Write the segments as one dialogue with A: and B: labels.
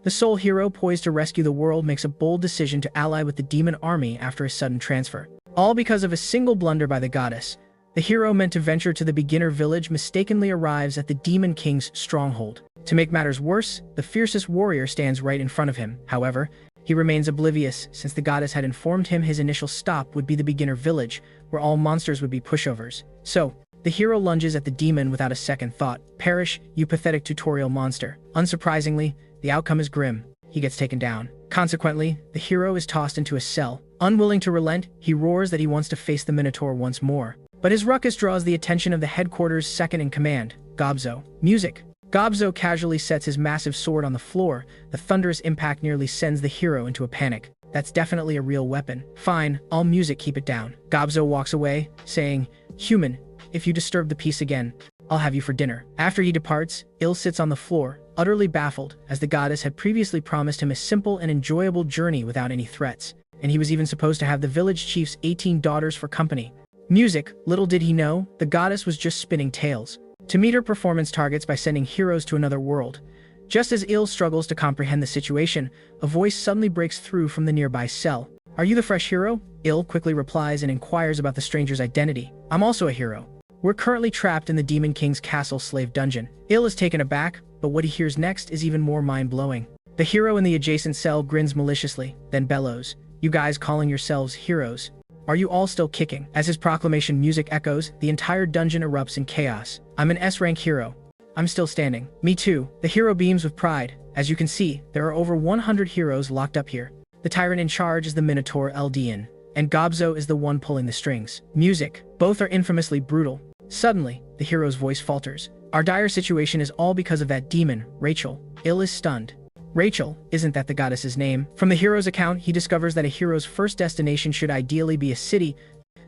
A: The sole hero poised to rescue the world makes a bold decision to ally with the demon army after a sudden transfer. All because of a single blunder by the goddess. The hero meant to venture to the beginner village mistakenly arrives at the demon king's stronghold. To make matters worse, the fiercest warrior stands right in front of him. However, he remains oblivious since the goddess had informed him his initial stop would be the beginner village, where all monsters would be pushovers. So, the hero lunges at the demon without a second thought. Perish, you pathetic tutorial monster. Unsurprisingly, the outcome is grim. He gets taken down. Consequently, the hero is tossed into a cell. Unwilling to relent, he roars that he wants to face the Minotaur once more. But his ruckus draws the attention of the headquarters' second-in-command, Gobzo. Music. Gobzo casually sets his massive sword on the floor. The thunderous impact nearly sends the hero into a panic. That's definitely a real weapon. Fine, all music, keep it down. Gobzo walks away, saying, "Human, if you disturb the peace again, I'll have you for dinner." After he departs, Il sits on the floor, utterly baffled, as the goddess had previously promised him a simple and enjoyable journey without any threats. And he was even supposed to have the village chief's 18 daughters for company. Music, little did he know, the goddess was just spinning tales to meet her performance targets by sending heroes to another world. Just as Il struggles to comprehend the situation, a voice suddenly breaks through from the nearby cell. "Are you the fresh hero?" Il quickly replies and inquires about the stranger's identity. "I'm also a hero. We're currently trapped in the Demon King's castle slave dungeon." Il is taken aback, but what he hears next is even more mind-blowing. The hero in the adjacent cell grins maliciously, then bellows, "You guys calling yourselves heroes? Are you all still kicking?" As his proclamation music echoes, the entire dungeon erupts in chaos. "I'm an S-rank hero. I'm still standing." "Me too." The hero beams with pride. As you can see, there are over 100 heroes locked up here. The tyrant in charge is the Minotaur Eldian, and Gobzo is the one pulling the strings. Music. Both are infamously brutal. Suddenly, the hero's voice falters. "Our dire situation is all because of that demon, Rachel." Il is stunned. Rachel, isn't that the goddess's name? From the hero's account, he discovers that a hero's first destination should ideally be a city,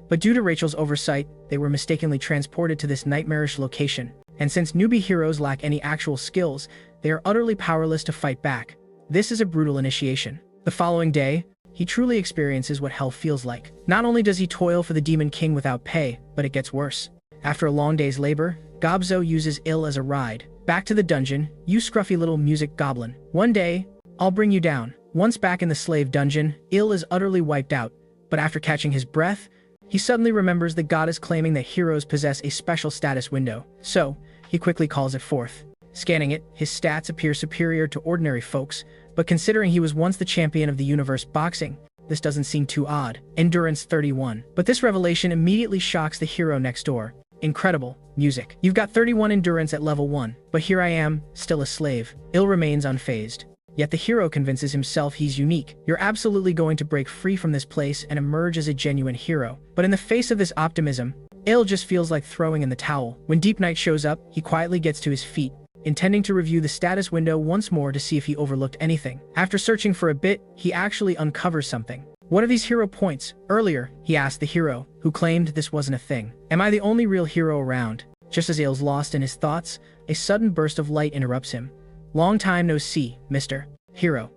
A: but due to Rachel's oversight, they were mistakenly transported to this nightmarish location. And since newbie heroes lack any actual skills, they are utterly powerless to fight back. This is a brutal initiation. The following day, he truly experiences what hell feels like. Not only does he toil for the Demon King without pay, but it gets worse. After a long day's labor, Gobzo uses Il as a ride. Back to the dungeon, you scruffy little music goblin. One day, I'll bring you down. Once back in the slave dungeon, Il is utterly wiped out, but after catching his breath, he suddenly remembers the goddess claiming that heroes possess a special status window. So, he quickly calls it forth. Scanning it, his stats appear superior to ordinary folks, but considering he was once the champion of the universe boxing, this doesn't seem too odd. Endurance 31. But this revelation immediately shocks the hero next door. Incredible. Music. You've got 31 endurance at level 1, but here I am, still a slave. Il remains unfazed. Yet the hero convinces himself he's unique. You're absolutely going to break free from this place and emerge as a genuine hero. But in the face of this optimism, Il just feels like throwing in the towel. When Deep Night shows up, he quietly gets to his feet, intending to review the status window once more to see if he overlooked anything. After searching for a bit, he actually uncovers something. "What are these hero points?" Earlier, he asked the hero, who claimed this wasn't a thing. "Am I the only real hero around?" Just as Il's lost in his thoughts, a sudden burst of light interrupts him. "Long time no see, Mr. Hero."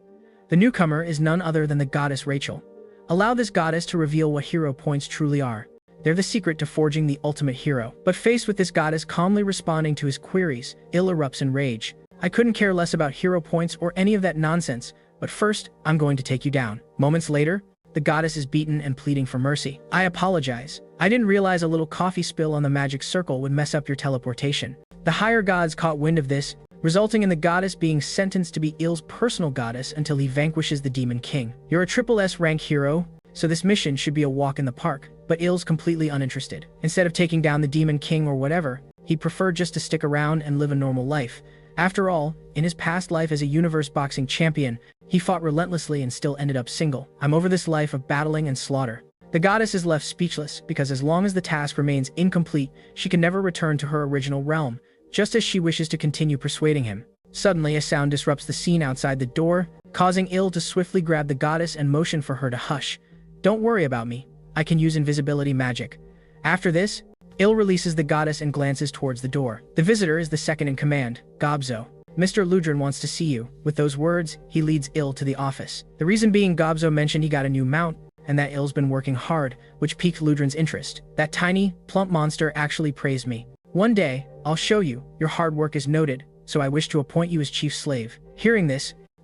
A: The newcomer is none other than the goddess Rachel. Allow this goddess to reveal what hero points truly are. They're the secret to forging the ultimate hero. But faced with this goddess calmly responding to his queries, Il erupts in rage. "I couldn't care less about hero points or any of that nonsense, but first, I'm going to take you down." Moments later, the goddess is beaten and pleading for mercy. "I apologize. I didn't realize a little coffee spill on the magic circle would mess up your teleportation." The higher gods caught wind of this, resulting in the goddess being sentenced to be Il's personal goddess until he vanquishes the Demon King. "You're a triple S rank hero, so this mission should be a walk in the park." But Il's completely uninterested. Instead of taking down the Demon King or whatever, he preferred just to stick around and live a normal life. After all, in his past life as a universe boxing champion, he fought relentlessly and still ended up single. "I'm over this life of battling and slaughter." The goddess is left speechless, because as long as the task remains incomplete, she can never return to her original realm, just as she wishes to continue persuading him. Suddenly, a sound disrupts the scene outside the door, causing Il to swiftly grab the goddess and motion for her to hush. "Don't worry about me. I can use invisibility magic." After this, Il releases the goddess and glances towards the door. The visitor is the second-in-command, Gobzo. "Mr. Ludrin wants to see you." With those words, he leads Il to the office. The reason being Gobzo mentioned he got a new mount, and that Il's been working hard, which piqued Ludrin's interest. "That tiny, plump monster actually praised me. One day, I'll show you. Your hard work is noted, so I wish to appoint you as chief slave." Hearing this,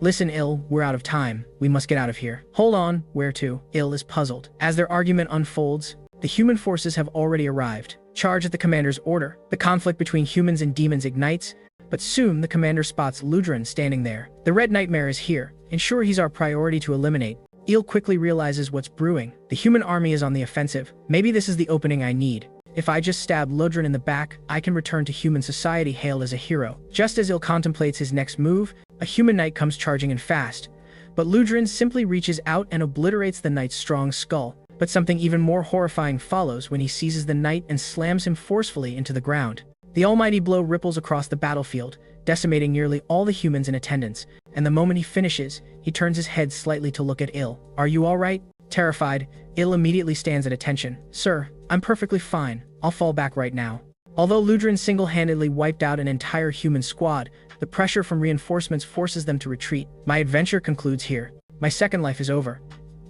A: Listen, Il, we're out of time. We must get out of here. Hold on, where to? Il is puzzled. As their argument unfolds, the human forces have already arrived. Charge at the commander's order. The conflict between humans and demons ignites, but soon the commander spots Ludren standing there. The Red Nightmare is here, and sure, he's our priority to eliminate. Il quickly realizes what's brewing. The human army is on the offensive. Maybe this is the opening I need. If I just stab Ludren in the back, I can return to human society hailed as a hero. Just as Il contemplates his next move, a human knight comes charging in fast. But Ludren simply reaches out and obliterates the knight's strong skull. But something even more horrifying follows when he seizes the knight and slams him forcefully into the ground. The almighty blow ripples across the battlefield, decimating nearly all the humans in attendance, and the moment he finishes, he turns his head slightly to look at Il. Are you all right? Terrified, Il immediately stands at attention. Sir, I'm perfectly fine. I'll fall back right now. Although Ludren single-handedly wiped out an entire human squad, the pressure from reinforcements forces them to retreat. My adventure concludes here. My second life is over.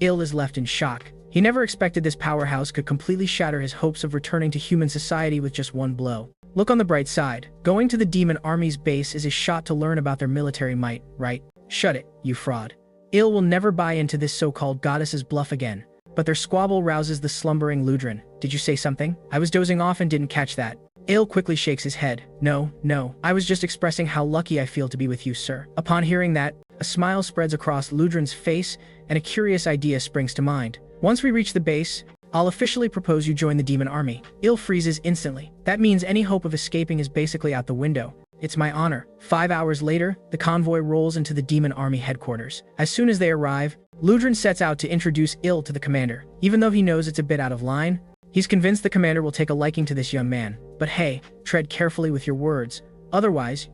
A: Il is left in shock. He never expected this powerhouse could completely shatter his hopes of returning to human society with just one blow. Look on the bright side. Going to the demon army's base is a shot to learn about their military might, right? Shut it, you fraud. Il will never buy into this so-called goddess's bluff again. But their squabble rouses the slumbering Ludren. Did you say something? I was dozing off and didn't catch that. Il quickly shakes his head. No, I was just expressing how lucky I feel to be with you, sir. Upon hearing that, a smile spreads across Ludren's face and a curious idea springs to mind. Once we reach the base, I'll officially propose you join the demon army. Il freezes instantly. That means any hope of escaping is basically out the window. It's my honor. 5 hours later, the convoy rolls into the demon army headquarters. As soon as they arrive, Ludren sets out to introduce Il to the commander. Even though he knows it's a bit out of line, he's convinced the commander will take a liking to this young man. But hey, tread carefully with your words. Otherwise,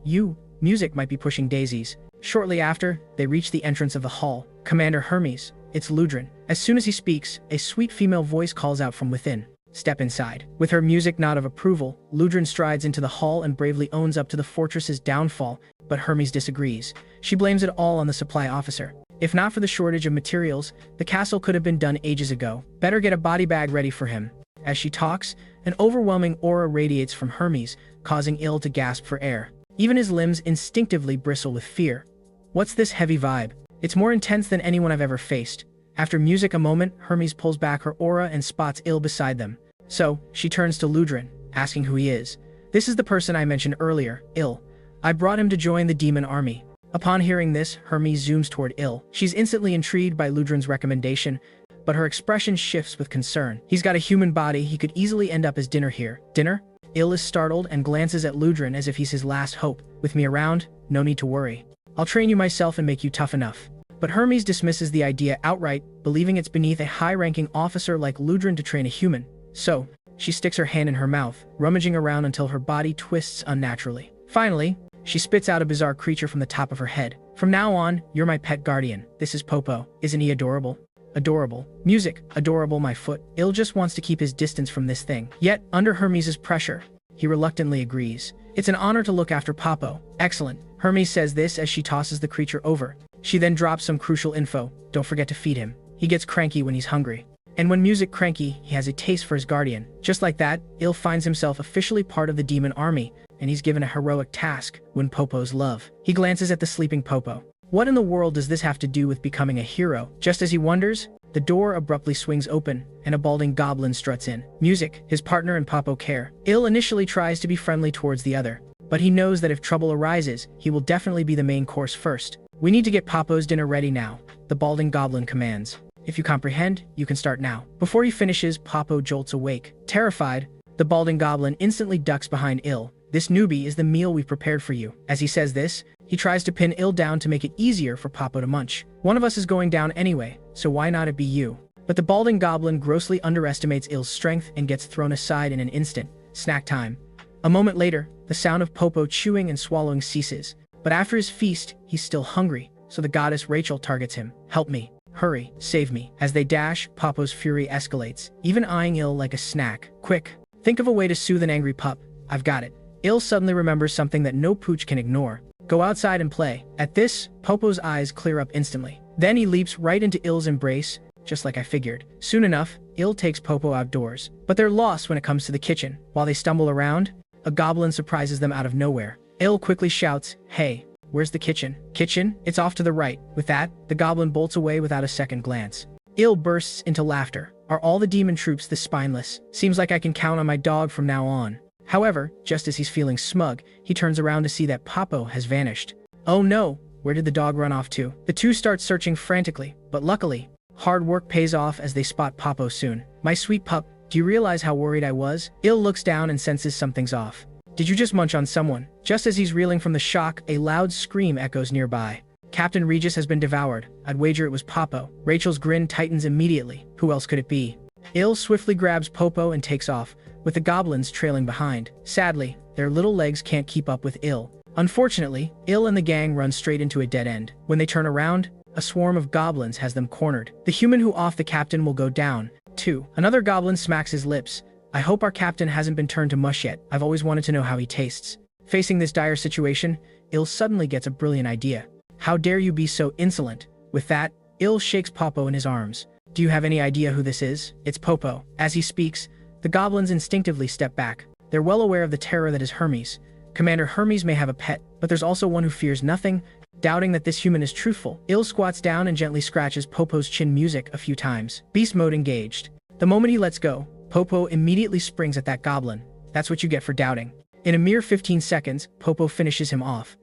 A: music might be pushing daisies. Shortly after, they reach the entrance of the hall. Commander Hermes, it's Ludren. As soon as he speaks, a sweet female voice calls out from within. Step inside. With her music nod of approval, Ludren strides into the hall and bravely owns up to the fortress's downfall, but Hermes disagrees. She blames it all on the supply officer. If not for the shortage of materials, the castle could have been done ages ago. Better get a body bag ready for him. As she talks, an overwhelming aura radiates from Hermes, causing Il to gasp for air. Even his limbs instinctively bristle with fear. What's this heavy vibe? It's more intense than anyone I've ever faced. After music a moment, Hermes pulls back her aura and spots Il beside them. So, she turns to Ludren, asking who he is. This is the person I mentioned earlier, Il. I brought him to join the demon army. Upon hearing this, Hermes zooms toward Il. She's instantly intrigued by Ludren's recommendation, but her expression shifts with concern. He's got a human body, he could easily end up as dinner here. Dinner? Il is startled and glances at Ludren as if he's his last hope. With me around, no need to worry. I'll train you myself and make you tough enough. But Hermes dismisses the idea outright, believing it's beneath a high-ranking officer like Ludren to train a human. So, she sticks her hand in her mouth, rummaging around until her body twists unnaturally. Finally, she spits out a bizarre creature from the top of her head. From now on, you're my pet guardian. This is Popo. Isn't he adorable? Adorable. Music. Adorable my foot. Il just wants to keep his distance from this thing. Yet, under Hermes' pressure, he reluctantly agrees. It's an honor to look after Popo. Excellent. Hermes says this as she tosses the creature over. She then drops some crucial info. Don't forget to feed him. He gets cranky when he's hungry. And when music cranky, he has a taste for his guardian. Just like that, Il finds himself officially part of the demon army, and he's given a heroic task, win Popo's love. He glances at the sleeping Popo. What in the world does this have to do with becoming a hero? Just as he wonders, the door abruptly swings open, and a balding goblin struts in. Music, his partner and Popo care. Il initially tries to be friendly towards the other, but he knows that if trouble arises, he will definitely be the main course first. We need to get Popo's dinner ready now, the balding goblin commands. If you comprehend, you can start now. Before he finishes, Popo jolts awake. Terrified, the balding goblin instantly ducks behind Il. This newbie is the meal we've prepared for you. As he says this, he tries to pin Il down to make it easier for Popo to munch. One of us is going down anyway, so why not it be you? But the balding goblin grossly underestimates Il's strength and gets thrown aside in an instant. Snack time. A moment later, the sound of Popo chewing and swallowing ceases. But after his feast, he's still hungry, so the goddess Rachel targets him. Help me. Hurry, save me. As they dash, Popo's fury escalates, even eyeing Il like a snack. Quick, think of a way to soothe an angry pup. I've got it. Il suddenly remembers something that no pooch can ignore. Go outside and play. At this, Popo's eyes clear up instantly. Then he leaps right into Il's embrace, just like I figured. Soon enough, Il takes Popo outdoors. But they're lost when it comes to the kitchen. While they stumble around, a goblin surprises them out of nowhere. Il quickly shouts, "Hey, Where's the kitchen? Kitchen? It's off to the right. With that, the goblin bolts away without a second glance. Il bursts into laughter. Are all the demon troops this spineless? Seems like I can count on my dog from now on. However, just as he's feeling smug, he turns around to see that Popo has vanished. Oh no! Where did the dog run off to? The two start searching frantically, but luckily, hard work pays off as they spot Popo soon. My sweet pup, do you realize how worried I was? Il looks down and senses something's off. Did you just munch on someone? Just as he's reeling from the shock, a loud scream echoes nearby. Captain Regis has been devoured. I'd wager it was Popo. Rachel's grin tightens immediately. Who else could it be? Il swiftly grabs Popo and takes off, with the goblins trailing behind. Sadly, their little legs can't keep up with Il. Unfortunately, Il and the gang run straight into a dead end. When they turn around, a swarm of goblins has them cornered. The human who offed the captain will go down, too. Another goblin smacks his lips. I hope our captain hasn't been turned to mush yet. I've always wanted to know how he tastes. Facing this dire situation, Il suddenly gets a brilliant idea. How dare you be so insolent? With that, Il shakes Popo in his arms. Do you have any idea who this is? It's Popo. As he speaks, the goblins instinctively step back. They're well aware of the terror that is Hermes. Commander Hermes may have a pet, but there's also one who fears nothing. Doubting that this human is truthful, Il squats down and gently scratches Popo's chin music a few times. Beast mode engaged. The moment he lets go, Popo immediately springs at that goblin. That's what you get for doubting. In a mere 15 seconds, Popo finishes him off.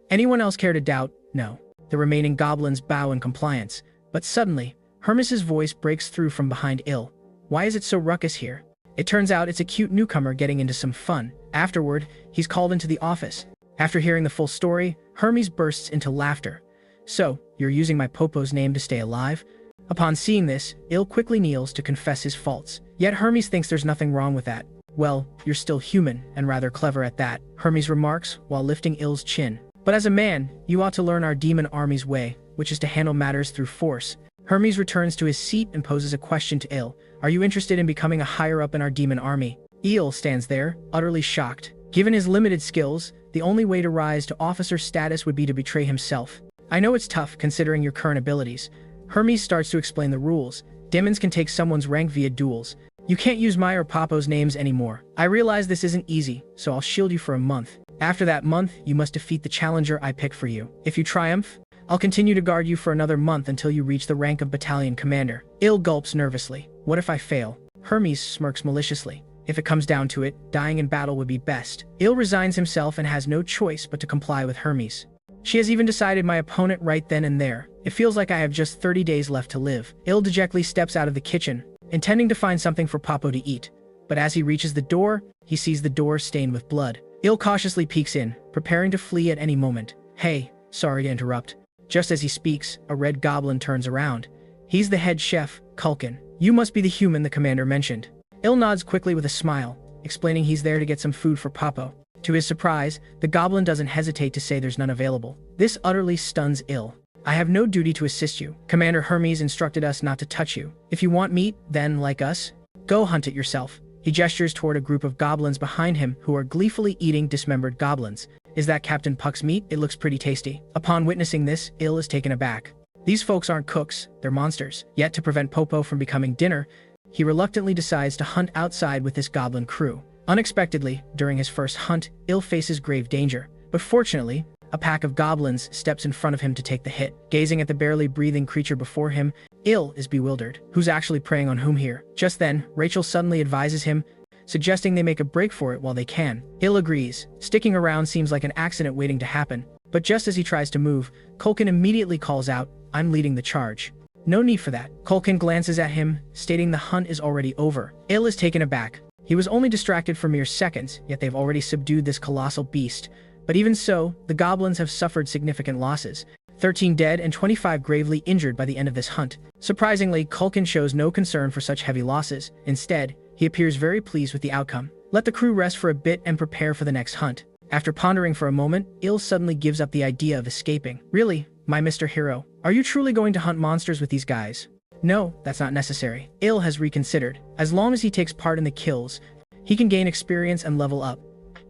A: Anyone else care to doubt? No. The remaining goblins bow in compliance. But suddenly, Hermes's voice breaks through from behind Il. Why is it so ruckus here? It turns out it's a cute newcomer getting into some fun. Afterward, he's called into the office. After hearing the full story, Hermes bursts into laughter. So, you're using my Popo's name to stay alive? Upon seeing this, Il quickly kneels to confess his faults. Yet Hermes thinks there's nothing wrong with that. Well, you're still human, and rather clever at that, Hermes remarks while lifting Il's chin. But as a man, you ought to learn our demon army's way, which is to handle matters through force. Hermes returns to his seat and poses a question to Il. Are you interested in becoming a higher-up in our demon army? Il stands there, utterly shocked. Given his limited skills, the only way to rise to officer status would be to betray himself. I know it's tough, considering your current abilities. Hermes starts to explain the rules. Demons can take someone's rank via duels. You can't use my or Popo's names anymore. I realize this isn't easy, so I'll shield you for a month. After that month, you must defeat the challenger I pick for you. If you triumph, I'll continue to guard you for another month until you reach the rank of battalion commander. Il gulps nervously. What if I fail? Hermes smirks maliciously. If it comes down to it, dying in battle would be best. Il resigns himself and has no choice but to comply with Hermes. She has even decided my opponent right then and there. It feels like I have just 30 days left to live. Il dejectedly steps out of the kitchen, intending to find something for Popo to eat. But as he reaches the door, he sees the door stained with blood. Il cautiously peeks in, preparing to flee at any moment. Hey, sorry to interrupt. Just as he speaks, a red goblin turns around. He's the head chef, Culkin. You must be the human the commander mentioned. Il nods quickly with a smile, explaining he's there to get some food for Popo. To his surprise, the goblin doesn't hesitate to say there's none available. This utterly stuns Il. I have no duty to assist you. Commander Hermes instructed us not to touch you. If you want meat, then, like us, go hunt it yourself. He gestures toward a group of goblins behind him who are gleefully eating dismembered goblins. Is that Captain Puck's meat? It looks pretty tasty. Upon witnessing this, Il is taken aback. These folks aren't cooks, they're monsters. Yet to prevent Popo from becoming dinner, he reluctantly decides to hunt outside with this goblin crew. Unexpectedly, during his first hunt, Il faces grave danger. But fortunately, a pack of goblins steps in front of him to take the hit. Gazing at the barely breathing creature before him, Il is bewildered. Who's actually preying on whom here? Just then, Rachel suddenly advises him, suggesting they make a break for it while they can. Il agrees. Sticking around seems like an accident waiting to happen. But just as he tries to move, Culkin immediately calls out, I'm leading the charge. No need for that. Culkin glances at him, stating the hunt is already over. Il is taken aback. He was only distracted for mere seconds, yet they've already subdued this colossal beast. But even so, the goblins have suffered significant losses. 13 dead and 25 gravely injured by the end of this hunt. Surprisingly, Culkin shows no concern for such heavy losses. Instead, he appears very pleased with the outcome. Let the crew rest for a bit and prepare for the next hunt. After pondering for a moment, Il suddenly gives up the idea of escaping. Really, my Mr. Hero, are you truly going to hunt monsters with these guys? No, that's not necessary. Il has reconsidered. As long as he takes part in the kills, he can gain experience and level up.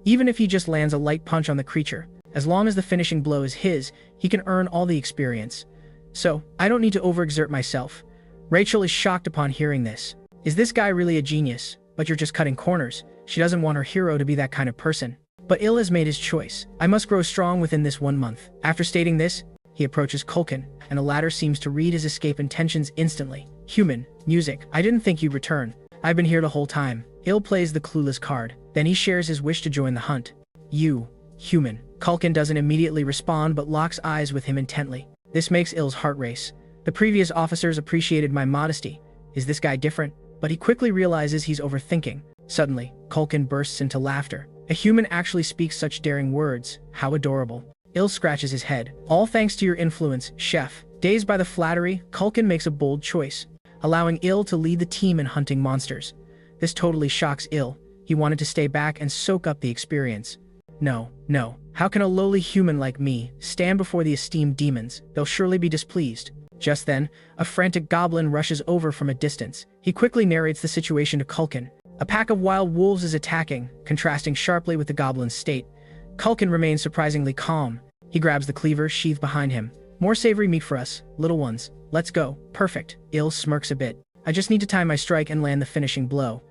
A: Even if he just lands a light punch on the creature, as long as the finishing blow is his, he can earn all the experience. So, I don't need to overexert myself. Rachel is shocked upon hearing this. Is this guy really a genius? But you're just cutting corners. She doesn't want her hero to be that kind of person. But Il has made his choice. I must grow strong within this 1 month. After stating this, he approaches Culkin, and the latter seems to read his escape intentions instantly. Human, music, I didn't think you'd return. I've been here the whole time. Il plays the clueless card. Then he shares his wish to join the hunt. You, human. Culkin doesn't immediately respond but locks eyes with him intently. This makes Il's heart race. The previous officers appreciated my modesty. Is this guy different? But he quickly realizes he's overthinking. Suddenly, Culkin bursts into laughter. A human actually speaks such daring words. How adorable. Il scratches his head. All thanks to your influence, chef. Dazed by the flattery, Culkin makes a bold choice, allowing Il to lead the team in hunting monsters. This totally shocks Il. He wanted to stay back and soak up the experience. No. How can a lowly human like me stand before the esteemed demons? They'll surely be displeased. Just then, a frantic goblin rushes over from a distance. He quickly narrates the situation to Culkin. A pack of wild wolves is attacking, contrasting sharply with the goblin's state. Culkin remains surprisingly calm. He grabs the cleaver sheathed behind him. More savory meat for us, little ones. Let's go. Perfect. Il smirks a bit. I just need to time my strike and land the finishing blow.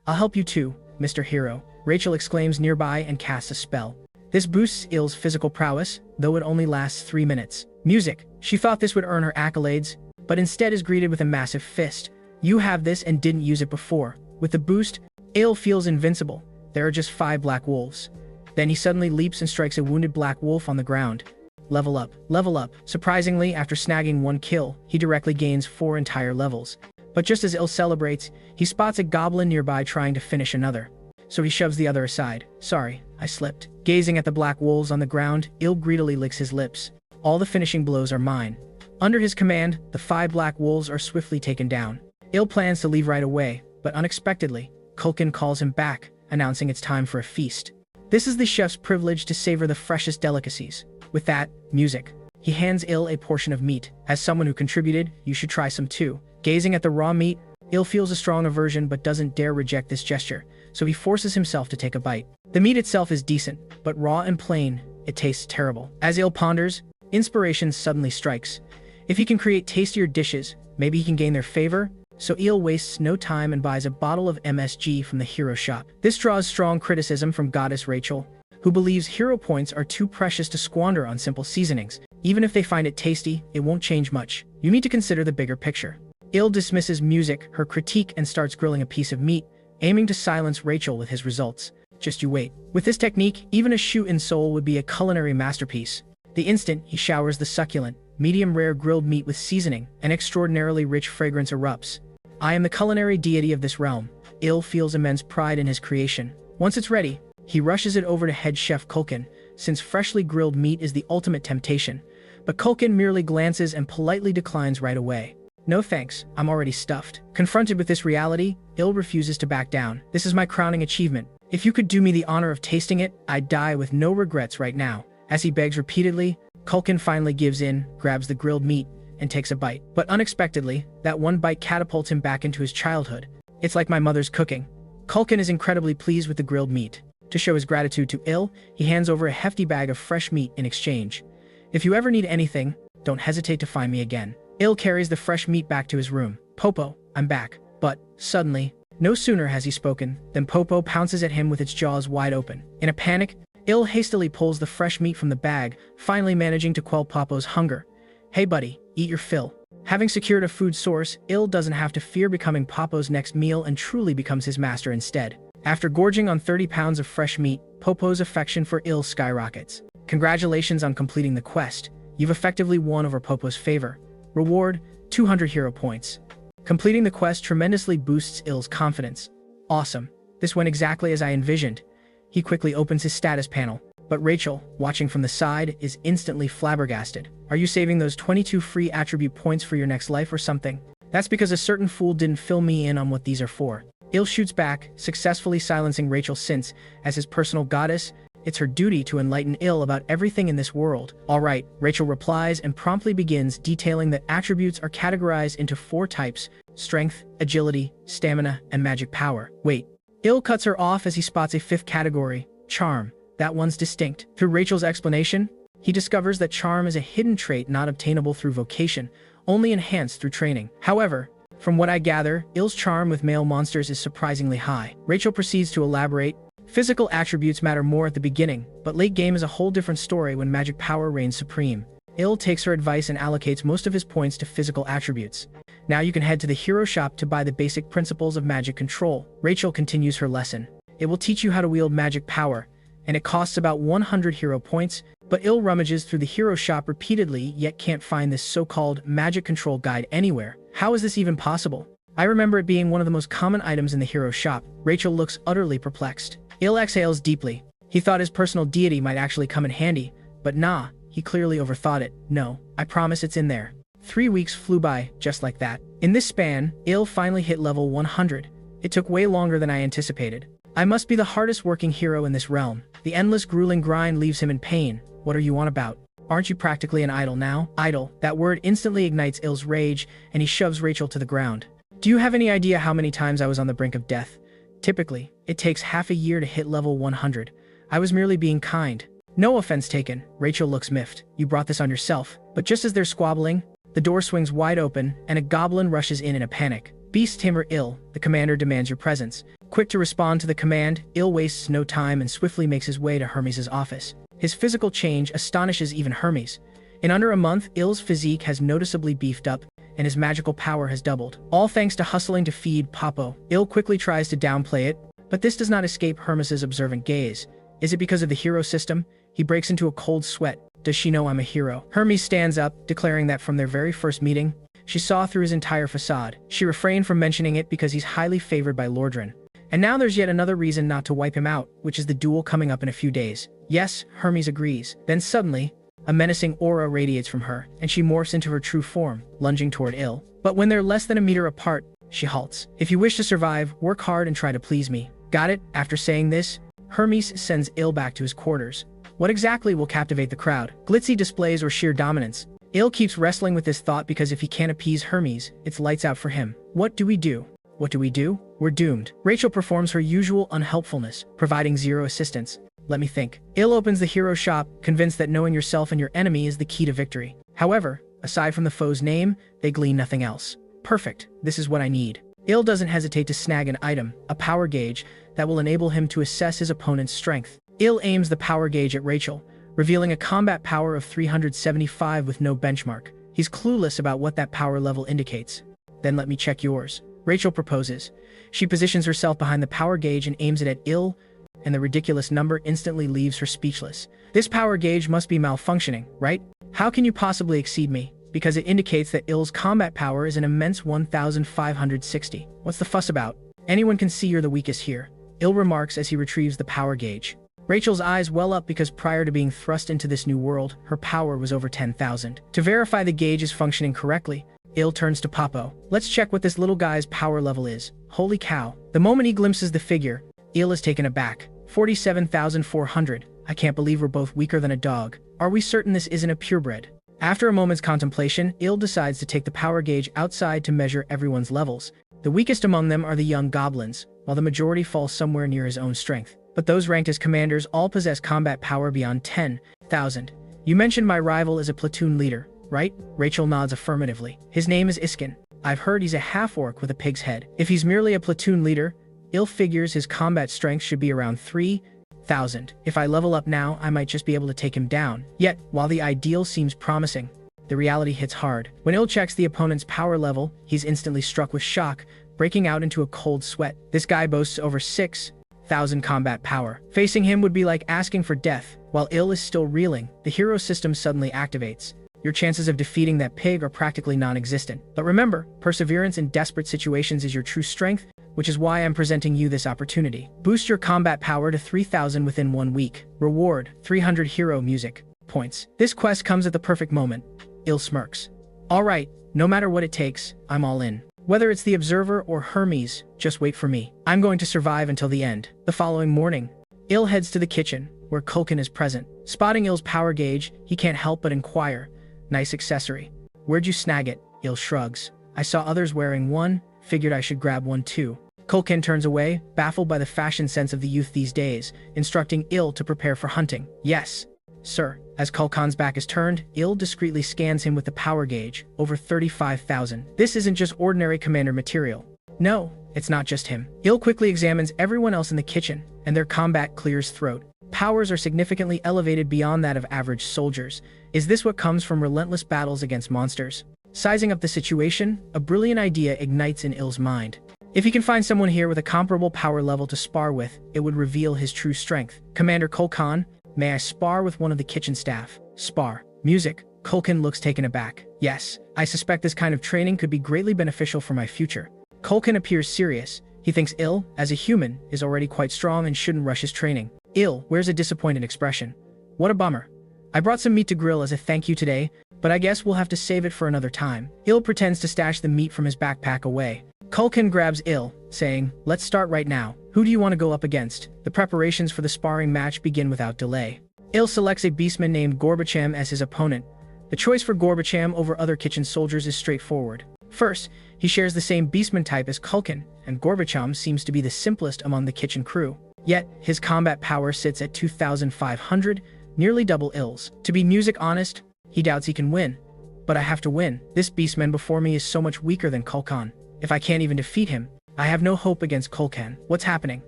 A: I'll help you too, Mr. Hero. Rachel exclaims nearby and casts a spell. This boosts Il's physical prowess, though it only lasts 3 minutes. Music. She thought this would earn her accolades, but instead is greeted with a massive fist. You have this and didn't use it before. With the boost, Il feels invincible. There are just 5 black wolves. Then he suddenly leaps and strikes a wounded black wolf on the ground. Level up. Level up. Surprisingly, after snagging 1 kill, he directly gains 4 entire levels. But just as Il celebrates, he spots a goblin nearby trying to finish another. So he shoves the other aside. Sorry, I slipped. Gazing at the black wolves on the ground, Il greedily licks his lips. All the finishing blows are mine. Under his command, the 5 black wolves are swiftly taken down. Il plans to leave right away, but unexpectedly, Culkin calls him back, announcing it's time for a feast. This is the chef's privilege to savor the freshest delicacies. With that, music. He hands Il a portion of meat. As someone who contributed, you should try some too. Gazing at the raw meat, Il feels a strong aversion but doesn't dare reject this gesture, so he forces himself to take a bite. The meat itself is decent, but raw and plain, it tastes terrible. As Il ponders, inspiration suddenly strikes. If he can create tastier dishes, maybe he can gain their favor? So Il wastes no time and buys a bottle of MSG from the hero shop. This draws strong criticism from goddess Rachel, who believes hero points are too precious to squander on simple seasonings. Even if they find it tasty, it won't change much. You need to consider the bigger picture. Il dismisses music, her critique, and starts grilling a piece of meat, aiming to silence Rachel with his results. Just you wait. With this technique, even a shoot-in soul would be a culinary masterpiece. The instant he showers the succulent, medium-rare grilled meat with seasoning, an extraordinarily rich fragrance erupts. I am the culinary deity of this realm. Il feels immense pride in his creation. Once it's ready, he rushes it over to head chef Culkin, since freshly grilled meat is the ultimate temptation. But Culkin merely glances and politely declines right away. No thanks, I'm already stuffed. Confronted with this reality, Il refuses to back down. This is my crowning achievement. If you could do me the honor of tasting it, I'd die with no regrets right now. As he begs repeatedly, Culkin finally gives in, grabs the grilled meat, and takes a bite. But unexpectedly, that one bite catapults him back into his childhood. It's like my mother's cooking. Culkin is incredibly pleased with the grilled meat. To show his gratitude to Il, he hands over a hefty bag of fresh meat in exchange. If you ever need anything, don't hesitate to find me again. Il carries the fresh meat back to his room. Popo, I'm back. But, suddenly, no sooner has he spoken, than Popo pounces at him with its jaws wide open. In a panic, Il hastily pulls the fresh meat from the bag, finally managing to quell Popo's hunger. Hey buddy, eat your fill. Having secured a food source, Il doesn't have to fear becoming Popo's next meal and truly becomes his master instead. After gorging on 30 pounds of fresh meat, Popo's affection for Il skyrockets. Congratulations on completing the quest. You've effectively won over Popo's favor. Reward, 200 hero points. Completing the quest tremendously boosts Il's confidence. Awesome. This went exactly as I envisioned. He quickly opens his status panel, but Rachel, watching from the side, is instantly flabbergasted. Are you saving those 22 free attribute points for your next life or something? That's because a certain fool didn't fill me in on what these are for. Il shoots back, successfully silencing Rachel since, as his personal goddess, it's her duty to enlighten Il about everything in this world. Alright, Rachel replies and promptly begins detailing that attributes are categorized into 4 types: strength, agility, stamina, and magic power. Wait. Il cuts her off as he spots a 5th category, charm. That one's distinct. Through Rachel's explanation, he discovers that charm is a hidden trait not obtainable through vocation, only enhanced through training. However, from what I gather, Il's charm with male monsters is surprisingly high. Rachel proceeds to elaborate, Physical attributes matter more at the beginning, but late game is a whole different story when magic power reigns supreme. Il takes her advice and allocates most of his points to physical attributes. Now you can head to the hero shop to buy the basic principles of magic control. Rachel continues her lesson. It will teach you how to wield magic power, and it costs about 100 hero points, but Il rummages through the hero shop repeatedly yet can't find this so-called magic control guide anywhere. How is this even possible? I remember it being one of the most common items in the hero shop. Rachel looks utterly perplexed. Il exhales deeply. He thought his personal deity might actually come in handy, but nah, he clearly overthought it. No, I promise it's in there. 3 weeks flew by, just like that. In this span, Il finally hit level 100. It took way longer than I anticipated. I must be the hardest working hero in this realm. The endless grueling grind leaves him in pain. What are you on about? Aren't you practically an idol now? Idol. That word instantly ignites Il's rage, and he shoves Rachel to the ground. Do you have any idea how many times I was on the brink of death? Typically, it takes half a year to hit level 100. I was merely being kind. No offense taken. Rachel looks miffed. You brought this on yourself. But just as they're squabbling, the door swings wide open, and a goblin rushes in a panic. Beast Tamer Il, the commander demands your presence. Quick to respond to the command, Il wastes no time and swiftly makes his way to Hermes' office. His physical change astonishes even Hermes. In under a month, Il's physique has noticeably beefed up, and his magical power has doubled. All thanks to hustling to feed Popo. Il quickly tries to downplay it, but this does not escape Hermes' observant gaze. Is it because of the hero system? He breaks into a cold sweat. Does she know I'm a hero? Hermes stands up, declaring that from their very first meeting, she saw through his entire facade. She refrained from mentioning it because he's highly favored by Lordran. And now there's yet another reason not to wipe him out, which is the duel coming up in a few days. Yes, Hermes agrees. Then suddenly, a menacing aura radiates from her, and she morphs into her true form, lunging toward Il. But when they're less than a meter apart, she halts. If you wish to survive, work hard and try to please me. Got it? After saying this, Hermes sends Il back to his quarters. What exactly will captivate the crowd? Glitzy displays or sheer dominance? Il keeps wrestling with this thought because if he can't appease Hermes, it's lights out for him. What do we do? What do we do? We're doomed. Rachel performs her usual unhelpfulness, providing zero assistance. Let me think. Il opens the hero shop, convinced that knowing yourself and your enemy is the key to victory. However, aside from the foe's name, they glean nothing else. Perfect. This is what I need. Il doesn't hesitate to snag an item, a power gauge, that will enable him to assess his opponent's strength. Il aims the power gauge at Rachel, revealing a combat power of 375 with no benchmark. He's clueless about what that power level indicates. Then let me check yours. Rachel proposes. She positions herself behind the power gauge and aims it at Il, and the ridiculous number instantly leaves her speechless. This power gauge must be malfunctioning, right? How can you possibly exceed me? Because it indicates that Il's combat power is an immense 1,560. What's the fuss about? Anyone can see you're the weakest here. Il remarks as he retrieves the power gauge. Rachel's eyes well up because prior to being thrust into this new world, her power was over 10,000. To verify the gauge is functioning correctly, Il turns to Popo. Let's check what this little guy's power level is. Holy cow. The moment he glimpses the figure, Il is taken aback. 47,400. I can't believe we're both weaker than a dog. Are we certain this isn't a purebred? After a moment's contemplation, Il decides to take the power gauge outside to measure everyone's levels. The weakest among them are the young goblins, while the majority fall somewhere near his own strength. But those ranked as commanders all possess combat power beyond 10,000. You mentioned my rival is a platoon leader, right? Rachel nods affirmatively. His name is Iskin. I've heard he's a half-orc with a pig's head. If he's merely a platoon leader, Il figures his combat strength should be around 3,000. If I level up now, I might just be able to take him down. Yet, while the ideal seems promising, the reality hits hard. When Il checks the opponent's power level, he's instantly struck with shock, breaking out into a cold sweat. This guy boasts over 6,000 combat power. Facing him would be like asking for death. While Il is still reeling, the hero system suddenly activates. Your chances of defeating that pig are practically non-existent. But remember, perseverance in desperate situations is your true strength, which is why I'm presenting you this opportunity. Boost your combat power to 3,000 within 1 week. Reward, 300 hero music points. This quest comes at the perfect moment. Il smirks. Alright, no matter what it takes, I'm all in. Whether it's the Observer or Hermes, just wait for me. I'm going to survive until the end. The following morning, Il heads to the kitchen, where Kulkin is present. Spotting Il's power gauge, he can't help but inquire. Nice accessory. Where'd you snag it? Il shrugs. I saw others wearing one, figured I should grab one too. Kulkin turns away, baffled by the fashion sense of the youth these days, instructing Il to prepare for hunting. Yes, sir. As Kulkan's back is turned, Il discreetly scans him with the power gauge, over 35,000. This isn't just ordinary commander material. No, It's not just him. Il quickly examines everyone else in the kitchen, and their combat clears throat. Powers are significantly elevated beyond that of average soldiers. Is this what comes from relentless battles against monsters? Sizing up the situation, a brilliant idea ignites in Il's mind. If he can find someone here with a comparable power level to spar with, it would reveal his true strength. Commander Kulkan, may I spar with one of the kitchen staff? Spar. Music. Kulkan looks taken aback. Yes, I suspect this kind of training could be greatly beneficial for my future. Kulkan appears serious. He thinks Il, as a human, is already quite strong and shouldn't rush his training. Il wears a disappointed expression. What a bummer. I brought some meat to grill as a thank you today, but I guess we'll have to save it for another time. Il pretends to stash the meat from his backpack away. Kulkan grabs Il, saying, let's start right now. Who do you want to go up against? The preparations for the sparring match begin without delay. Il selects a beastman named Gorbacham as his opponent. The choice for Gorbacham over other kitchen soldiers is straightforward. First, he shares the same beastman type as Kulkan, and Gorbacham seems to be the simplest among the kitchen crew. Yet, his combat power sits at 2,500, nearly double Il's. To be music honest, he doubts he can win. But I have to win. This beastman before me is so much weaker than Kulkan. If I can't even defeat him, I have no hope against Kulkan. What's happening?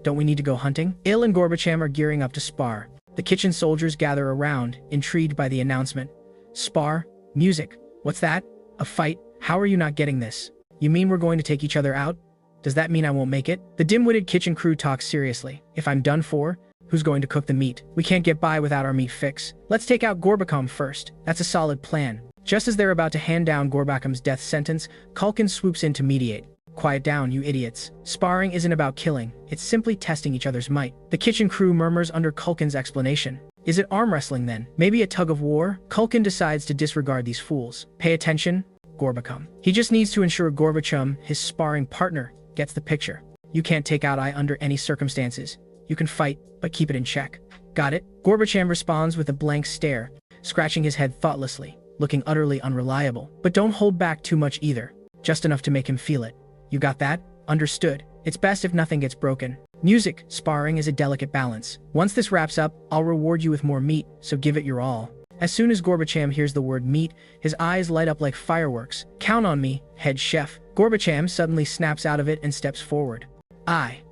A: Don't we need to go hunting? Il and Gorbacham are gearing up to spar. The kitchen soldiers gather around, intrigued by the announcement. Spar? Music? What's that? A fight? How are you not getting this? You mean we're going to take each other out? Does that mean I won't make it? The dim-witted kitchen crew talks seriously. If I'm done for, who's going to cook the meat? We can't get by without our meat fix. Let's take out Gorbacham first. That's a solid plan. Just as they're about to hand down Gorbacham's death sentence, Kulkan swoops in to mediate. Quiet down, you idiots. Sparring isn't about killing, it's simply testing each other's might. The kitchen crew murmurs under Kulkan's explanation. Is it arm wrestling then? Maybe a tug of war? Kulkan decides to disregard these fools. Pay attention, Gorbacham. He just needs to ensure Gorbacham, his sparring partner, gets the picture. You can't take out I under any circumstances. You can fight, but keep it in check. Got it? Gorbacham responds with a blank stare, scratching his head thoughtlessly, looking utterly unreliable. But don't hold back too much either. Just enough to make him feel it. You got that? Understood. It's best if nothing gets broken. Music, sparring is a delicate balance. Once this wraps up, I'll reward you with more meat, so give it your all. As soon as Gorbacham hears the word meat, his eyes light up like fireworks. Count on me, head chef. Gorbacham suddenly snaps out of it and steps forward.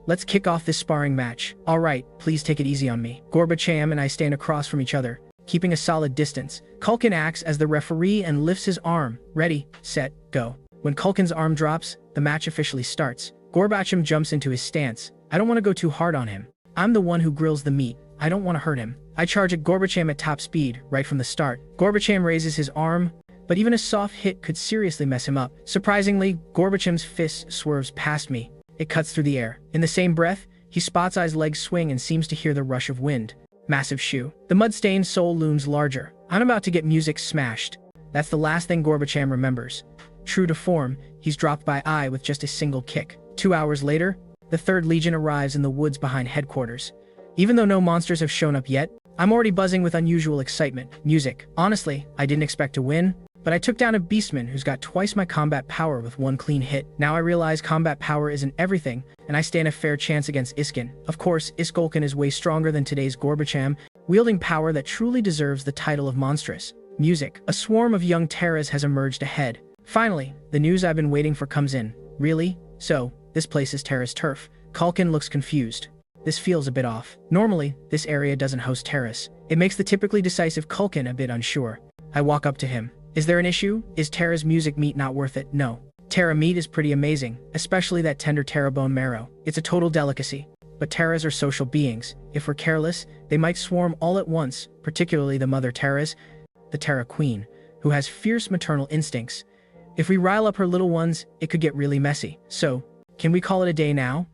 A: Let's kick off this sparring match. Alright, please take it easy on me. Gorbacham and I stand across from each other, keeping a solid distance. Kulkan acts as the referee and lifts his arm. Ready, set, go. When Kulkan's arm drops, the match officially starts. Gorbacham jumps into his stance. I don't want to go too hard on him. I'm the one who grills the meat. I don't want to hurt him. I charge at Gorbacham at top speed, right from the start. Gorbacham raises his arm, but even a soft hit could seriously mess him up. Surprisingly, Gorbacham's fist swerves past me. It cuts through the air. In the same breath, he spots I's legs swing and seems to hear the rush of wind. Massive shoe. The mud-stained sole looms larger. I'm about to get music smashed. That's the last thing Gorbacham remembers. True to form, he's dropped by I with just a single kick. 2 hours later, the 3rd Legion arrives in the woods behind headquarters. Even though no monsters have shown up yet, I'm already buzzing with unusual excitement. Music. Honestly, I didn't expect to win, but I took down a beastman who's got twice my combat power with one clean hit. Now I realize combat power isn't everything, and I stand a fair chance against Iskin. Of course, Iskolkin is way stronger than today's Gorbacham, wielding power that truly deserves the title of monstrous. Music. A swarm of young Terras has emerged ahead. Finally, the news I've been waiting for comes in. Really? So, this place is Terra's turf. Kulkan looks confused. This feels a bit off. Normally, this area doesn't host Terras. It makes the typically decisive Kulkan a bit unsure. I walk up to him. Is there an issue? Is Terra's music meat not worth it? No. Terra meat is pretty amazing, especially that tender Terra bone marrow. It's a total delicacy. But Terras are social beings. If we're careless, they might swarm all at once, particularly the mother Terras, the Terra Queen, who has fierce maternal instincts. If we rile up her little ones, it could get really messy. So, can we call it a day now?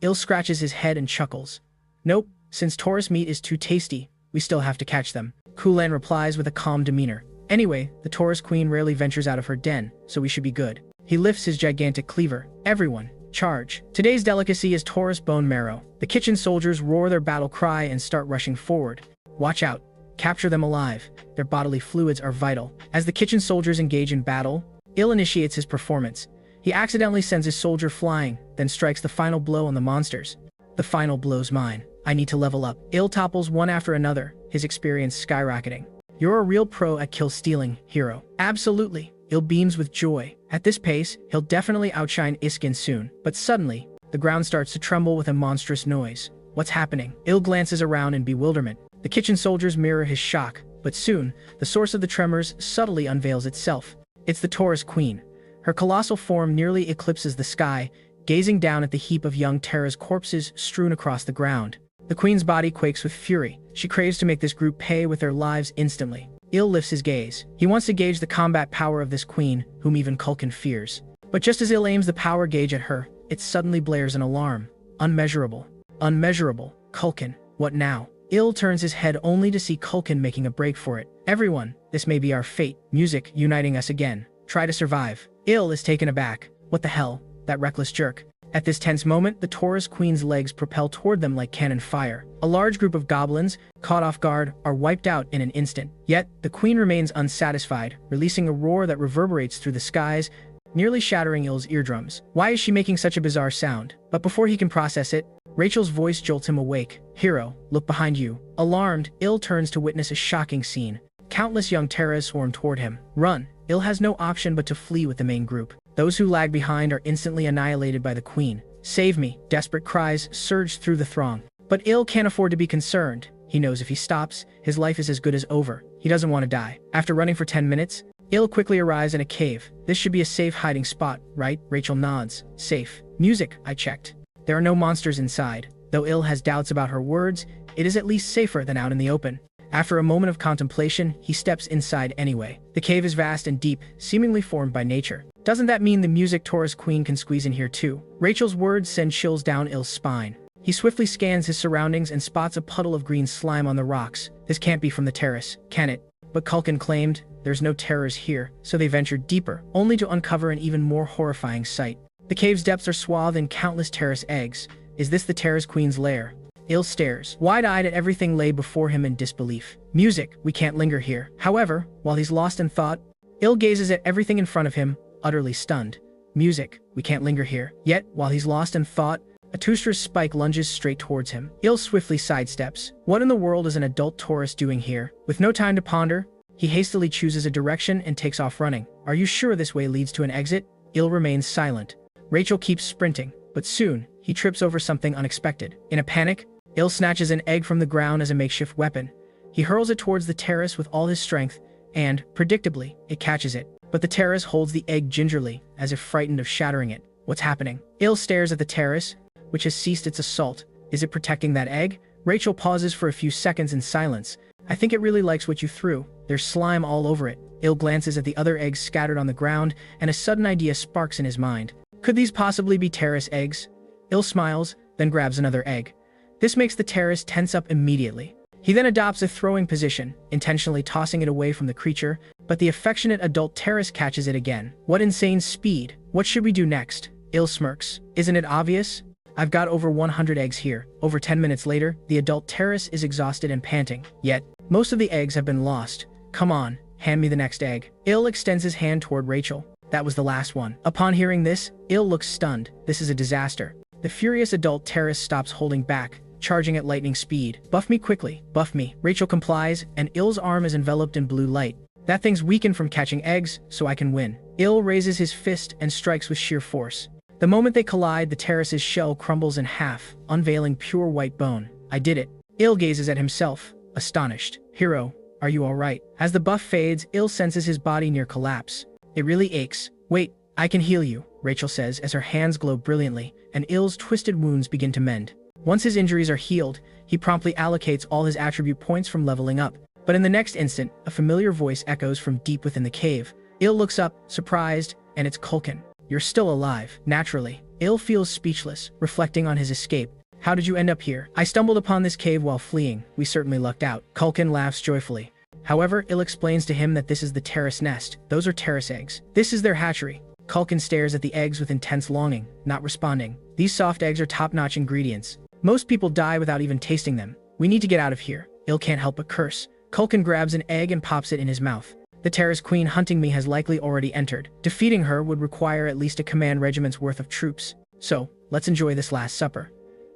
A: Il scratches his head and chuckles. Nope, since Taurus meat is too tasty, we still have to catch them. Kulan replies with a calm demeanor. Anyway, the Taurus Queen rarely ventures out of her den, so we should be good. He lifts his gigantic cleaver. Everyone, charge. Today's delicacy is Taurus bone marrow. The kitchen soldiers roar their battle cry and start rushing forward. Watch out. Capture them alive. Their bodily fluids are vital. As the kitchen soldiers engage in battle, Il initiates his performance. He accidentally sends his soldier flying, then strikes the final blow on the monsters. The final blow's mine. I need to level up. Il topples one after another, his experience skyrocketing. You're a real pro at kill-stealing, hero. Absolutely. Il beams with joy. At this pace, he'll definitely outshine Iskin soon. But suddenly, The ground starts to tremble with a monstrous noise. What's happening? Il glances around in bewilderment. The kitchen soldiers mirror his shock, but soon, the source of the tremors subtly unveils itself. It's the Taurus Queen. Her colossal form nearly eclipses the sky, gazing down at the heap of young Terra's corpses strewn across the ground. The Queen's body quakes with fury. She craves to make this group pay with their lives instantly. Il lifts his gaze. He wants to gauge the combat power of this queen, whom even Culkin fears. But just as Il aims the power gauge at her, it suddenly blares an alarm. Unmeasurable. Unmeasurable. Culkin. What now? Il turns his head only to see Culkin making a break for it. Everyone, this may be our fate. Music uniting us again. Try to survive. Il is taken aback. What the hell? That reckless jerk. At this tense moment, the Taurus Queen's legs propel toward them like cannon fire. A large group of goblins, caught off guard, are wiped out in an instant. Yet, the Queen remains unsatisfied, releasing a roar that reverberates through the skies, nearly shattering Il's eardrums. Why is she making such a bizarre sound? But before he can process it, Rachel's voice jolts him awake. Hero, look behind you. Alarmed, Il turns to witness a shocking scene. Countless young Terras swarm toward him. Run! Il has no option but to flee with the main group. Those who lag behind are instantly annihilated by the Queen. Save me! Desperate cries surge through the throng. But Il can't afford to be concerned. He knows if he stops, his life is as good as over. He doesn't want to die. After running for 10 minutes, Il quickly arrives in a cave. This should be a safe hiding spot, right? Rachel nods. Safe. Music, I checked. There are no monsters inside. Though Il has doubts about her words, it is at least safer than out in the open. After a moment of contemplation, he steps inside anyway. The cave is vast and deep, seemingly formed by nature. Doesn't that mean the music Taurus Queen can squeeze in here too? Rachel's words send chills down Il's spine. He swiftly scans his surroundings and spots a puddle of green slime on the rocks. This can't be from the terrace, can it? But Culkin claimed, there's no terrors here, so they ventured deeper, only to uncover an even more horrifying sight. The cave's depths are swathed in countless terrace eggs. Is this the Terrace Queen's lair? Il stares, wide-eyed at everything lay before him in disbelief. Music, we can't linger here. However, while he's lost in thought, Il gazes at everything in front of him, utterly stunned. Music, we can't linger here. Yet, while he's lost in thought, a Tooster's spike lunges straight towards him. Il swiftly sidesteps. What in the world is an adult Taurus doing here? With no time to ponder, he hastily chooses a direction and takes off running. Are you sure this way leads to an exit? Il remains silent. Rachel keeps sprinting, but soon, he trips over something unexpected. In a panic, Il snatches an egg from the ground as a makeshift weapon. He hurls it towards the terrace with all his strength, and, predictably, it catches it. But the terrace holds the egg gingerly, as if frightened of shattering it. What's happening? Il stares at the terrace, which has ceased its assault. Is it protecting that egg? Rachel pauses for a few seconds in silence. I think it really likes what you threw. There's slime all over it. Il glances at the other eggs scattered on the ground, and a sudden idea sparks in his mind. Could these possibly be terrace eggs? Il smiles, then grabs another egg. This makes the terrace tense up immediately. He then adopts a throwing position, intentionally tossing it away from the creature, but the affectionate adult terrace catches it again. What insane speed! What should we do next? Il smirks. Isn't it obvious? I've got over 100 eggs here. Over 10 minutes later, the adult terrace is exhausted and panting. Yet, most of the eggs have been lost. Come on, hand me the next egg. Il extends his hand toward Rachel. That was the last one. Upon hearing this, Il looks stunned. This is a disaster. The furious adult terrace stops holding back, charging at lightning speed. Buff me quickly. Buff me. Rachel complies, and Il's arm is enveloped in blue light. That thing's weakened from catching eggs, so I can win. Il raises his fist and strikes with sheer force. The moment they collide, the terrace's shell crumbles in half, unveiling pure white bone. I did it. Il gazes at himself, astonished. Hero, are you alright? As the buff fades, Il senses his body near collapse. It really aches. Wait, I can heal you, Rachel says as her hands glow brilliantly, and Il's twisted wounds begin to mend. Once his injuries are healed, he promptly allocates all his attribute points from leveling up. But in the next instant, a familiar voice echoes from deep within the cave. Il looks up, surprised, and it's Culkin. You're still alive. Naturally, Il feels speechless, reflecting on his escape. How did you end up here? I stumbled upon this cave while fleeing. We certainly lucked out. Culkin laughs joyfully. However, Il explains to him that this is the terrace nest. Those are terrace eggs. This is their hatchery. Culkin stares at the eggs with intense longing, not responding. These soft eggs are top-notch ingredients. Most people die without even tasting them. We need to get out of here. Il can't help but curse. Culkin grabs an egg and pops it in his mouth. The Terrace Queen hunting me has likely already entered. Defeating her would require at least a command regiment's worth of troops. So, let's enjoy this last supper.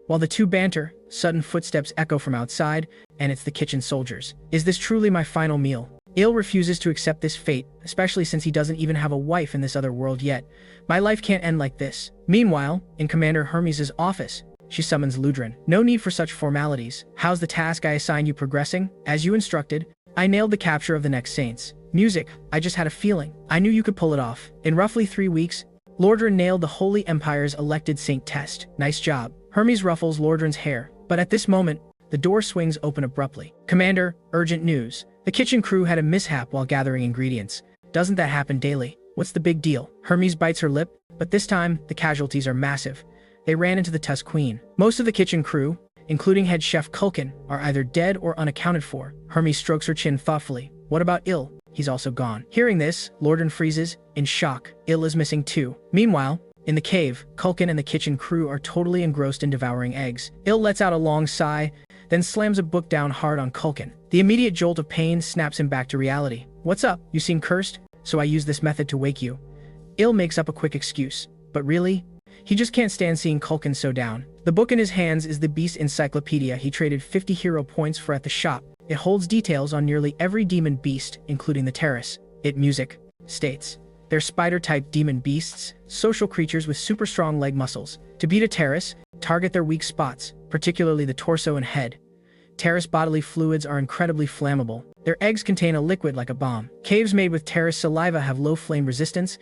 A: While the two banter, sudden footsteps echo from outside, and it's the kitchen soldiers. Is this truly my final meal? Il refuses to accept this fate, especially since he doesn't even have a wife in this other world yet. My life can't end like this. Meanwhile, in Commander Hermes' office, she summons Ludrin. No need for such formalities. How's the task I assigned you progressing? As you instructed, I nailed the capture of the next saints. Music, I just had a feeling. I knew you could pull it off. In roughly 3 weeks, Lordran nailed the Holy Empire's elected saint test. Nice job. Hermes ruffles Lordran's hair, but at this moment, the door swings open abruptly. Commander, urgent news. The kitchen crew had a mishap while gathering ingredients. Doesn't that happen daily? What's the big deal? Hermes bites her lip, but this time, the casualties are massive. They ran into the Tusk Queen. Most of the kitchen crew, including head chef Culkin, are either dead or unaccounted for. Hermes strokes her chin thoughtfully. What about Il? He's also gone. Hearing this, Lordran freezes, in shock. Il is missing too. Meanwhile, in the cave, Culkin and the kitchen crew are totally engrossed in devouring eggs. Il lets out a long sigh, then slams a book down hard on Culkin. The immediate jolt of pain snaps him back to reality. What's up? You seem cursed, so I use this method to wake you. Il makes up a quick excuse. But really? He just can't stand seeing Culkin so down. The book in his hands is the Beast Encyclopedia he traded 50 hero points for at the shop. It holds details on nearly every demon beast, including the Terrace. Music states. They're spider-type demon beasts, social creatures with super strong leg muscles. To beat a Terrace, target their weak spots, particularly the torso and head. Terrace bodily fluids are incredibly flammable. Their eggs contain a liquid like a bomb. Caves made with Terrace saliva have low flame resistance,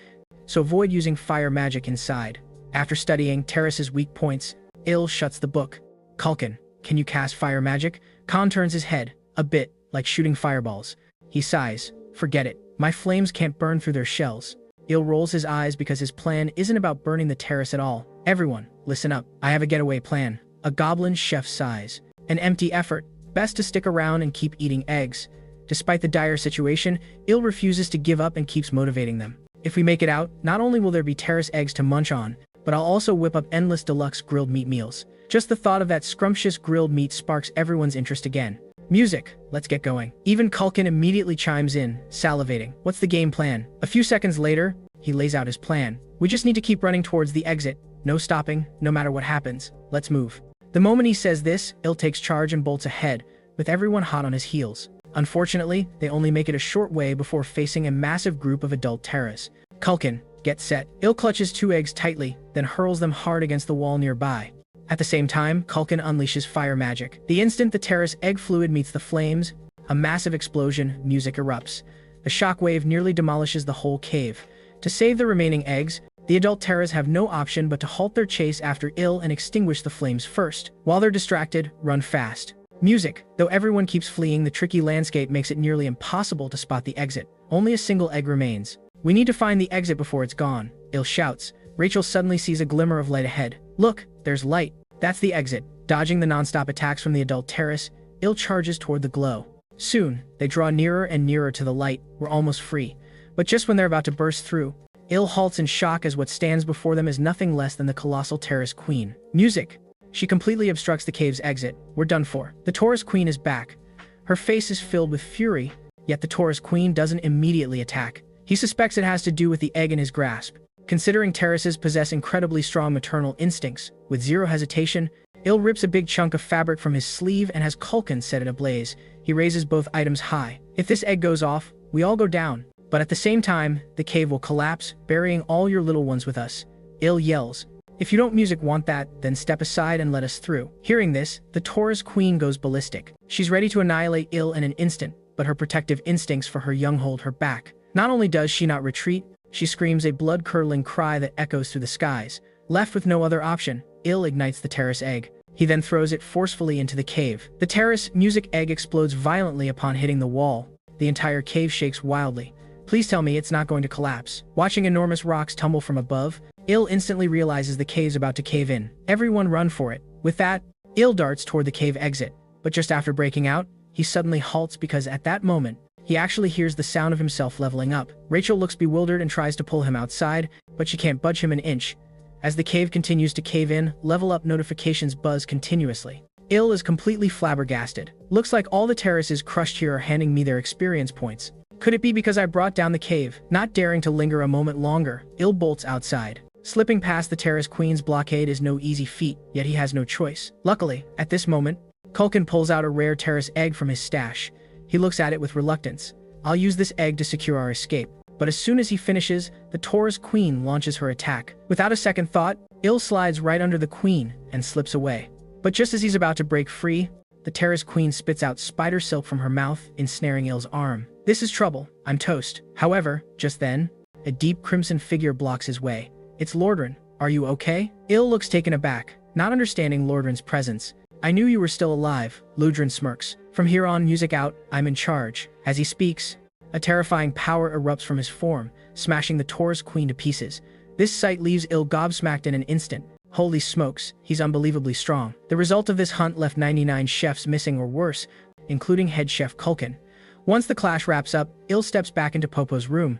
A: so avoid using fire magic inside. After studying Terrace's weak points, Il shuts the book. Culkin, can you cast fire magic? Khan turns his head, a bit like shooting fireballs. He sighs. Forget it. My flames can't burn through their shells. Il rolls his eyes because his plan isn't about burning the Terrace at all. Everyone, listen up. I have a getaway plan. A goblin chef sighs. An empty effort. Best to stick around and keep eating eggs. Despite the dire situation, Il refuses to give up and keeps motivating them. If we make it out, not only will there be Terrace eggs to munch on, but I'll also whip up endless deluxe grilled meat meals. Just the thought of that scrumptious grilled meat sparks everyone's interest again. Music, let's get going. Even Culkin immediately chimes in, salivating. What's the game plan? A few seconds later, he lays out his plan. We just need to keep running towards the exit. No stopping, no matter what happens. Let's move. The moment he says this, Il takes charge and bolts ahead, with everyone hot on his heels. Unfortunately, they only make it a short way before facing a massive group of adult Terras. Culkin, get set. Il clutches 2 eggs tightly, then hurls them hard against the wall nearby. At the same time, Culkin unleashes fire magic. The instant the Terrace egg fluid meets the flames, a massive explosion, music erupts. The shockwave nearly demolishes the whole cave. To save the remaining eggs, the adult Terras have no option but to halt their chase after Il and extinguish the flames first. While they're distracted, run fast. Music. Though everyone keeps fleeing, the tricky landscape makes it nearly impossible to spot the exit. Only a single egg remains. We need to find the exit before it's gone, Il shouts. Rachel suddenly sees a glimmer of light ahead. Look, there's light. That's the exit. Dodging the non-stop attacks from the adult Terrace, Il charges toward the glow. Soon, they draw nearer and nearer to the light. We're almost free. But just when they're about to burst through, Il halts in shock as what stands before them is nothing less than the colossal Terrace Queen. Music. She completely obstructs the cave's exit. We're done for. The Taurus Queen is back. Her face is filled with fury, yet the Taurus Queen doesn't immediately attack. He suspects it has to do with the egg in his grasp. Considering Terraces possess incredibly strong maternal instincts, with zero hesitation, Il rips a big chunk of fabric from his sleeve and has Culkin set it ablaze. He raises both items high. If this egg goes off, we all go down. But at the same time, the cave will collapse, burying all your little ones with us. Il yells. If you don't music want that, then step aside and let us through. Hearing this, the Taurus Queen goes ballistic. She's ready to annihilate Il in an instant, but her protective instincts for her young hold her back. Not only does she not retreat, she screams a blood-curdling cry that echoes through the skies. Left with no other option, Il ignites the Terrace egg. He then throws it forcefully into the cave. The Terrace music egg explodes violently upon hitting the wall. The entire cave shakes wildly. Please tell me it's not going to collapse. Watching enormous rocks tumble from above, Il instantly realizes the cave's about to cave in. Everyone run for it. With that, Il darts toward the cave exit. But just after breaking out, he suddenly halts because at that moment, he actually hears the sound of himself leveling up. Rachel looks bewildered and tries to pull him outside, but she can't budge him an inch. As the cave continues to cave in, level up notifications buzz continuously. Il is completely flabbergasted. Looks like all the terraces crushed here are handing me their experience points. Could it be because I brought down the cave? Not daring to linger a moment longer, Il bolts outside. Slipping past the Terrace Queen's blockade is no easy feat, yet he has no choice. Luckily, at this moment, Culkin pulls out a rare Terrace egg from his stash. He looks at it with reluctance. I'll use this egg to secure our escape. But as soon as he finishes, the Taurus queen launches her attack. Without a second thought, Il slides right under the queen and slips away. But just as he's about to break free, the Taurus queen spits out spider silk from her mouth, ensnaring Il's arm. This is trouble. I'm toast. However, just then, a deep crimson figure blocks his way. It's Lordran. Are you okay? Il looks taken aback, not understanding Lordran's presence. I knew you were still alive, Lordran smirks. From here on, music out, I'm in charge. As he speaks, a terrifying power erupts from his form, smashing the Taurus queen to pieces. This sight leaves Il gobsmacked in an instant. Holy smokes, he's unbelievably strong. The result of this hunt left 99 chefs missing or worse, including head chef Culkin. Once the clash wraps up, Il steps back into Popo's room.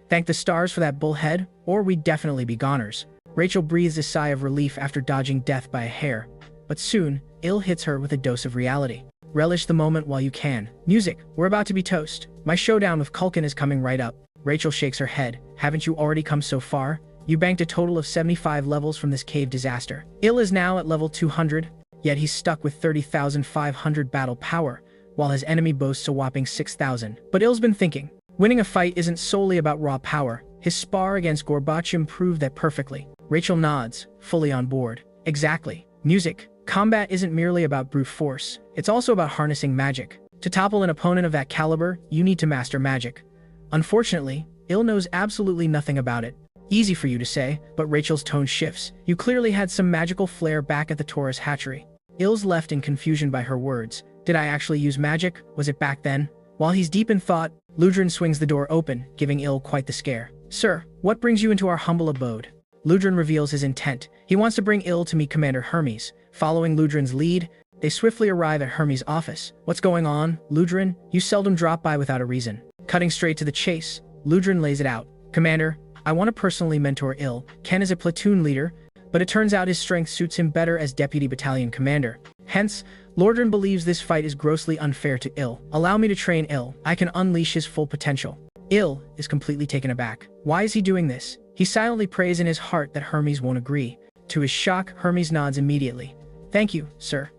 A: Thank the stars for that bullhead, or we'd definitely be goners. Rachel breathes a sigh of relief after dodging death by a hair. But soon, Il hits her with a dose of reality. Relish the moment while you can. Music, we're about to be toast. My showdown with Culkin is coming right up. Rachel shakes her head. Haven't you already come so far? You banked a total of 75 levels from this cave disaster. Il is now at level 200, yet he's stuck with 30,500 battle power, while his enemy boasts a whopping 6,000. But Il's been thinking. Winning a fight isn't solely about raw power. His spar against Gorbachim proved that perfectly. Rachel nods, fully on board. Exactly. Music. Combat isn't merely about brute force. It's also about harnessing magic. To topple an opponent of that caliber, you need to master magic. Unfortunately, Il knows absolutely nothing about it. Easy for you to say, but Rachel's tone shifts. You clearly had some magical flair back at the Taurus hatchery. Il's left in confusion by her words. Did I actually use magic? Was it back then? While he's deep in thought, Lordran swings the door open, giving Il quite the scare. Sir, what brings you into our humble abode? Lordran reveals his intent. He wants to bring Il to meet Commander Hermes. Following Lordran's lead, they swiftly arrive at Hermes' office. What's going on, Lordran? You seldom drop by without a reason. Cutting straight to the chase, Lordran lays it out. Commander, I want to personally mentor Il. Ken is a platoon leader, but it turns out his strength suits him better as deputy battalion commander. Hence, Lordran believes this fight is grossly unfair to Il. Allow me to train Il. I can unleash his full potential. Il is completely taken aback. Why is he doing this? He silently prays in his heart that Hermes won't agree. To his shock, Hermes nods immediately. Thank you, sir.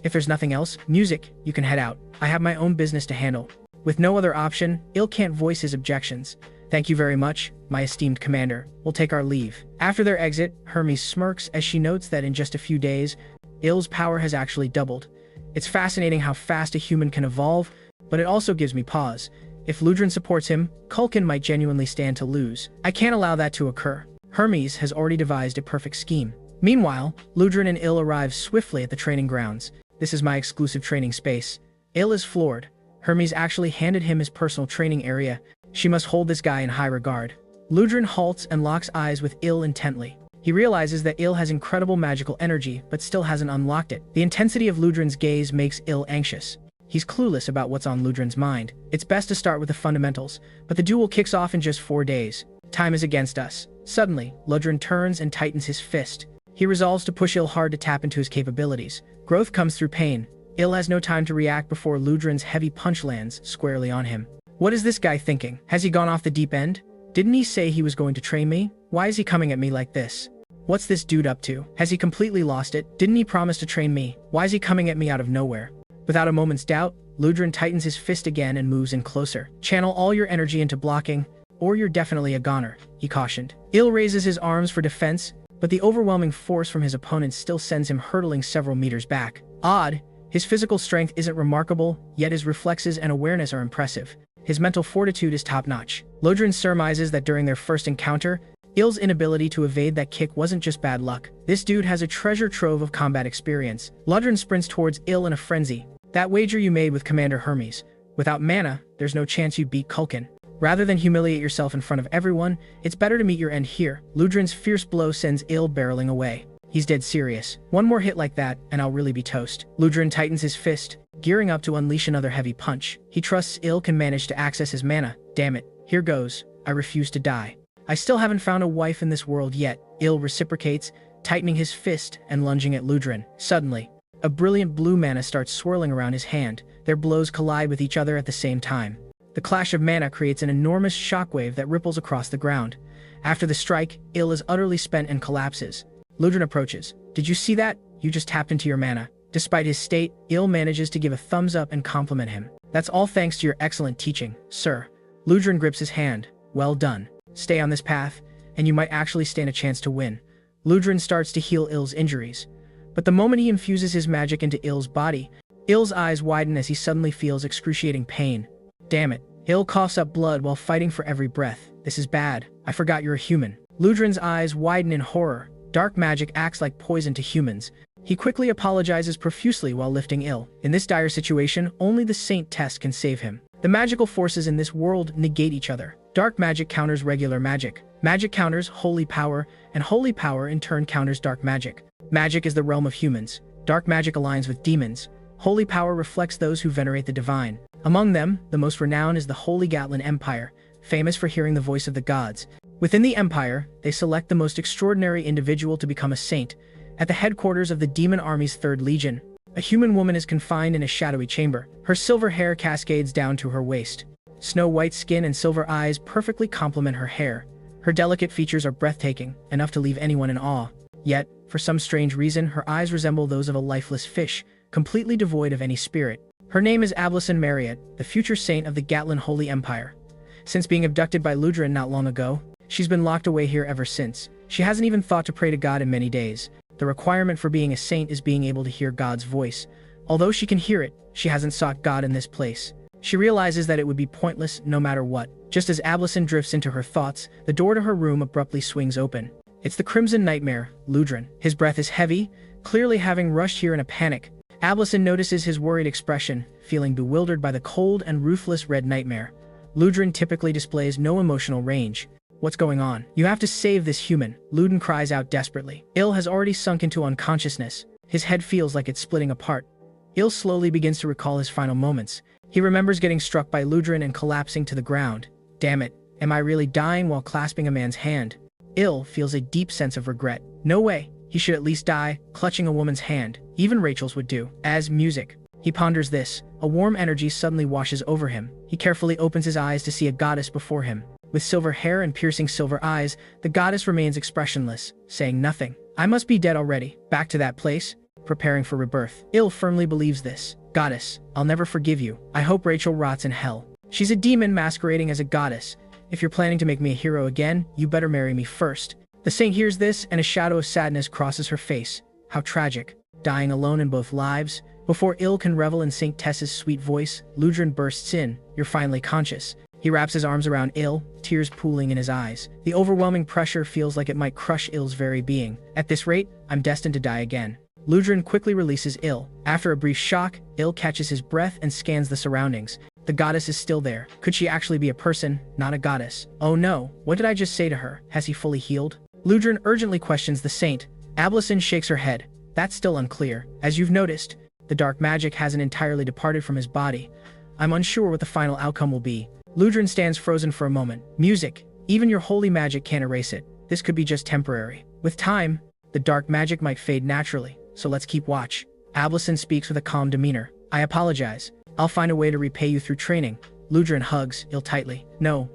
A: If there's nothing else, music, you can head out. I have my own business to handle. With no other option, Il can't voice his objections. Thank you very much, my esteemed commander. We'll take our leave. After their exit, Hermes smirks as she notes that in just a few days, Il's power has actually doubled. It's fascinating how fast a human can evolve, but it also gives me pause. If Lordran supports him, Culkin might genuinely stand to lose. I can't allow that to occur. Hermes has already devised a perfect scheme. Meanwhile, Lordran and Il arrive swiftly at the training grounds. This is my exclusive training space. Il is floored. Hermes actually handed him his personal training area. She must hold this guy in high regard. Lordran halts and locks eyes with Il intently. He realizes that Il has incredible magical energy, but still hasn't unlocked it. The intensity of Lordran's gaze makes Il anxious. He's clueless about what's on Lordran's mind. It's best to start with the fundamentals, but the duel kicks off in just 4 days. Time is against us. Suddenly, Lordran turns and tightens his fist. He resolves to push Il hard to tap into his capabilities. Growth comes through pain. Il has no time to react before Lordran's heavy punch lands squarely on him. What is this guy thinking? Has he gone off the deep end? Didn't he say he was going to train me? Why is he coming at me like this? What's this dude up to? Has he completely lost it? Didn't he promise to train me? Why is he coming at me out of nowhere? Without a moment's doubt, Lordran tightens his fist again and moves in closer. Channel all your energy into blocking, or you're definitely a goner, he cautioned. Il raises his arms for defense, but the overwhelming force from his opponent still sends him hurtling several meters back. Odd, his physical strength isn't remarkable, yet his reflexes and awareness are impressive. His mental fortitude is top-notch. Lordran surmises that during their first encounter, Il's inability to evade that kick wasn't just bad luck. This dude has a treasure trove of combat experience. Lordran sprints towards Il in a frenzy. That wager you made with Commander Hermes. Without mana, there's no chance you'd beat Culkin. Rather than humiliate yourself in front of everyone, it's better to meet your end here. Lordran's fierce blow sends Il barreling away. He's dead serious. One more hit like that, and I'll really be toast. Lordran tightens his fist, gearing up to unleash another heavy punch. He trusts Il can manage to access his mana. Damn it. Here goes. I refuse to die. I still haven't found a wife in this world yet. Il reciprocates, tightening his fist and lunging at Lordran. Suddenly, a brilliant blue mana starts swirling around his hand. Their blows collide with each other at the same time. The clash of mana creates an enormous shockwave that ripples across the ground. After the strike, Il is utterly spent and collapses. Lordran approaches. Did you see that? You just tapped into your mana. Despite his state, Il manages to give a thumbs up and compliment him. That's all thanks to your excellent teaching, sir. Ludren grips his hand. Well done. Stay on this path, and you might actually stand a chance to win. Ludren starts to heal Ill's injuries. But the moment he infuses his magic into Ill's body, Ill's eyes widen as he suddenly feels excruciating pain. Damn it. Ill coughs up blood while fighting for every breath. This is bad. I forgot you're a human. Ludren's eyes widen in horror. Dark magic acts like poison to humans. He quickly apologizes profusely while lifting Ill. In this dire situation, only the Saint test can save him. The magical forces in this world negate each other. Dark magic counters regular magic. Magic counters holy power, and holy power in turn counters dark magic. Magic is the realm of humans. Dark magic aligns with demons. Holy power reflects those who venerate the divine. Among them, the most renowned is the Holy Gatlin Empire, famous for hearing the voice of the gods. Within the empire, they select the most extraordinary individual to become a saint. At the headquarters of the Demon Army's 3rd Legion, a human woman is confined in a shadowy chamber. Her silver hair cascades down to her waist. Snow-white skin and silver eyes perfectly complement her hair. Her delicate features are breathtaking, enough to leave anyone in awe. Yet, for some strange reason, her eyes resemble those of a lifeless fish, completely devoid of any spirit. Her name is Ablison Marriott, the future saint of the Gatlin Holy Empire. Since being abducted by Ludren not long ago, she's been locked away here ever since. She hasn't even thought to pray to God in many days. The requirement for being a saint is being able to hear God's voice. Although she can hear it, she hasn't sought God in this place. She realizes that it would be pointless no matter what. Just as Ablison drifts into her thoughts, the door to her room abruptly swings open. It's the Crimson Nightmare, Ludren. His breath is heavy, clearly having rushed here in a panic. Ablison notices his worried expression, feeling bewildered by the cold and ruthless red nightmare. Ludren typically displays no emotional range. What's going on? You have to save this human, Ludren cries out desperately. Ill has already sunk into unconsciousness. His head feels like it's splitting apart. Ill slowly begins to recall his final moments. He remembers getting struck by Ludren and collapsing to the ground. Damn it, am I really dying while clasping a man's hand? Ill feels a deep sense of regret. No way, he should at least die, clutching a woman's hand. Even Rachel's would do. As music. He ponders this. A warm energy suddenly washes over him. He carefully opens his eyes to see a goddess before him. With silver hair and piercing silver eyes, the goddess remains expressionless, saying nothing. I must be dead already. Back to that place, preparing for rebirth. Ill firmly believes this. Goddess, I'll never forgive you. I hope Rachel rots in hell. She's a demon masquerading as a goddess. If you're planning to make me a hero again, you better marry me first. The saint hears this, and a shadow of sadness crosses her face. How tragic. Dying alone in both lives. Before Ill can revel in Saint Tess's sweet voice, Ludren bursts in. You're finally conscious. He wraps his arms around Ill, tears pooling in his eyes. The overwhelming pressure feels like it might crush Ill's very being. At this rate, I'm destined to die again. Ludren quickly releases Ill. After a brief shock, Ill catches his breath and scans the surroundings. The goddess is still there. Could she actually be a person, not a goddess? Oh no, what did I just say to her? Has he fully healed? Ludren urgently questions the saint. Ablison shakes her head. That's still unclear. As you've noticed, the dark magic hasn't entirely departed from his body. I'm unsure what the final outcome will be. Ludren stands frozen for a moment. Music. Even your holy magic can't erase it. This could be just temporary. With time, the dark magic might fade naturally, so let's keep watch. Ablison speaks with a calm demeanor. I apologize. I'll find a way to repay you through training. Ludren hugs Ill tightly. No,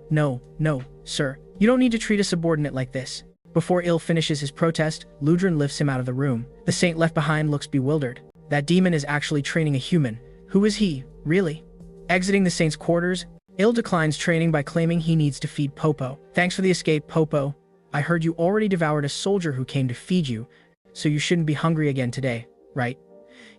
A: sir. You don't need to treat a subordinate like this. Before Ill finishes his protest, Ludren lifts him out of the room. The saint left behind looks bewildered. That demon is actually training a human. Who is he, really? Exiting the saint's quarters, Ill declines training by claiming he needs to feed Popo. Thanks for the escape, Popo. I heard you already devoured a soldier who came to feed you, so you shouldn't be hungry again today, right?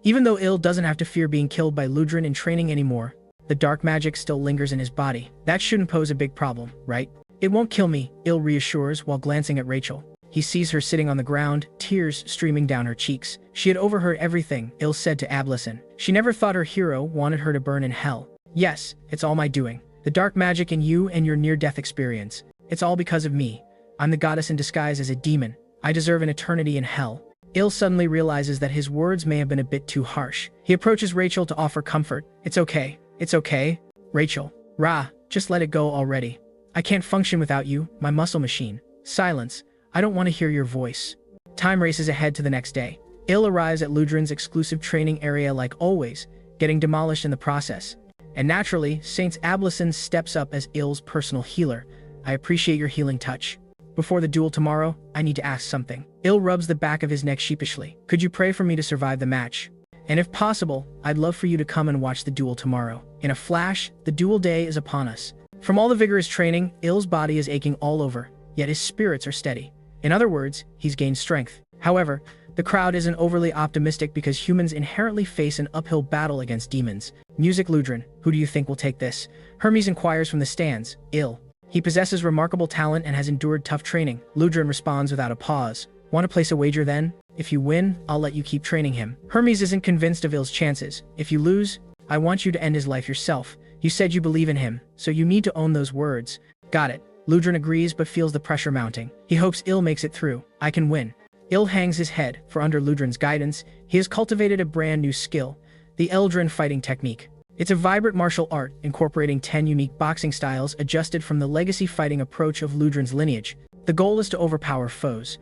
A: Even though Ill doesn't have to fear being killed by Ludren in training anymore, the dark magic still lingers in his body. That shouldn't pose a big problem, right? It won't kill me, Ill reassures while glancing at Rachel. He sees her sitting on the ground, tears streaming down her cheeks. She had overheard everything Ill said to Ablison. She never thought her hero wanted her to burn in hell. Yes, it's all my doing. The dark magic in you and your near-death experience. It's all because of me. I'm the goddess in disguise as a demon. I deserve an eternity in hell. Ill suddenly realizes that his words may have been a bit too harsh. He approaches Rachel to offer comfort. It's okay. It's okay. Rachel. Rah, just let it go already. I can't function without you, my muscle machine. Silence. I don't want to hear your voice. Time races ahead to the next day. Ill arrives at Ludren's exclusive training area like always, getting demolished in the process. And naturally, Saint Ablison steps up as Ill's personal healer. I appreciate your healing touch. Before the duel tomorrow, I need to ask something. Ill rubs the back of his neck sheepishly. Could you pray for me to survive the match? And if possible, I'd love for you to come and watch the duel tomorrow. In a flash, the duel day is upon us. From all the vigorous training, Ill's body is aching all over, yet his spirits are steady. In other words, he's gained strength. However, the crowd isn't overly optimistic because humans inherently face an uphill battle against demons. Music Ludrin, who do you think will take this? Hermes inquires from the stands. Ill. He possesses remarkable talent and has endured tough training. Ludrin responds without a pause. Want to place a wager then? If you win, I'll let you keep training him. Hermes isn't convinced of Ill's chances. If you lose, I want you to end his life yourself. You said you believe in him, so you need to own those words. Got it. Ludrin agrees but feels the pressure mounting. He hopes Ill makes it through. I can win. Ill hangs his head, for under Ludrin's guidance, he has cultivated a brand new skill, the Eldrin fighting technique. It's a vibrant martial art, incorporating 10 unique boxing styles adjusted from the legacy fighting approach of Ludrin's lineage. The goal is to overpower foes.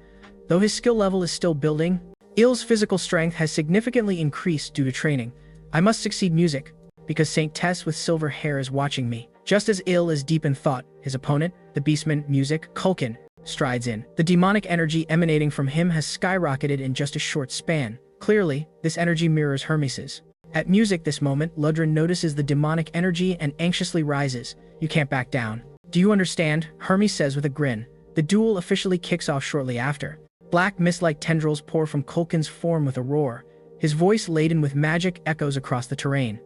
A: Though his skill level is still building, Ill's physical strength has significantly increased due to training. I must succeed music, because Saint Tess with silver hair is watching me. Just as Ill is deep in thought, his opponent, the beastman Music, Culkin, strides in. The demonic energy emanating from him has skyrocketed in just a short span. Clearly, this energy mirrors Hermes's. At Music this moment, Ludrin notices the demonic energy and anxiously rises. You can't back down. Do you understand? Hermes says with a grin. The duel officially kicks off shortly after. Black mist-like tendrils pour from Culkin's form with a roar. His voice laden with magic echoes across the terrain.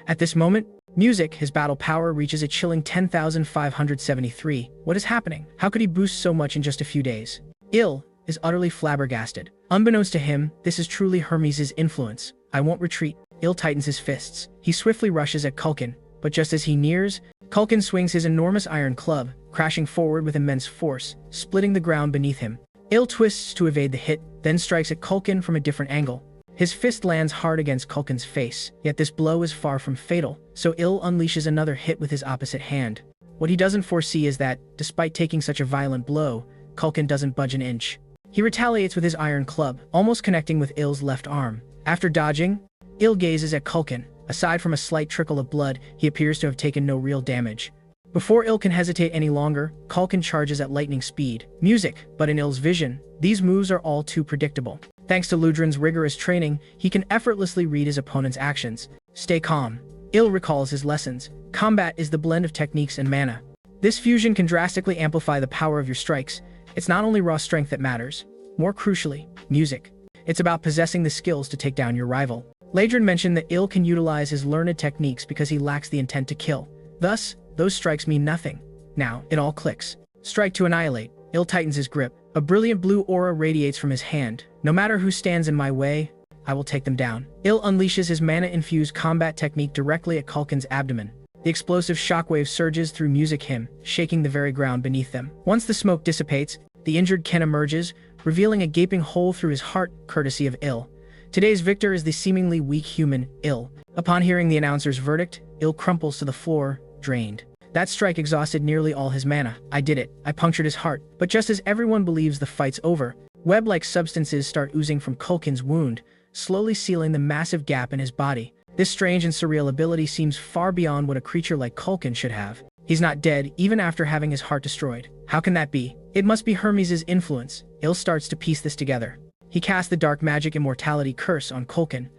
A: At this moment, Music, his battle power reaches a chilling 10,573. What is happening? How could he boost so much in just a few days? Ill is utterly flabbergasted. Unbeknownst to him, this is truly Hermes' influence. I won't retreat. Ill tightens his fists. He swiftly rushes at Culkin, but just as he nears, Culkin swings his enormous iron club, crashing forward with immense force, splitting the ground beneath him. Ill twists to evade the hit, then strikes at Culkin from a different angle. His fist lands hard against Culkin's face, yet this blow is far from fatal, so Ill unleashes another hit with his opposite hand. What he doesn't foresee is that, despite taking such a violent blow, Culkin doesn't budge an inch. He retaliates with his iron club, almost connecting with Ill's left arm. After dodging, Ill gazes at Culkin. Aside from a slight trickle of blood, he appears to have taken no real damage. Before Ill can hesitate any longer, Culkin charges at lightning speed. Music, but in Ill's vision, these moves are all too predictable. Thanks to Ludrin's rigorous training, he can effortlessly read his opponent's actions. Stay calm. Ill recalls his lessons. Combat is the blend of techniques and mana. This fusion can drastically amplify the power of your strikes. It's not only raw strength that matters. More crucially, music. It's about possessing the skills to take down your rival. Ladrin mentioned that Ill can utilize his learned techniques because he lacks the intent to kill. Thus, those strikes mean nothing. Now, it all clicks. Strike to annihilate. Ill tightens his grip. A brilliant blue aura radiates from his hand. No matter who stands in my way, I will take them down. Ill unleashes his mana-infused combat technique directly at Culkin's abdomen. The explosive shockwave surges through Music him, shaking the very ground beneath them. Once the smoke dissipates, the injured Ken emerges, revealing a gaping hole through his heart, courtesy of Ill. Today's victor is the seemingly weak human, Ill. Upon hearing the announcer's verdict, Ill crumples to the floor, drained. That strike exhausted nearly all his mana. I did it. I punctured his heart. But just as everyone believes the fight's over, web-like substances start oozing from Culkin's wound, slowly sealing the massive gap in his body. This strange and surreal ability seems far beyond what a creature like Culkin should have. He's not dead, even after having his heart destroyed. How can that be? It must be Hermes' influence. Ill starts to piece this together. He casts the dark magic immortality curse on Culkin.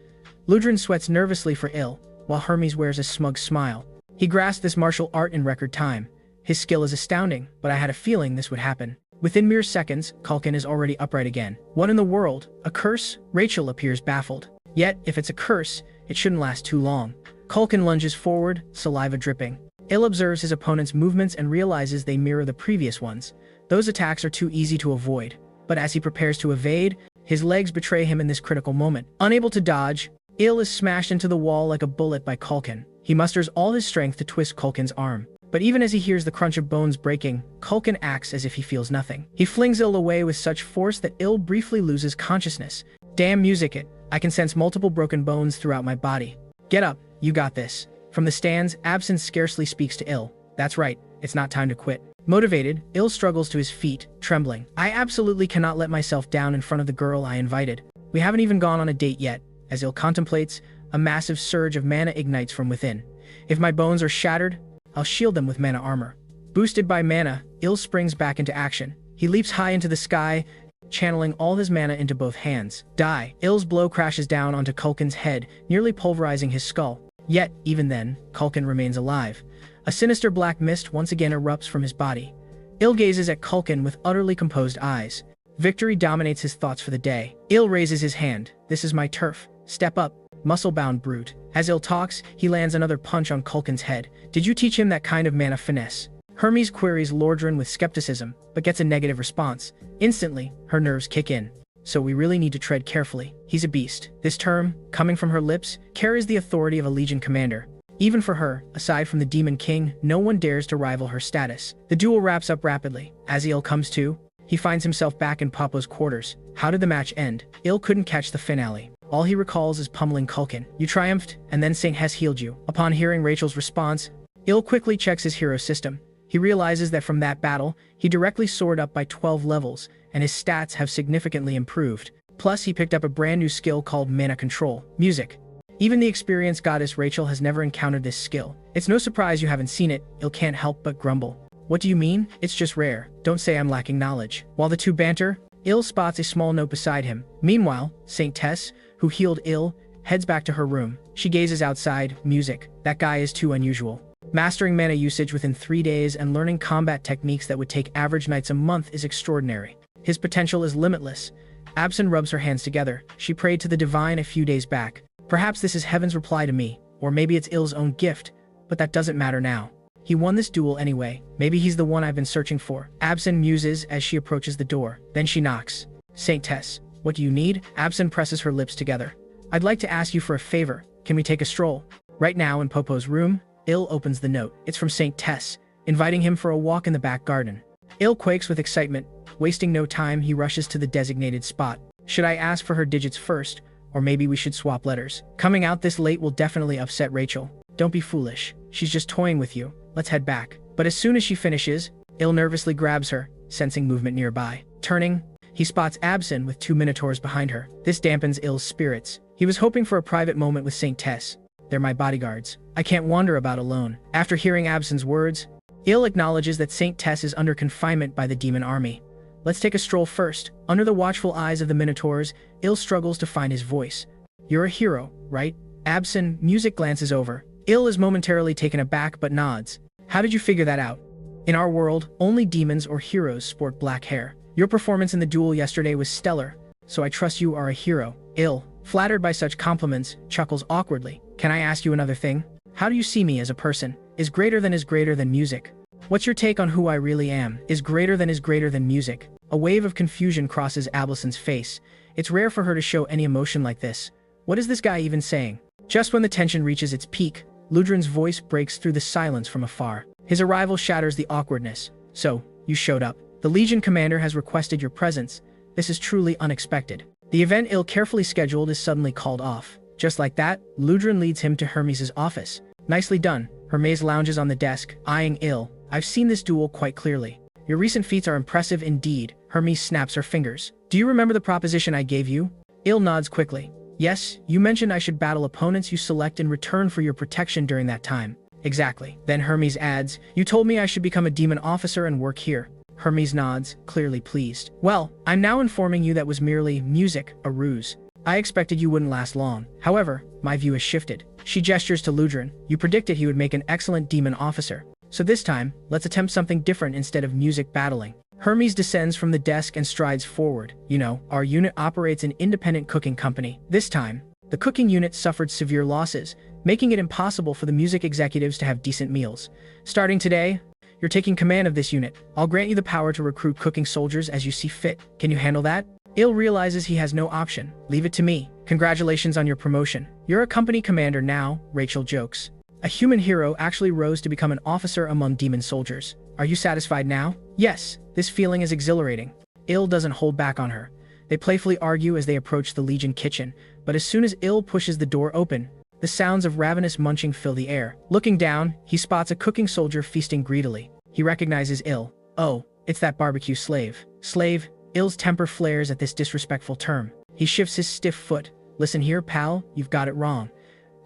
A: Ludrin sweats nervously for Ill, while Hermes wears a smug smile. He grasped this martial art in record time. His skill is astounding, but I had a feeling this would happen. Within mere seconds, Culkin is already upright again. What in the world? A curse? Rachel appears baffled. Yet, if it's a curse, it shouldn't last too long. Culkin lunges forward, saliva dripping. Ill observes his opponent's movements and realizes they mirror the previous ones. Those attacks are too easy to avoid. But as he prepares to evade, his legs betray him in this critical moment. Unable to dodge, Ill is smashed into the wall like a bullet by Culkin. He musters all his strength to twist Culkin's arm. But even as he hears the crunch of bones breaking, Culkin acts as if he feels nothing. He flings Ill away with such force that Ill briefly loses consciousness. Damn music it. I can sense multiple broken bones throughout my body. Get up. You got this. From the stands, Absinthe scarcely speaks to Ill. That's right. It's not time to quit. Motivated, Ill struggles to his feet, trembling. I absolutely cannot let myself down in front of the girl I invited. We haven't even gone on a date yet. As Ill contemplates, a massive surge of mana ignites from within. If my bones are shattered, I'll shield them with mana armor. Boosted by mana, Ill springs back into action. He leaps high into the sky, channeling all his mana into both hands. Die. Ill's blow crashes down onto Culkin's head, nearly pulverizing his skull. Yet, even then, Culkin remains alive. A sinister black mist once again erupts from his body. Il gazes at Culkin with utterly composed eyes. Victory dominates his thoughts for the day. Il raises his hand. This is my turf. Step up, muscle-bound brute. As Il talks, he lands another punch on Culkin's head. Did you teach him that kind of mana finesse? Hermes queries Lordran with skepticism, but gets a negative response. Instantly, her nerves kick in. So we really need to tread carefully. He's a beast. This term, coming from her lips, carries the authority of a legion commander. Even for her, aside from the Demon King, no one dares to rival her status. The duel wraps up rapidly. As Il comes to, he finds himself back in Papo's quarters. How did the match end? Il couldn't catch the finale. All he recalls is pummeling Culkin. You triumphed, and then Saint Hess healed you. Upon hearing Rachel's response, Il quickly checks his hero system. He realizes that from that battle, he directly soared up by 12 levels, and his stats have significantly improved. Plus, he picked up a brand new skill called Mana Control, Music. Even the experienced goddess Rachel has never encountered this skill. It's no surprise you haven't seen it. Il can't help but grumble. What do you mean? It's just rare. Don't say I'm lacking knowledge. While the two banter, Il spots a small note beside him. Meanwhile, Saint Tess, who healed Il, heads back to her room. She gazes outside. Music. That guy is too unusual. Mastering mana usage within 3 days and learning combat techniques that would take average knights a month is extraordinary. His potential is limitless. Absin rubs her hands together. She prayed to the divine a few days back. Perhaps this is heaven's reply to me, or maybe it's Il's own gift, but that doesn't matter now. He won this duel anyway. Maybe he's the one I've been searching for. Absin muses as she approaches the door. Then she knocks. Saint Tess, what do you need? Absin presses her lips together. I'd like to ask you for a favor. Can we take a stroll? Right now in Popo's room, Il opens the note. It's from Saint Tess, inviting him for a walk in the back garden. Il quakes with excitement. Wasting no time, he rushes to the designated spot. Should I ask for her digits first, or maybe we should swap letters? Coming out this late will definitely upset Rachel. Don't be foolish. She's just toying with you. Let's head back. But as soon as she finishes, Il nervously grabs her, sensing movement nearby. Turning, he spots Absin with 2 minotaurs behind her. This dampens Il's spirits. He was hoping for a private moment with Saint Tess. They're my bodyguards. I can't wander about alone. After hearing Absin's words, Il acknowledges that Saint Tess is under confinement by the demon army. Let's take a stroll first. Under the watchful eyes of the minotaurs, Il struggles to find his voice. You're a hero, right? Absin, music glances over. Il is momentarily taken aback but nods. How did you figure that out? In our world, only demons or heroes sport black hair. Your performance in the duel yesterday was stellar, so I trust you are a hero. Il, flattered by such compliments, chuckles awkwardly. Can I ask you another thing? How do you see me as a person? Is greater than music? What's your take on who I really am? Is greater than music? A wave of confusion crosses Ablison's face. It's rare for her to show any emotion like this. What is this guy even saying? Just when the tension reaches its peak, Ludran's voice breaks through the silence from afar. His arrival shatters the awkwardness. So, you showed up. The Legion commander has requested your presence. This is truly unexpected. The event Il carefully scheduled is suddenly called off. Just like that, Ludran leads him to Hermes' office. Nicely done. Hermes lounges on the desk, eyeing Il. I've seen this duel quite clearly. Your recent feats are impressive indeed. Hermes snaps her fingers. Do you remember the proposition I gave you? Il nods quickly. Yes, you mentioned I should battle opponents you select in return for your protection during that time. Exactly. Then Hermes adds, you told me I should become a demon officer and work here. Hermes nods, clearly pleased. Well, I'm now informing you that was merely music, a ruse. I expected you wouldn't last long. However, my view has shifted. She gestures to Ludran. You predicted he would make an excellent demon officer. So this time, let's attempt something different instead of music battling. Hermes descends from the desk and strides forward. You know, our unit operates an independent cooking company. This time, the cooking unit suffered severe losses, making it impossible for the music executives to have decent meals. Starting today, you're taking command of this unit. I'll grant you the power to recruit cooking soldiers as you see fit. Can you handle that? Il realizes he has no option. Leave it to me. Congratulations on your promotion. You're a company commander now, Rachel jokes. A human hero actually rose to become an officer among demon soldiers. Are you satisfied now? Yes, this feeling is exhilarating. Il doesn't hold back on her. They playfully argue as they approach the Legion kitchen, but as soon as Il pushes the door open, the sounds of ravenous munching fill the air. Looking down, he spots a cooking soldier feasting greedily. He recognizes Il. Oh, it's that barbecue slave. Slave? Il's temper flares at this disrespectful term. He shifts his stiff foot. Listen here, pal, you've got it wrong.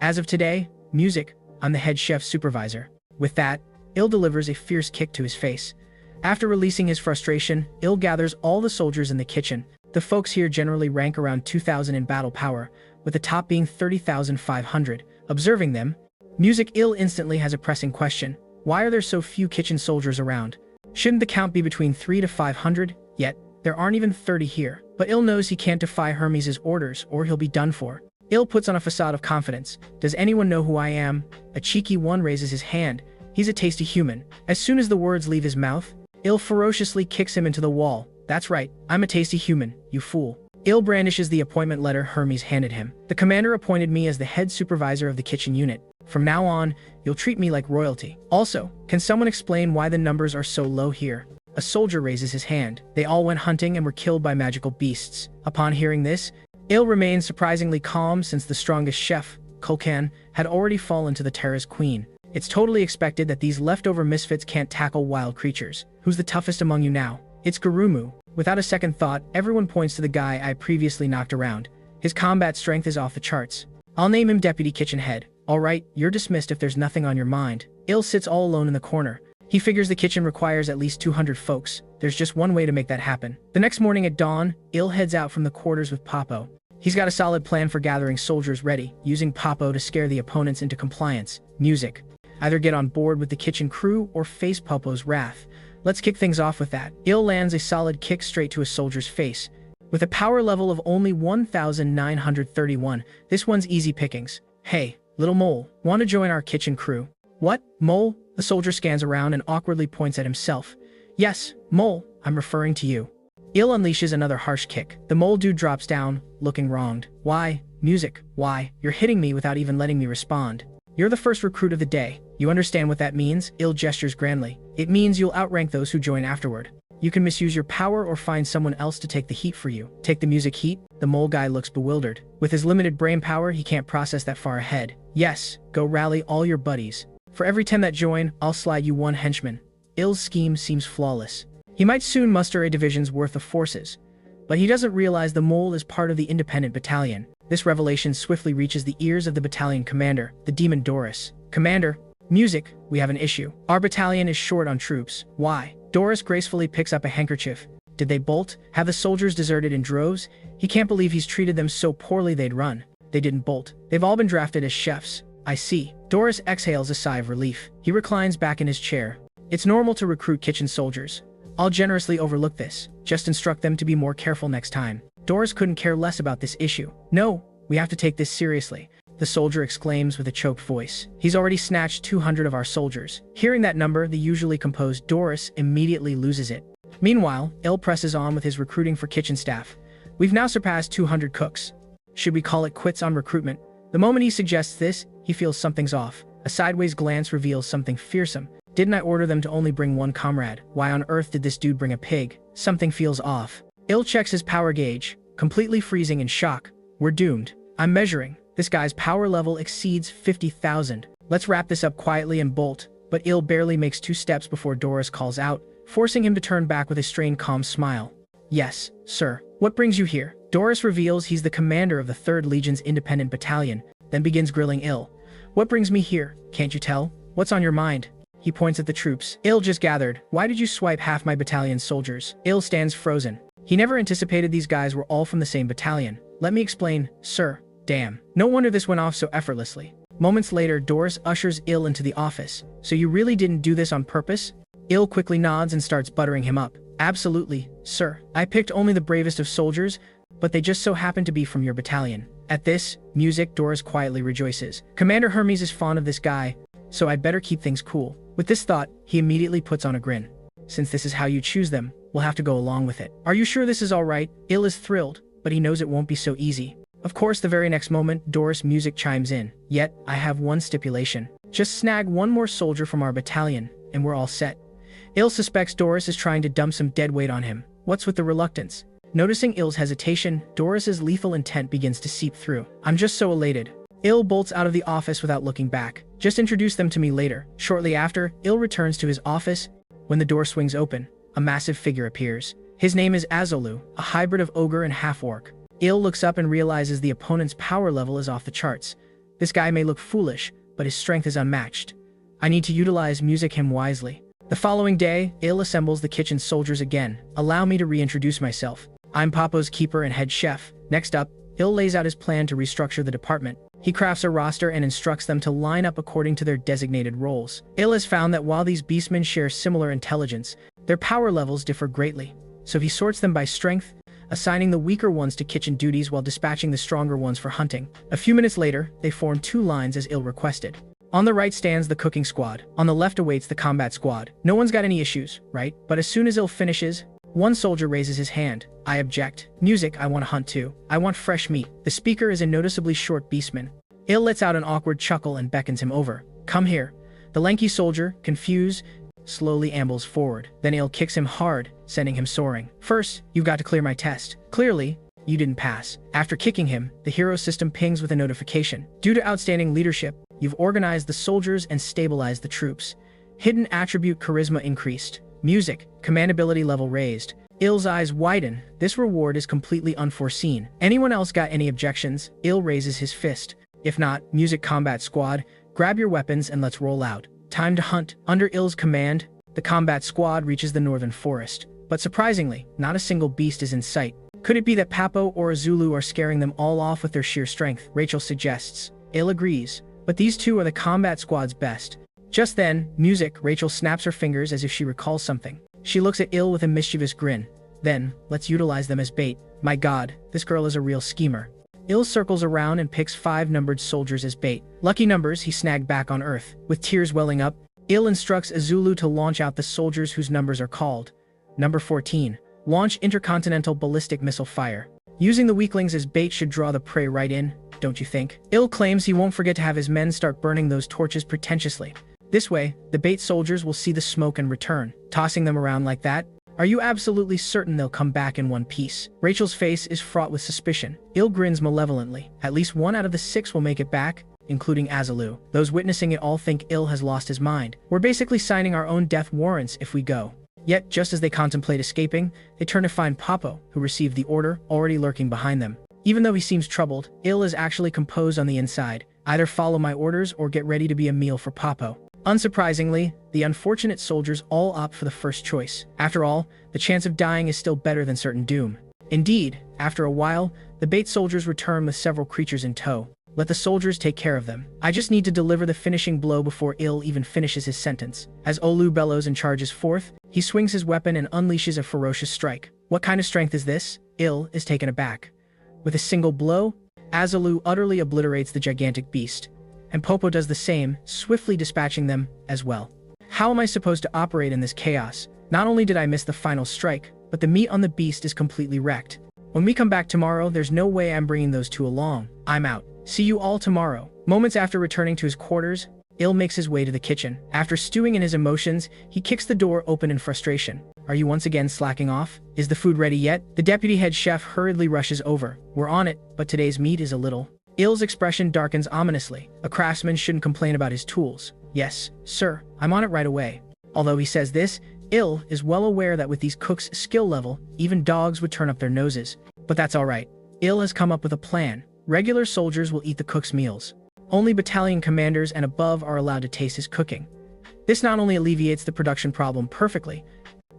A: As of today, music, I'm the head chef's supervisor. With that, Il delivers a fierce kick to his face. After releasing his frustration, Il gathers all the soldiers in the kitchen. The folks here generally rank around 2,000 in battle power, with the top being 30,500. Observing them, music Il instantly has a pressing question. Why are there so few kitchen soldiers around? Shouldn't the count be between 300 to 500? Yet, there aren't even 30 here. But Il knows he can't defy Hermes' orders or he'll be done for. Il puts on a facade of confidence. Does anyone know who I am? A cheeky one raises his hand. He's a tasty human. As soon as the words leave his mouth, Il ferociously kicks him into the wall. That's right, I'm a tasty human, you fool. Il brandishes the appointment letter Hermes handed him. The commander appointed me as the head supervisor of the kitchen unit. From now on, you'll treat me like royalty. Also, can someone explain why the numbers are so low here? A soldier raises his hand. They all went hunting and were killed by magical beasts. Upon hearing this, Il remained surprisingly calm since the strongest chef, Kulkan, had already fallen to the Terra's queen. It's totally expected that these leftover misfits can't tackle wild creatures. Who's the toughest among you now? It's Gurumu. Without a second thought, everyone points to the guy I previously knocked around. His combat strength is off the charts. I'll name him Deputy Kitchen Head. Alright, you're dismissed if there's nothing on your mind. Il sits all alone in the corner. He figures the kitchen requires at least 200 folks. There's just one way to make that happen. The next morning at dawn, Il heads out from the quarters with Papo. He's got a solid plan for gathering soldiers ready, using Papo to scare the opponents into compliance. Music. Either get on board with the kitchen crew or face Papo's wrath. Let's kick things off with that. Il lands a solid kick straight to a soldier's face. With a power level of only 1,931, this one's easy pickings. Hey, little mole, want to join our kitchen crew? What? Mole? The soldier scans around and awkwardly points at himself. Yes, mole, I'm referring to you. Il unleashes another harsh kick. The mole dude drops down, looking wronged. Why? Music. Why? You're hitting me without even letting me respond. You're the first recruit of the day. You understand what that means? Il gestures grandly. It means you'll outrank those who join afterward. You can misuse your power or find someone else to take the heat for you. Take the music heat? The mole guy looks bewildered. With his limited brain power, he can't process that far ahead. Yes, go rally all your buddies. For every 10 that join, I'll slide you one henchman. Il's scheme seems flawless. He might soon muster a division's worth of forces, but he doesn't realize the mole is part of the independent battalion. This revelation swiftly reaches the ears of the battalion commander, the demon Doris. Commander, music, we have an issue. Our battalion is short on troops. Why? Doris gracefully picks up a handkerchief. Did they bolt? Have the soldiers deserted in droves? He can't believe he's treated them so poorly they'd run. They didn't bolt. They've all been drafted as chefs. I see. Doris exhales a sigh of relief. He reclines back in his chair. It's normal to recruit kitchen soldiers. I'll generously overlook this. Just instruct them to be more careful next time. Doris couldn't care less about this issue. No, we have to take this seriously, the soldier exclaims with a choked voice. He's already snatched 200 of our soldiers. Hearing that number, the usually composed Doris immediately loses it. Meanwhile, Il presses on with his recruiting for kitchen staff. We've now surpassed 200 cooks. Should we call it quits on recruitment? The moment he suggests this, he feels something's off. A sideways glance reveals something fearsome. Didn't I order them to only bring one comrade? Why on earth did this dude bring a pig? Something feels off. Il checks his power gauge, completely freezing in shock. We're doomed. I'm measuring. This guy's power level exceeds 50,000. Let's wrap this up quietly and bolt. But Il barely makes 2 steps before Doris calls out, forcing him to turn back with a strained calm smile. Yes, sir. What brings you here? Doris reveals he's the commander of the 3rd Legion's independent battalion, then begins grilling Il. What brings me here? Can't you tell? What's on your mind? He points at the troops. Il just gathered. Why did you swipe half my battalion's soldiers? Il stands frozen. He never anticipated these guys were all from the same battalion. Let me explain, sir. Damn. No wonder this went off so effortlessly. Moments later, Doris ushers Il into the office. So you really didn't do this on purpose? Il quickly nods and starts buttering him up. Absolutely, sir. I picked only the bravest of soldiers, but they just so happen to be from your battalion. At this, music, Doris quietly rejoices. Commander Hermes is fond of this guy, so I'd better keep things cool. With this thought, he immediately puts on a grin. Since this is how you choose them, we'll have to go along with it. Are you sure this is all right? Il is thrilled, but he knows it won't be so easy. Of course, the very next moment, Doris' music chimes in. Yet, I have one stipulation. Just snag one more soldier from our battalion, and we're all set. Il suspects Doris is trying to dump some dead weight on him. What's with the reluctance? Noticing Il's hesitation, Doris's lethal intent begins to seep through. I'm just so elated. Il bolts out of the office without looking back. Just introduce them to me later. Shortly after, Il returns to his office. When the door swings open, a massive figure appears. His name is Azolu, a hybrid of ogre and half-orc. Il looks up and realizes the opponent's power level is off the charts. This guy may look foolish, but his strength is unmatched. I need to utilize music him wisely. The following day, Il assembles the kitchen soldiers again. Allow me to reintroduce myself. I'm Papo's keeper and head chef. Next up, Il lays out his plan to restructure the department. He crafts a roster and instructs them to line up according to their designated roles. Il has found that while these beastmen share similar intelligence, their power levels differ greatly, so he sorts them by strength, assigning the weaker ones to kitchen duties while dispatching the stronger ones for hunting. A few minutes later, they form 2 lines as Il requested. On the right stands the cooking squad. On the left awaits the combat squad. No one's got any issues, right? But as soon as Il finishes, one soldier raises his hand. I object. Music, I want to hunt too. I want fresh meat. The speaker is a noticeably short beastman. Il lets out an awkward chuckle and beckons him over. Come here. The lanky soldier, confused, slowly ambles forward. Then Il kicks him hard, sending him soaring. First, you've got to clear my test. Clearly, you didn't pass. After kicking him, the hero system pings with a notification. Due to outstanding leadership, you've organized the soldiers and stabilized the troops. Hidden attribute charisma increased. Music, commandability level raised. Il's eyes widen. This reward is completely unforeseen. Anyone else got any objections? Il raises his fist. If not, music combat squad, grab your weapons and let's roll out. Time to hunt. Under Il's command, the combat squad reaches the northern forest. But surprisingly, not a single beast is in sight. Could it be that Papo or a Zulu are scaring them all off with their sheer strength? Rachel suggests. Il agrees. But these two are the combat squad's best. Just then, music, Rachel snaps her fingers as if she recalls something. She looks at Il with a mischievous grin. Then, let's utilize them as bait. My god, this girl is a real schemer. Il circles around and picks 5 numbered soldiers as bait. Lucky numbers he snagged back on Earth. With tears welling up, Il instructs a Zulu to launch out the soldiers whose numbers are called. Number 14. Launch intercontinental ballistic missile fire. Using the weaklings as bait should draw the prey right in, don't you think? Il claims he won't forget to have his men start burning those torches pretentiously. This way, the bait soldiers will see the smoke and return. Tossing them around like that? Are you absolutely certain they'll come back in one piece? Rachel's face is fraught with suspicion. Il grins malevolently. At least 1 out of the 6 will make it back, including Azalu. Those witnessing it all think Il has lost his mind. We're basically signing our own death warrants if we go. Yet, just as they contemplate escaping, they turn to find Papo, who received the order, already lurking behind them. Even though he seems troubled, Il is actually composed on the inside. Either follow my orders or get ready to be a meal for Papo. Unsurprisingly, the unfortunate soldiers all opt for the first choice. After all, the chance of dying is still better than certain doom. Indeed, after a while, the bait soldiers return with several creatures in tow. Let the soldiers take care of them. I just need to deliver the finishing blow before Il even finishes his sentence. As Olu bellows and charges forth, he swings his weapon and unleashes a ferocious strike. What kind of strength is this? Il is taken aback. With a single blow, Azalu utterly obliterates the gigantic beast. And Popo does the same, swiftly dispatching them as well. How am I supposed to operate in this chaos? Not only did I miss the final strike, but the meat on the beast is completely wrecked. When we come back tomorrow, there's no way I'm bringing those 2 along. I'm out. See you all tomorrow. Moments after returning to his quarters, Il makes his way to the kitchen. After stewing in his emotions, he kicks the door open in frustration. Are you once again slacking off? Is the food ready yet? The deputy head chef hurriedly rushes over. We're on it, but today's meat is a little... Il's expression darkens ominously. A craftsman shouldn't complain about his tools. Yes, sir, I'm on it right away. Although he says this, Il is well aware that with these cooks' skill level, even dogs would turn up their noses. But that's alright. Il has come up with a plan. Regular soldiers will eat the cook's meals. Only battalion commanders and above are allowed to taste his cooking. This not only alleviates the production problem perfectly,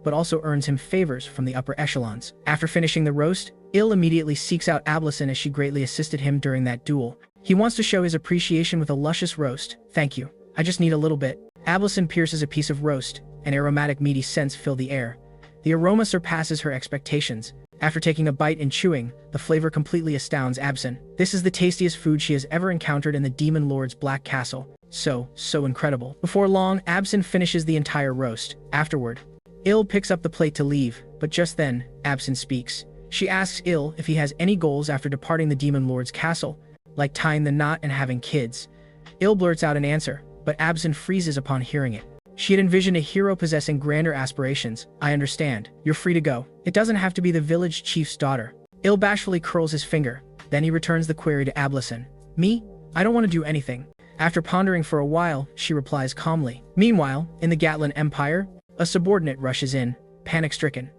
A: but also earns him favors from the upper echelons. After finishing the roast, Il immediately seeks out Ablison as she greatly assisted him during that duel. He wants to show his appreciation with a luscious roast. Thank you. I just need a little bit. Ablison pierces a piece of roast. An aromatic meaty scents fill the air. The aroma surpasses her expectations. After taking a bite and chewing, the flavor completely astounds Absin. This is the tastiest food she has ever encountered in the Demon Lord's Black Castle. So incredible. Before long, Absin finishes the entire roast. Afterward, Il picks up the plate to leave, but just then, Absin speaks. She asks Il if he has any goals after departing the Demon Lord's castle, like tying the knot and having kids. Il blurts out an answer, but Absin freezes upon hearing it. She had envisioned a hero possessing grander aspirations. I understand. You're free to go. It doesn't have to be the village chief's daughter. Il bashfully curls his finger. Then he returns the query to Ablison. Me? I don't want to do anything. After pondering for a while, she replies calmly. Meanwhile, in the Gatlin Empire, a subordinate rushes in, panic-stricken.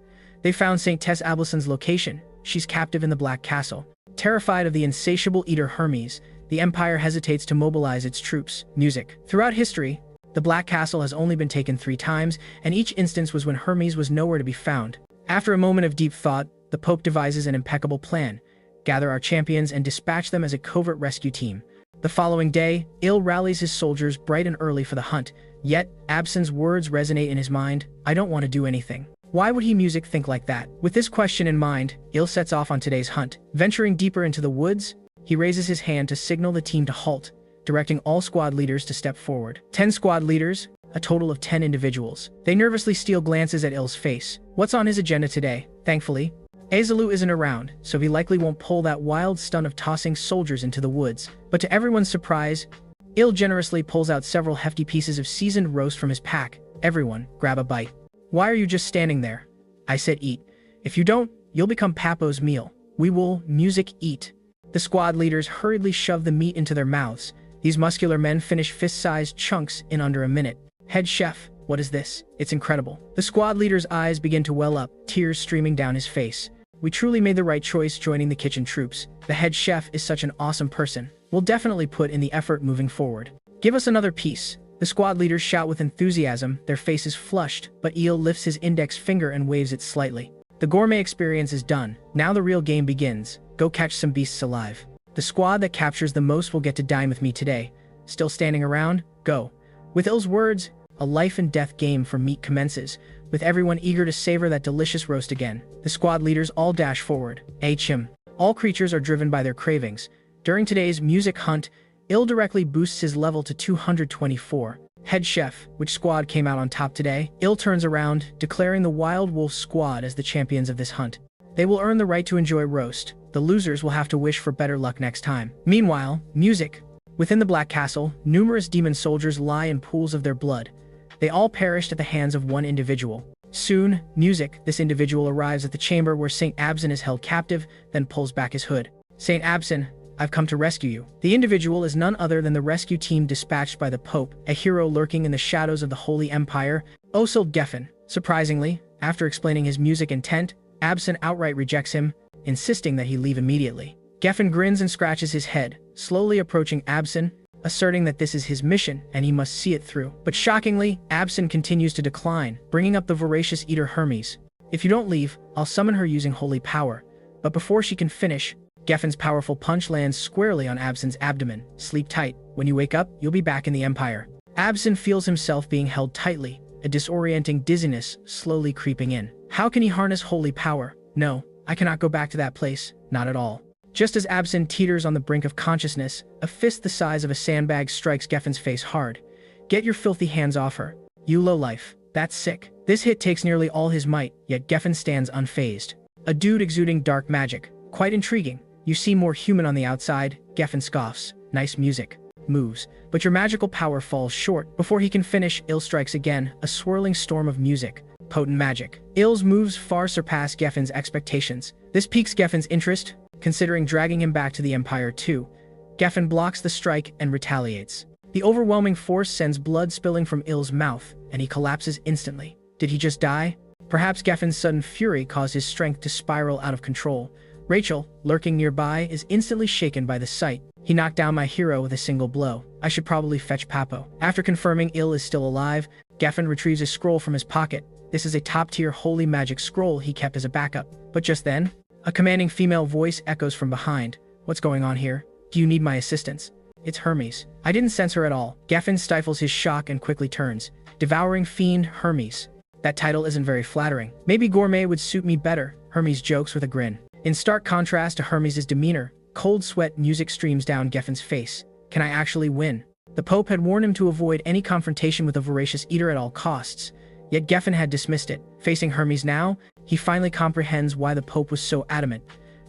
A: They found St. Tess Ablison's location. She's captive in the Black Castle. Terrified of the insatiable eater Hermes, the Empire hesitates to mobilize its troops. Music. Throughout history, the Black Castle has only been taken 3 times, and each instance was when Hermes was nowhere to be found. After a moment of deep thought, the Pope devises an impeccable plan. Gather our champions and dispatch them as a covert rescue team. The following day, Il rallies his soldiers bright and early for the hunt, yet Absen's words resonate in his mind. I don't want to do anything. Why would he music think like that? With this question in mind, Il sets off on today's hunt. Venturing deeper into the woods, he raises his hand to signal the team to halt, directing all squad leaders to step forward. 10 squad leaders, a total of 10 individuals. They nervously steal glances at Il's face. What's on his agenda today? Thankfully, Azalu isn't around, so he likely won't pull that wild stunt of tossing soldiers into the woods. But to everyone's surprise, Il generously pulls out several hefty pieces of seasoned roast from his pack. Everyone, grab a bite. Why are you just standing there? I said eat. If you don't, you'll become Papo's meal. We will, music, eat. The squad leaders hurriedly shove the meat into their mouths. These muscular men finish fist-sized chunks in under a minute. Head chef, what is this? It's incredible. The squad leader's eyes begin to well up, tears streaming down his face. We truly made the right choice joining the kitchen troops. The head chef is such an awesome person. We'll definitely put in the effort moving forward. Give us another piece. The squad leaders shout with enthusiasm, their faces flushed, but Il lifts his index finger and waves it slightly. The gourmet experience is done. Now the real game begins. Go catch some beasts alive. The squad that captures the most will get to dine with me today. Still standing around? Go. With Il's words, a life and death game for meat commences, with everyone eager to savor that delicious roast again. The squad leaders all dash forward. Achim. All creatures are driven by their cravings. During today's music hunt, Il directly boosts his level to 224. Head chef, which squad came out on top today? Il turns around, declaring the Wild Wolf squad as the champions of this hunt. They will earn the right to enjoy roast. The losers will have to wish for better luck next time. Meanwhile, music. Within the Black Castle, numerous demon soldiers lie in pools of their blood. They all perished at the hands of one individual. Soon, music, this individual arrives at the chamber where Saint Absen is held captive, then pulls back his hood. Saint Absen, I've come to rescue you. The individual is none other than the rescue team dispatched by the Pope, a hero lurking in the shadows of the Holy Empire, Osil Geffen. Surprisingly, after explaining his music intent, Absen outright rejects him, insisting that he leave immediately. Geffen grins and scratches his head, slowly approaching Absen, asserting that this is his mission and he must see it through. But shockingly, Absen continues to decline, bringing up the voracious eater Hermes. If you don't leave, I'll summon her using holy power. But before she can finish, Geffen's powerful punch lands squarely on Absen's abdomen. Sleep tight. When you wake up, you'll be back in the Empire. Absen feels himself being held tightly, a disorienting dizziness slowly creeping in. How can he harness holy power? No, I cannot go back to that place. Not at all. Just as Absen teeters on the brink of consciousness, a fist the size of a sandbag strikes Geffen's face hard. Get your filthy hands off her. You lowlife. That's sick. This hit takes nearly all his might, yet Geffen stands unfazed. A dude exuding dark magic. Quite intriguing. You seem more human on the outside. Geffen scoffs. Nice music. Moves. But your magical power falls short. Before he can finish, Il strikes again, a swirling storm of music. Potent magic. Il's moves far surpass Geffen's expectations. This piques Geffen's interest, considering dragging him back to the Empire too. Geffen blocks the strike and retaliates. The overwhelming force sends blood spilling from Il's mouth, and he collapses instantly. Did he just die? Perhaps Geffen's sudden fury caused his strength to spiral out of control. Rachel, lurking nearby, is instantly shaken by the sight. He knocked down my hero with a single blow. I should probably fetch Papo. After confirming Il is still alive, Geffen retrieves a scroll from his pocket. This is a top-tier holy magic scroll he kept as a backup. But just then, a commanding female voice echoes from behind. What's going on here? Do you need my assistance? It's Hermes. I didn't sense her at all. Geffen stifles his shock and quickly turns. Devouring Fiend Hermes. That title isn't very flattering. Maybe Gourmet would suit me better, Hermes jokes with a grin. In stark contrast to Hermes' demeanor, cold sweat music streams down Geffen's face. Can I actually win? The Pope had warned him to avoid any confrontation with the voracious eater at all costs, yet Geffen had dismissed it. Facing Hermes now, he finally comprehends why the Pope was so adamant.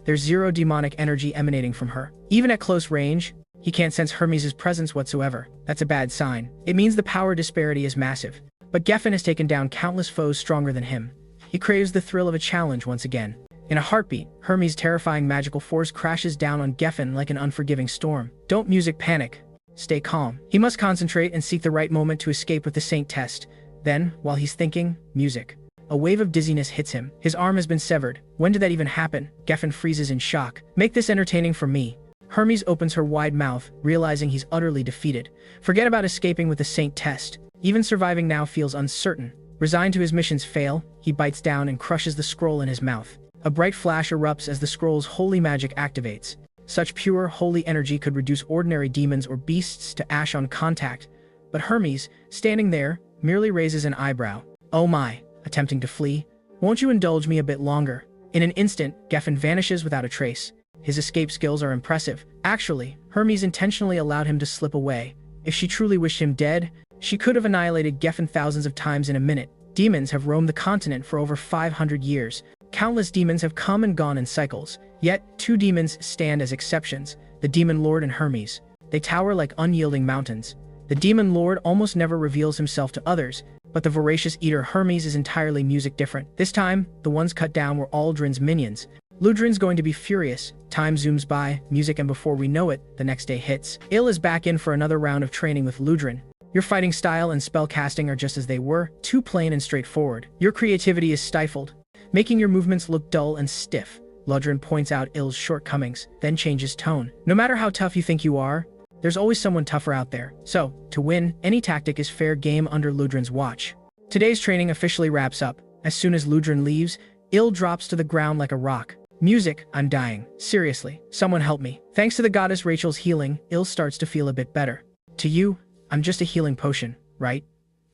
A: There's zero demonic energy emanating from her. Even at close range, he can't sense Hermes' presence whatsoever. That's a bad sign. It means the power disparity is massive. But Geffen has taken down countless foes stronger than him. He craves the thrill of a challenge once again. In a heartbeat, Hermes' terrifying magical force crashes down on Geffen like an unforgiving storm. Don't music panic. Stay calm. He must concentrate and seek the right moment to escape with the Saint test. Then, while he's thinking, music. A wave of dizziness hits him. His arm has been severed. When did that even happen? Geffen freezes in shock. Make this entertaining for me. Hermes opens her wide mouth, realizing he's utterly defeated. Forget about escaping with the Saint test. Even surviving now feels uncertain. Resigned to his mission's fail, he bites down and crushes the scroll in his mouth. A bright flash erupts as the scroll's holy magic activates. Such pure, holy energy could reduce ordinary demons or beasts to ash on contact, but Hermes, standing there, merely raises an eyebrow. "Oh my," attempting to flee. "Won't you indulge me a bit longer?" In an instant, Geffen vanishes without a trace. His escape skills are impressive. Actually, Hermes intentionally allowed him to slip away. If she truly wished him dead, she could have annihilated Geffen thousands of times in a minute. Demons have roamed the continent for over 500 years. Countless demons have come and gone in cycles. Yet, two demons stand as exceptions, the Demon Lord and Hermes. They tower like unyielding mountains. The Demon Lord almost never reveals himself to others, but the voracious eater Hermes is entirely music different. This time, the ones cut down were Aldrin's minions. Ludrin's going to be furious. Time zooms by, music, and before we know it, the next day hits. Il is back in for another round of training with Ludrin. Your fighting style and spell casting are just as they were, too plain and straightforward. Your creativity is stifled, making your movements look dull and stiff. Ludrin points out Il's shortcomings, then changes tone. No matter how tough you think you are, there's always someone tougher out there. So, to win, any tactic is fair game under Ludrin's watch. Today's training officially wraps up. As soon as Ludrin leaves, Il drops to the ground like a rock. Music, I'm dying. Seriously, someone help me. Thanks to the goddess Rachel's healing, Il starts to feel a bit better. To you, I'm just a healing potion, right?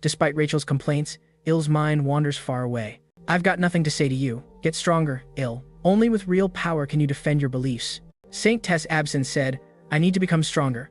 A: Despite Rachel's complaints, Il's mind wanders far away. I've got nothing to say to you. Get stronger, Il. Only with real power can you defend your beliefs. Saint Tess Absinthe said, I need to become stronger.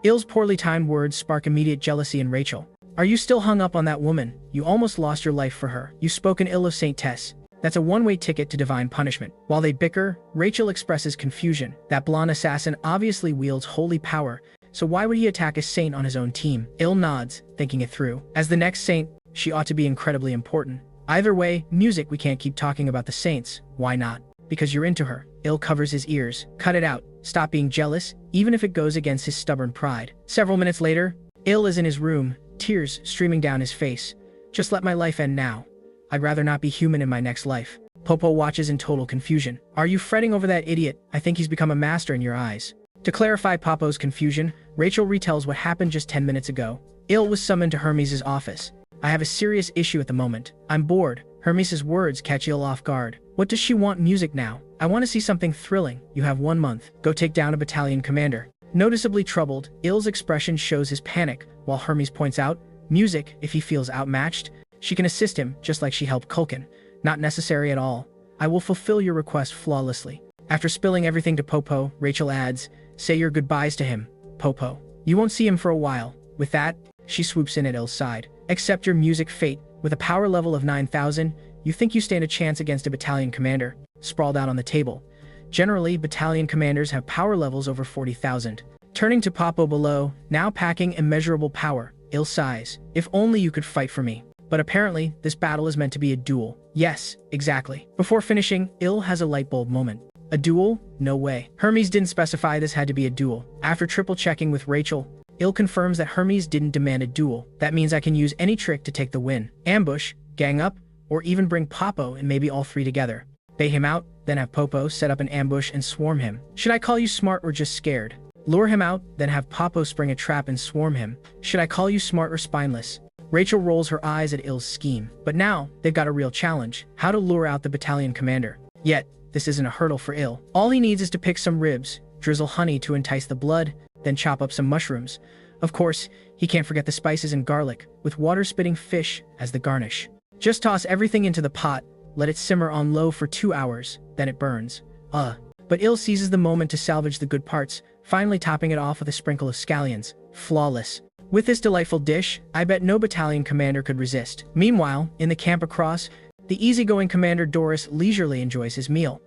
A: Il's poorly timed words spark immediate jealousy in Rachel. Are you still hung up on that woman? You almost lost your life for her. You've spoken ill of Saint Tess. That's a one-way ticket to divine punishment. While they bicker, Rachel expresses confusion. That blonde assassin obviously wields holy power, so why would he attack a saint on his own team? Il nods, thinking it through. As the next saint, she ought to be incredibly important. Either way, music, we can't keep talking about the saints. Why not? Because you're into her. Il covers his ears. Cut it out. Stop being jealous, even if it goes against his stubborn pride. Several minutes later, Il is in his room, tears streaming down his face. Just let my life end now. I'd rather not be human in my next life. Popo watches in total confusion. Are you fretting over that idiot? I think he's become a master in your eyes. To clarify Popo's confusion, Rachel retells what happened just 10 minutes ago. Il was summoned to Hermes' office. I have a serious issue at the moment. I'm bored. Hermes' words catch Il off guard. What does she want music now? I want to see something thrilling. You have 1 month. Go take down a battalion commander. Noticeably troubled, Il's expression shows his panic, while Hermes points out, music, if he feels outmatched, she can assist him, just like she helped Kulkin. Not necessary at all. I will fulfill your request flawlessly. After spilling everything to Popo, Rachel adds, say your goodbyes to him, Popo. You won't see him for a while. With that, she swoops in at Il's side. Accept your music fate. With a power level of 9,000, you think you stand a chance against a battalion commander, sprawled out on the table. Generally, battalion commanders have power levels over 40,000. Turning to Popo below, now packing immeasurable power, Il sighs. If only you could fight for me. But apparently, this battle is meant to be a duel. Yes, exactly. Before finishing, Il has a light bulb moment. A duel? No way. Hermes didn't specify this had to be a duel. After triple checking with Rachel, Il confirms that Hermes didn't demand a duel. That means I can use any trick to take the win. Ambush, gang up, or even bring Popo and maybe all three together. Bait him out, then have Popo set up an ambush and swarm him. Should I call you smart or just scared? Lure him out, then have Popo spring a trap and swarm him. Should I call you smart or spineless? Rachel rolls her eyes at Il's scheme. But now, they've got a real challenge. How to lure out the battalion commander. Yet, this isn't a hurdle for Il. All he needs is to pick some ribs, drizzle honey to entice the blood, then chop up some mushrooms. Of course, he can't forget the spices and garlic, with water-spitting fish as the garnish. Just toss everything into the pot, let it simmer on low for 2 hours, then it burns. But Il seizes the moment to salvage the good parts, finally topping it off with a sprinkle of scallions. Flawless. With this delightful dish, I bet no battalion commander could resist. Meanwhile, in the camp across, the easygoing commander Doris leisurely enjoys his meal.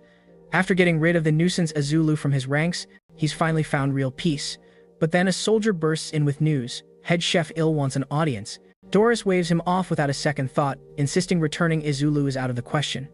A: After getting rid of the nuisance Azulu from his ranks, he's finally found real peace. But then a soldier bursts in with news. Head chef Il wants an audience. Doris waves him off without a second thought, insisting returning Azulu is out of the question.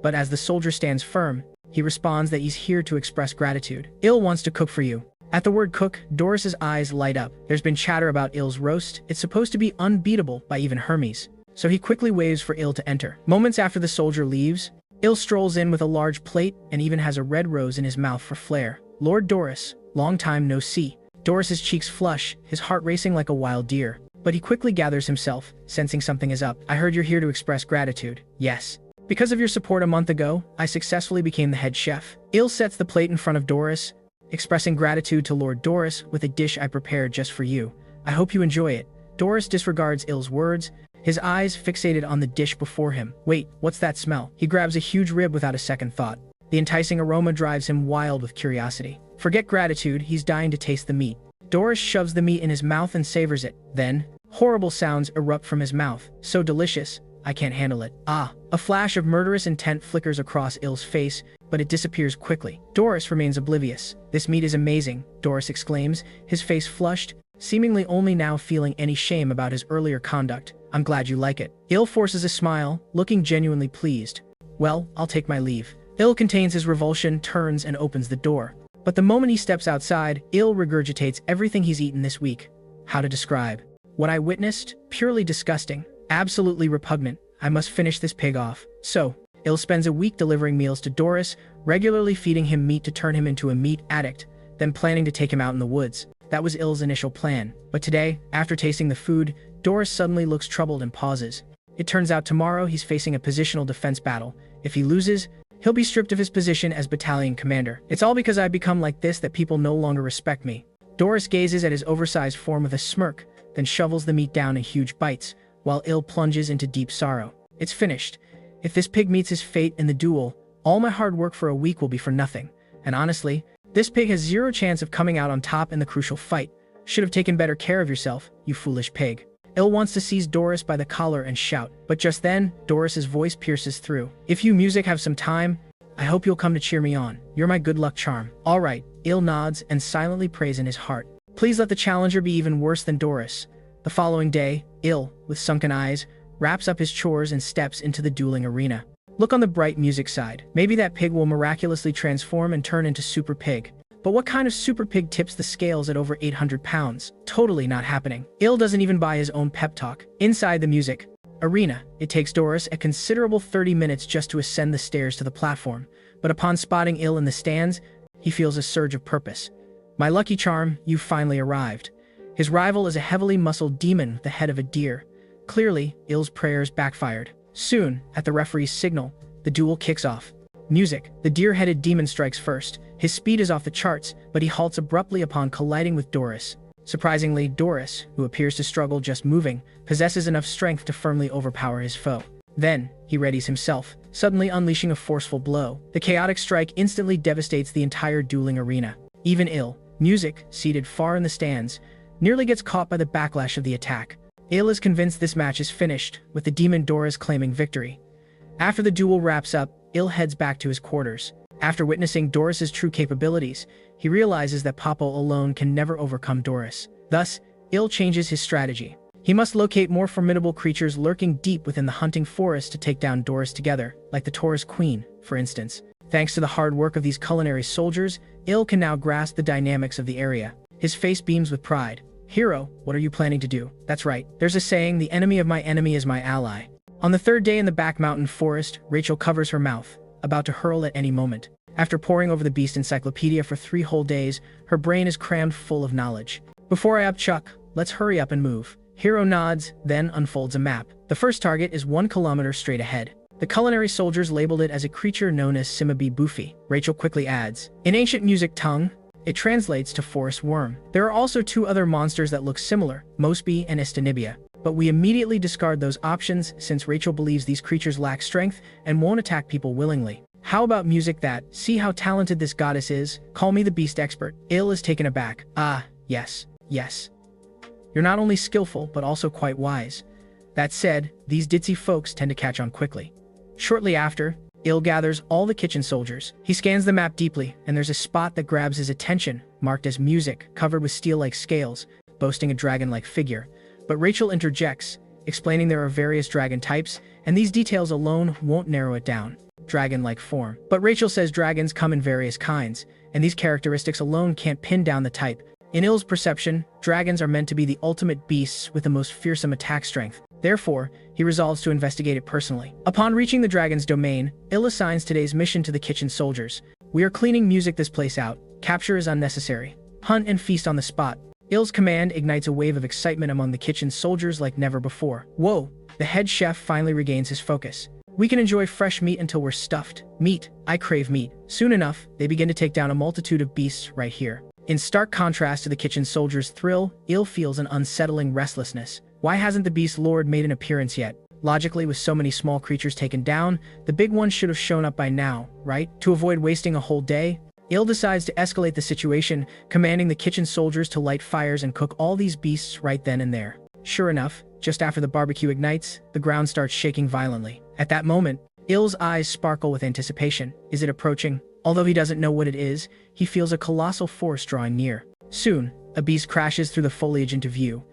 A: But as the soldier stands firm, he responds that he's here to express gratitude. Il wants to cook for you. At the word cook, Doris's eyes light up. There's been chatter about Il's roast. It's supposed to be unbeatable by even Hermes. So he quickly waves for Il to enter. Moments after the soldier leaves, Il strolls in with a large plate and even has a red rose in his mouth for flair. Lord Doris, long time no see. Doris's cheeks flush, his heart racing like a wild deer. But he quickly gathers himself, sensing something is up. I heard you're here to express gratitude. Yes. Because of your support a month ago, I successfully became the head chef. Il sets the plate in front of Doris. expressing gratitude to Lord Doris with a dish I prepared just for you. I hope you enjoy it. Doris disregards Ill's words, his eyes fixated on the dish before him. Wait, what's that smell? He grabs a huge rib without a second thought. The enticing aroma drives him wild with curiosity. Forget gratitude, he's dying to taste the meat. Doris shoves the meat in his mouth and savors it. Then, horrible sounds erupt from his mouth. So delicious, I can't handle it. Ah, a flash of murderous intent flickers across Ill's face, but it disappears quickly. Doris remains oblivious. This meat is amazing, Doris exclaims, his face flushed, seemingly only now feeling any shame about his earlier conduct. I'm glad you like it. Ill forces a smile, looking genuinely pleased. Well, I'll take my leave. Ill contains his revulsion, turns and opens the door. But the moment he steps outside, Ill regurgitates everything he's eaten this week. How to describe? What I witnessed? Purely disgusting. Absolutely repugnant. I must finish this pig off. So, Ill spends a week delivering meals to Doris, regularly feeding him meat to turn him into a meat addict, then planning to take him out in the woods. That was Ill's initial plan. But today, after tasting the food, Doris suddenly looks troubled and pauses. It turns out tomorrow he's facing a positional defense battle. If he loses, he'll be stripped of his position as battalion commander. It's all because I've become like this that people no longer respect me. Doris gazes at his oversized form with a smirk, then shovels the meat down in huge bites, while Ill plunges into deep sorrow. It's finished. If this pig meets his fate in the duel, all my hard work for a week will be for nothing. And honestly, this pig has zero chance of coming out on top in the crucial fight. Should have taken better care of yourself, you foolish pig. Ill wants to seize Doris by the collar and shout, but just then, Doris's voice pierces through. If you music have some time, I hope you'll come to cheer me on. You're my good luck charm. All right, Ill nods and silently prays in his heart. Please let the challenger be even worse than Doris. The following day, Ill, with sunken eyes, wraps up his chores and steps into the dueling arena. Look on the bright music side. Maybe that pig will miraculously transform and turn into Super Pig. But what kind of super pig tips the scales at over 800 pounds? Totally not happening. Ill doesn't even buy his own pep talk. Inside the music arena, it takes Doris a considerable 30 minutes just to ascend the stairs to the platform. But upon spotting Ill in the stands, he feels a surge of purpose. My lucky charm, you've finally arrived. His rival is a heavily muscled demon with the head of a deer. Clearly, Ill's prayers backfired. Soon, at the referee's signal, the duel kicks off. Music. The deer-headed demon strikes first. His speed is off the charts, but he halts abruptly upon colliding with Doris. Surprisingly, Doris, who appears to struggle just moving, possesses enough strength to firmly overpower his foe. Then, he readies himself, suddenly unleashing a forceful blow. The chaotic strike instantly devastates the entire dueling arena. Even Ill, Music, seated far in the stands, nearly gets caught by the backlash of the attack. Ill is convinced this match is finished, with the demon Doris claiming victory. After the duel wraps up, Ill heads back to his quarters. After witnessing Doris's true capabilities, he realizes that Papo alone can never overcome Doris. Thus, Ill changes his strategy. He must locate more formidable creatures lurking deep within the hunting forest to take down Doris together, like the Taurus Queen, for instance. Thanks to the hard work of these culinary soldiers, Ill can now grasp the dynamics of the area. His face beams with pride. Hero, what are you planning to do? That's right, there's a saying, the enemy of my enemy is my ally. On the third day in the back mountain forest, Rachel covers her mouth, about to hurl at any moment. After poring over the Beast Encyclopedia for 3 whole days, her brain is crammed full of knowledge. Before I upchuck, let's hurry up and move. Hero nods, then unfolds a map. The first target is 1 kilometer straight ahead. The culinary soldiers labeled it as a creature known as Simabi Bufi. Rachel quickly adds, in ancient music tongue, it translates to forest worm. There are also 2 other monsters that look similar, Mosby and Estanibia. But we immediately discard those options since Rachel believes these creatures lack strength and won't attack people willingly. How about music that, see how talented this goddess is, call me the beast expert. Ill is taken aback. Ah, yes. You're not only skillful, but also quite wise. That said, these ditzy folks tend to catch on quickly. Shortly after, Ill gathers all the kitchen soldiers. He scans the map deeply, and there's a spot that grabs his attention, marked as music, covered with steel-like scales, boasting a dragon-like figure. But Rachel interjects, explaining there are various dragon types, and these details alone won't narrow it down. Dragon-like form. But Rachel says dragons come in various kinds, and these characteristics alone can't pin down the type. In Ill's perception, dragons are meant to be the ultimate beasts with the most fearsome attack strength. Therefore, he resolves to investigate it personally. Upon reaching the dragon's domain, Ill assigns today's mission to the kitchen soldiers. We are cleaning music this place out. Capture is unnecessary. Hunt and feast on the spot. Ill's command ignites a wave of excitement among the kitchen soldiers like never before. Whoa! The head chef finally regains his focus. We can enjoy fresh meat until we're stuffed. Meat. I crave meat. Soon enough, they begin to take down a multitude of beasts right here. In stark contrast to the kitchen soldier's thrill, Il feels an unsettling restlessness. Why hasn't the beast lord made an appearance yet? Logically, with so many small creatures taken down, the big one should have shown up by now, right? To avoid wasting a whole day, Il decides to escalate the situation, commanding the kitchen soldiers to light fires and cook all these beasts right then and there. Sure enough, just after the barbecue ignites, the ground starts shaking violently. At that moment, Il's eyes sparkle with anticipation. Is it approaching? Although he doesn't know what it is, he feels a colossal force drawing near. Soon, a beast crashes through the foliage into view.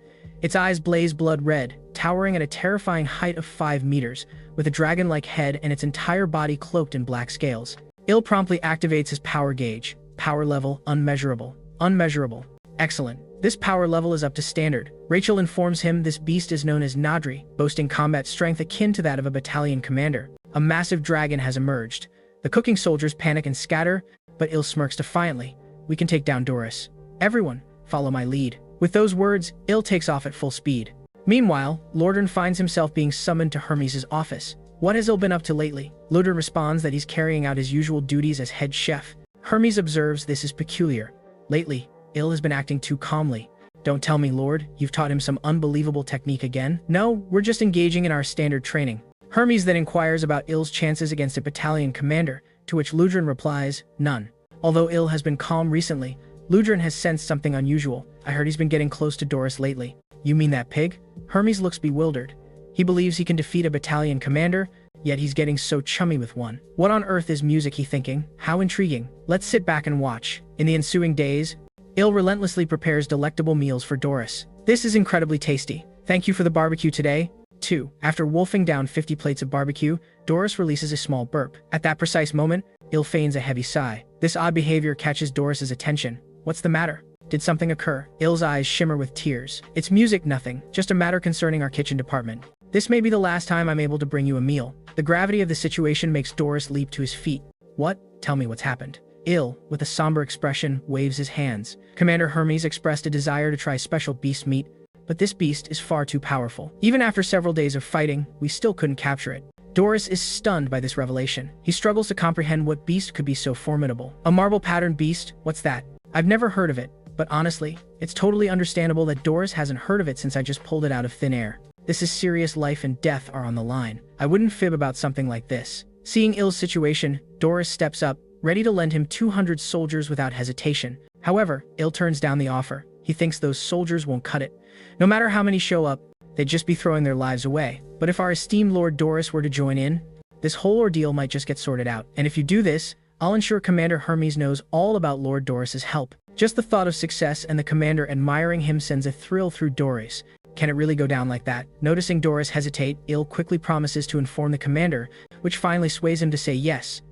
A: Its eyes blaze blood red, towering at a terrifying height of 5 meters, with a dragon-like head and its entire body cloaked in black scales. Il promptly activates his power gauge. Power level, unmeasurable. Unmeasurable. Excellent. This power level is up to standard. Rachel informs him this beast is known as Nadri, boasting combat strength akin to that of a battalion commander. A massive dragon has emerged. The cooking soldiers panic and scatter, but Il smirks defiantly. We can take down Doris. Everyone, follow my lead. With those words, Il takes off at full speed. Meanwhile, Lordran finds himself being summoned to Hermes' office. What has Il been up to lately? Lordran responds that he's carrying out his usual duties as head chef. Hermes observes this is peculiar. Lately, Il has been acting too calmly. Don't tell me, Lord, you've taught him some unbelievable technique again? No, we're just engaging in our standard training. Hermes then inquires about Il's chances against a battalion commander, to which Lordran replies, none. Although Il has been calm recently, Lordran has sensed something unusual. I heard he's been getting close to Doris lately. You mean that pig? Hermes looks bewildered. He believes he can defeat a battalion commander, yet he's getting so chummy with one. What on earth is music, he thinking? How intriguing. Let's sit back and watch. In the ensuing days, Il relentlessly prepares delectable meals for Doris. This is incredibly tasty. Thank you for the barbecue today. 2. After wolfing down 50 plates of barbecue, Doris releases a small burp. At that precise moment, Il feigns a heavy sigh. This odd behavior catches Doris's attention. What's the matter? Did something occur? Il's eyes shimmer with tears. It's music, nothing. Just a matter concerning our kitchen department. This may be the last time I'm able to bring you a meal. The gravity of the situation makes Doris leap to his feet. What? Tell me what's happened. Il, with a somber expression, waves his hands. Commander Hermes expressed a desire to try special beast meat, but this beast is far too powerful. Even after several days of fighting, we still couldn't capture it. Doris is stunned by this revelation. He struggles to comprehend what beast could be so formidable. A marble-patterned beast? What's that? I've never heard of it, but honestly, it's totally understandable that Doris hasn't heard of it since I just pulled it out of thin air. This is serious. Life and death are on the line. I wouldn't fib about something like this. Seeing Il's situation, Doris steps up, ready to lend him 200 soldiers without hesitation. However, Il turns down the offer. He thinks those soldiers won't cut it. No matter how many show up, they'd just be throwing their lives away. But if our esteemed Lord Doris were to join in, this whole ordeal might just get sorted out. And if you do this, I'll ensure Commander Hermes knows all about Lord Doris's help. Just the thought of success and the commander admiring him sends a thrill through Doris. Can it really go down like that? Noticing Doris hesitate, Il quickly promises to inform the commander, which finally sways him to say yes.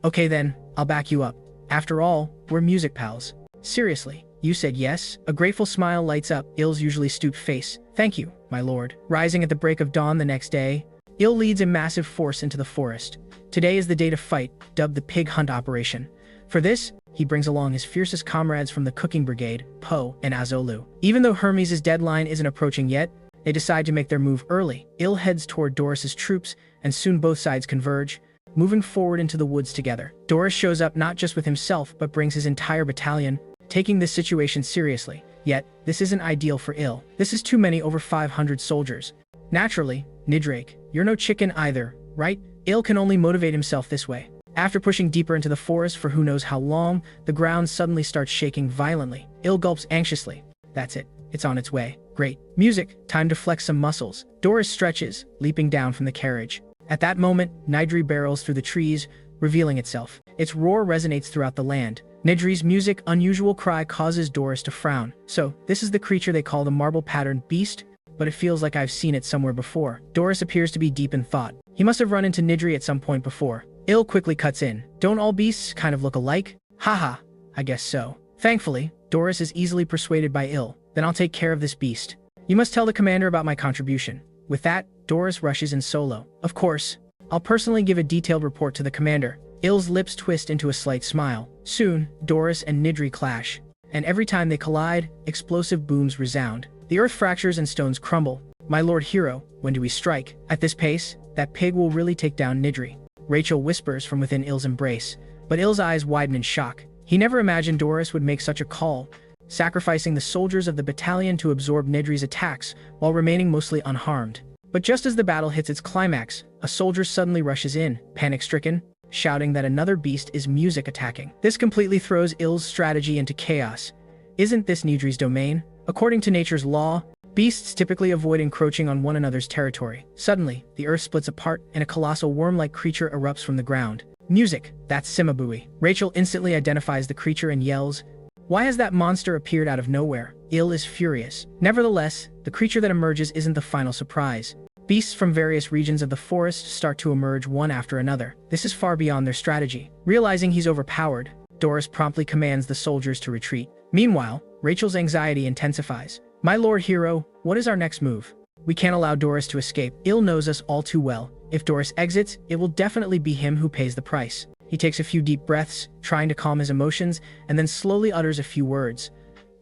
A: Okay then, I'll back you up. After all, we're music pals. Seriously, you said yes? A grateful smile lights up Il's usually stooped face. Thank you, my lord. Rising at the break of dawn the next day, Il leads a massive force into the forest. Today is the day to fight, dubbed the Pig Hunt Operation. For this, he brings along his fiercest comrades from the cooking brigade, Po and Azolu. Even though Hermes' deadline isn't approaching yet, they decide to make their move early. Il heads toward Doris's troops, and soon both sides converge, moving forward into the woods together. Doris shows up not just with himself, but brings his entire battalion, taking this situation seriously. Yet, this isn't ideal for Il. This is too many, over 500 soldiers. Naturally, Nidrake, you're no chicken either, right? Il can only motivate himself this way. After pushing deeper into the forest for who knows how long, the ground suddenly starts shaking violently. Il gulps anxiously. That's it. It's on its way. Great. Music. Time to flex some muscles. Doris stretches, leaping down from the carriage. At that moment, Nidri barrels through the trees, revealing itself. Its roar resonates throughout the land. Nidri's music, unusual cry causes Doris to frown. So, this is the creature they call the marble-patterned beast? But it feels like I've seen it somewhere before. Doris appears to be deep in thought. He must have run into Nidri at some point before. Il quickly cuts in. Don't all beasts kind of look alike? Haha, I guess so. Thankfully, Doris is easily persuaded by Il. Then I'll take care of this beast. You must tell the commander about my contribution. With that, Doris rushes in solo. Of course, I'll personally give a detailed report to the commander. Il's lips twist into a slight smile. Soon, Doris and Nidri clash. And every time they collide, explosive booms resound. The earth fractures and stones crumble. My lord hero, when do we strike? At this pace, that pig will really take down Nidri. Rachel whispers from within Il's embrace, but Il's eyes widen in shock. He never imagined Doris would make such a call, sacrificing the soldiers of the battalion to absorb Nidri's attacks while remaining mostly unharmed. But just as the battle hits its climax, a soldier suddenly rushes in, panic-stricken, shouting that another beast is music attacking. This completely throws Il's strategy into chaos. Isn't this Nidri's domain? According to nature's law, beasts typically avoid encroaching on one another's territory. Suddenly, the earth splits apart and a colossal worm-like creature erupts from the ground. Music, that's Simabui. Rachel instantly identifies the creature and yells, "Why has that monster appeared out of nowhere?" Il is furious. Nevertheless, the creature that emerges isn't the final surprise. Beasts from various regions of the forest start to emerge one after another. This is far beyond their strategy. Realizing he's overpowered, Doris promptly commands the soldiers to retreat. Meanwhile, Rachel's anxiety intensifies. "My lord hero, what is our next move? We can't allow Doris to escape. Il knows us all too well. If Doris exits, it will definitely be him who pays the price." He takes a few deep breaths, trying to calm his emotions, and then slowly utters a few words.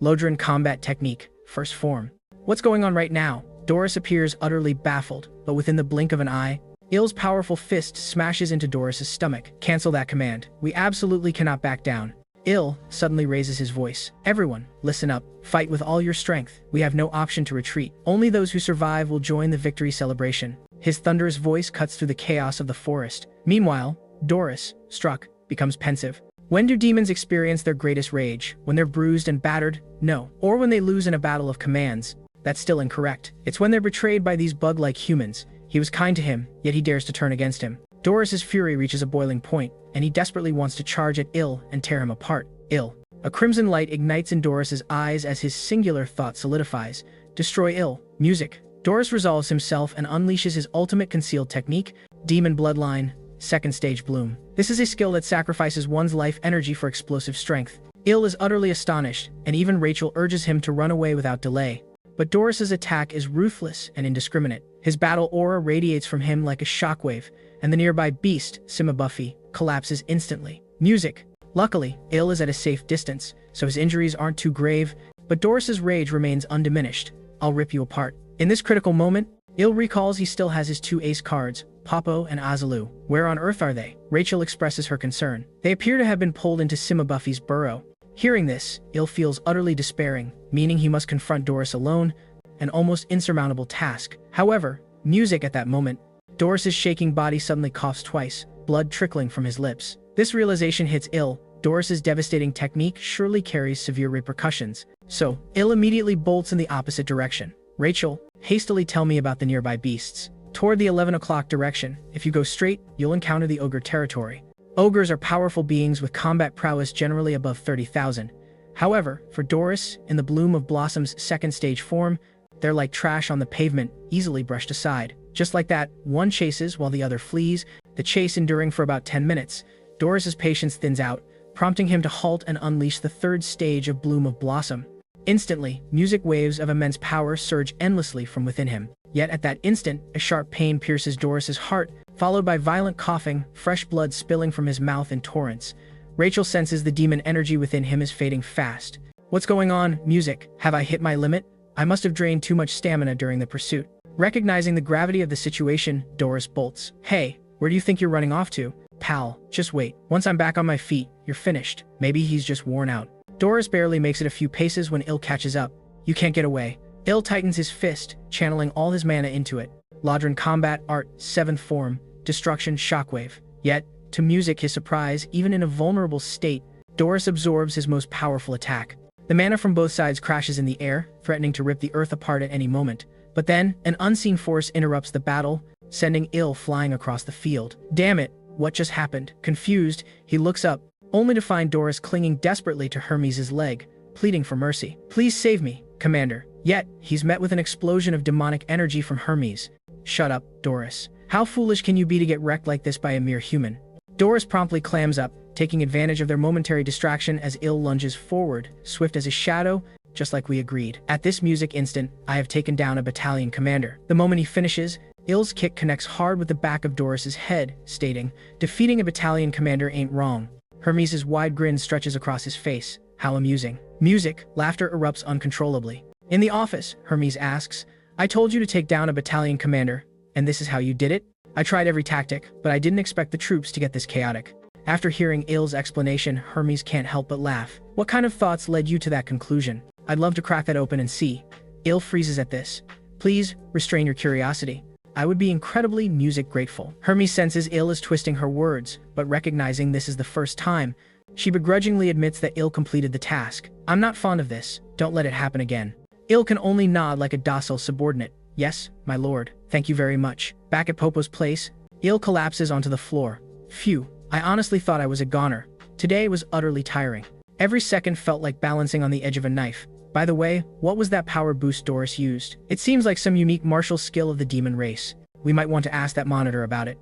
A: Lodran combat technique, first form. What's going on right now? Doris appears utterly baffled, but within the blink of an eye, Il's powerful fist smashes into Doris's stomach. "Cancel that command. We absolutely cannot back down." Il suddenly raises his voice. "Everyone, listen up. Fight with all your strength. We have no option to retreat. Only those who survive will join the victory celebration." His thunderous voice cuts through the chaos of the forest. Meanwhile, Doris, struck, becomes pensive. When do demons experience their greatest rage? When they're bruised and battered? No. Or when they lose in a battle of commands? That's still incorrect. It's when they're betrayed by these bug-like humans. He was kind to him, yet he dares to turn against him. Doris's fury reaches a boiling point, and he desperately wants to charge at Il and tear him apart. Il. A crimson light ignites in Doris's eyes as his singular thought solidifies. Destroy Il. Music. Doris resolves himself and unleashes his ultimate concealed technique, Demon Bloodline, second stage Bloom. This is a skill that sacrifices one's life energy for explosive strength. Il is utterly astonished, and even Rachel urges him to run away without delay. But Doris's attack is ruthless and indiscriminate. His battle aura radiates from him like a shockwave, and the nearby beast, Simabuffy, collapses instantly. Music. Luckily, Il is at a safe distance, so his injuries aren't too grave, but Doris's rage remains undiminished. "I'll rip you apart." In this critical moment, Il recalls he still has his two ace cards, Popo and Azalu. Where on earth are they? Rachel expresses her concern. They appear to have been pulled into Simabuffy's burrow. Hearing this, Il feels utterly despairing, meaning he must confront Doris alone, an almost insurmountable task. However, music at that moment. Doris's shaking body suddenly coughs twice, blood trickling from his lips. This realization hits Il. Doris's devastating technique surely carries severe repercussions. So, Il immediately bolts in the opposite direction. Rachel, hastily tell me about the nearby beasts. Toward the 11 o'clock direction. If you go straight, you'll encounter the ogre territory. Ogres are powerful beings with combat prowess generally above 30,000. However, for Doris, in the Bloom of Blossom's second stage form, they're like trash on the pavement, easily brushed aside. Just like that, one chases while the other flees, the chase enduring for about 10 minutes. Doris's patience thins out, prompting him to halt and unleash the third stage of Bloom of Blossom. Instantly, music waves of immense power surge endlessly from within him. Yet at that instant, a sharp pain pierces Doris's heart, followed by violent coughing, fresh blood spilling from his mouth in torrents. Rachel senses the demon energy within him is fading fast. "What's going on, music? Have I hit my limit? I must have drained too much stamina during the pursuit." Recognizing the gravity of the situation, Doris bolts. "Hey, where do you think you're running off to? Pal, just wait. Once I'm back on my feet, you're finished." Maybe he's just worn out. Doris barely makes it a few paces when Il catches up. "You can't get away." Il tightens his fist, channeling all his mana into it. Lodran Combat Art, 7th form, Destruction Shockwave. Yet, to music his surprise, even in a vulnerable state, Doris absorbs his most powerful attack. The mana from both sides crashes in the air, threatening to rip the earth apart at any moment. But then, an unseen force interrupts the battle, sending Il flying across the field. Damn it, what just happened? Confused, he looks up, only to find Doris clinging desperately to Hermes' leg, pleading for mercy. "Please save me, Commander." Yet, he's met with an explosion of demonic energy from Hermes. "Shut up, Doris. How foolish can you be to get wrecked like this by a mere human?" Doris promptly clams up, taking advantage of their momentary distraction as Il lunges forward, swift as a shadow, just like we agreed. At this music instant, I have taken down a battalion commander. The moment he finishes, Il's kick connects hard with the back of Doris's head, stating, "Defeating a battalion commander ain't wrong." Hermes' wide grin stretches across his face. How amusing. Music, laughter erupts uncontrollably. In the office, Hermes asks, "I told you to take down a battalion commander, And this is how you did it? I tried every tactic, but I didn't expect the troops to get this chaotic. After hearing Il's explanation, Hermes can't help but laugh. What kind of thoughts led you to that conclusion? I'd love to crack that open and see. Il freezes at this. Please, restrain your curiosity. I would be incredibly music grateful. Hermes senses Il is twisting her words, but recognizing this is the first time, she begrudgingly admits that Il completed the task. I'm not fond of this. Don't let it happen again. Il can only nod like a docile subordinate. Yes, my lord. Thank you very much. Back at Popo's place, Il collapses onto the floor. Phew, I honestly thought I was a goner. Today was utterly tiring. Every second felt like balancing on the edge of a knife. By the way, what was that power boost Doris used? It seems like some unique martial skill of the demon race. We might want to ask that monitor about it.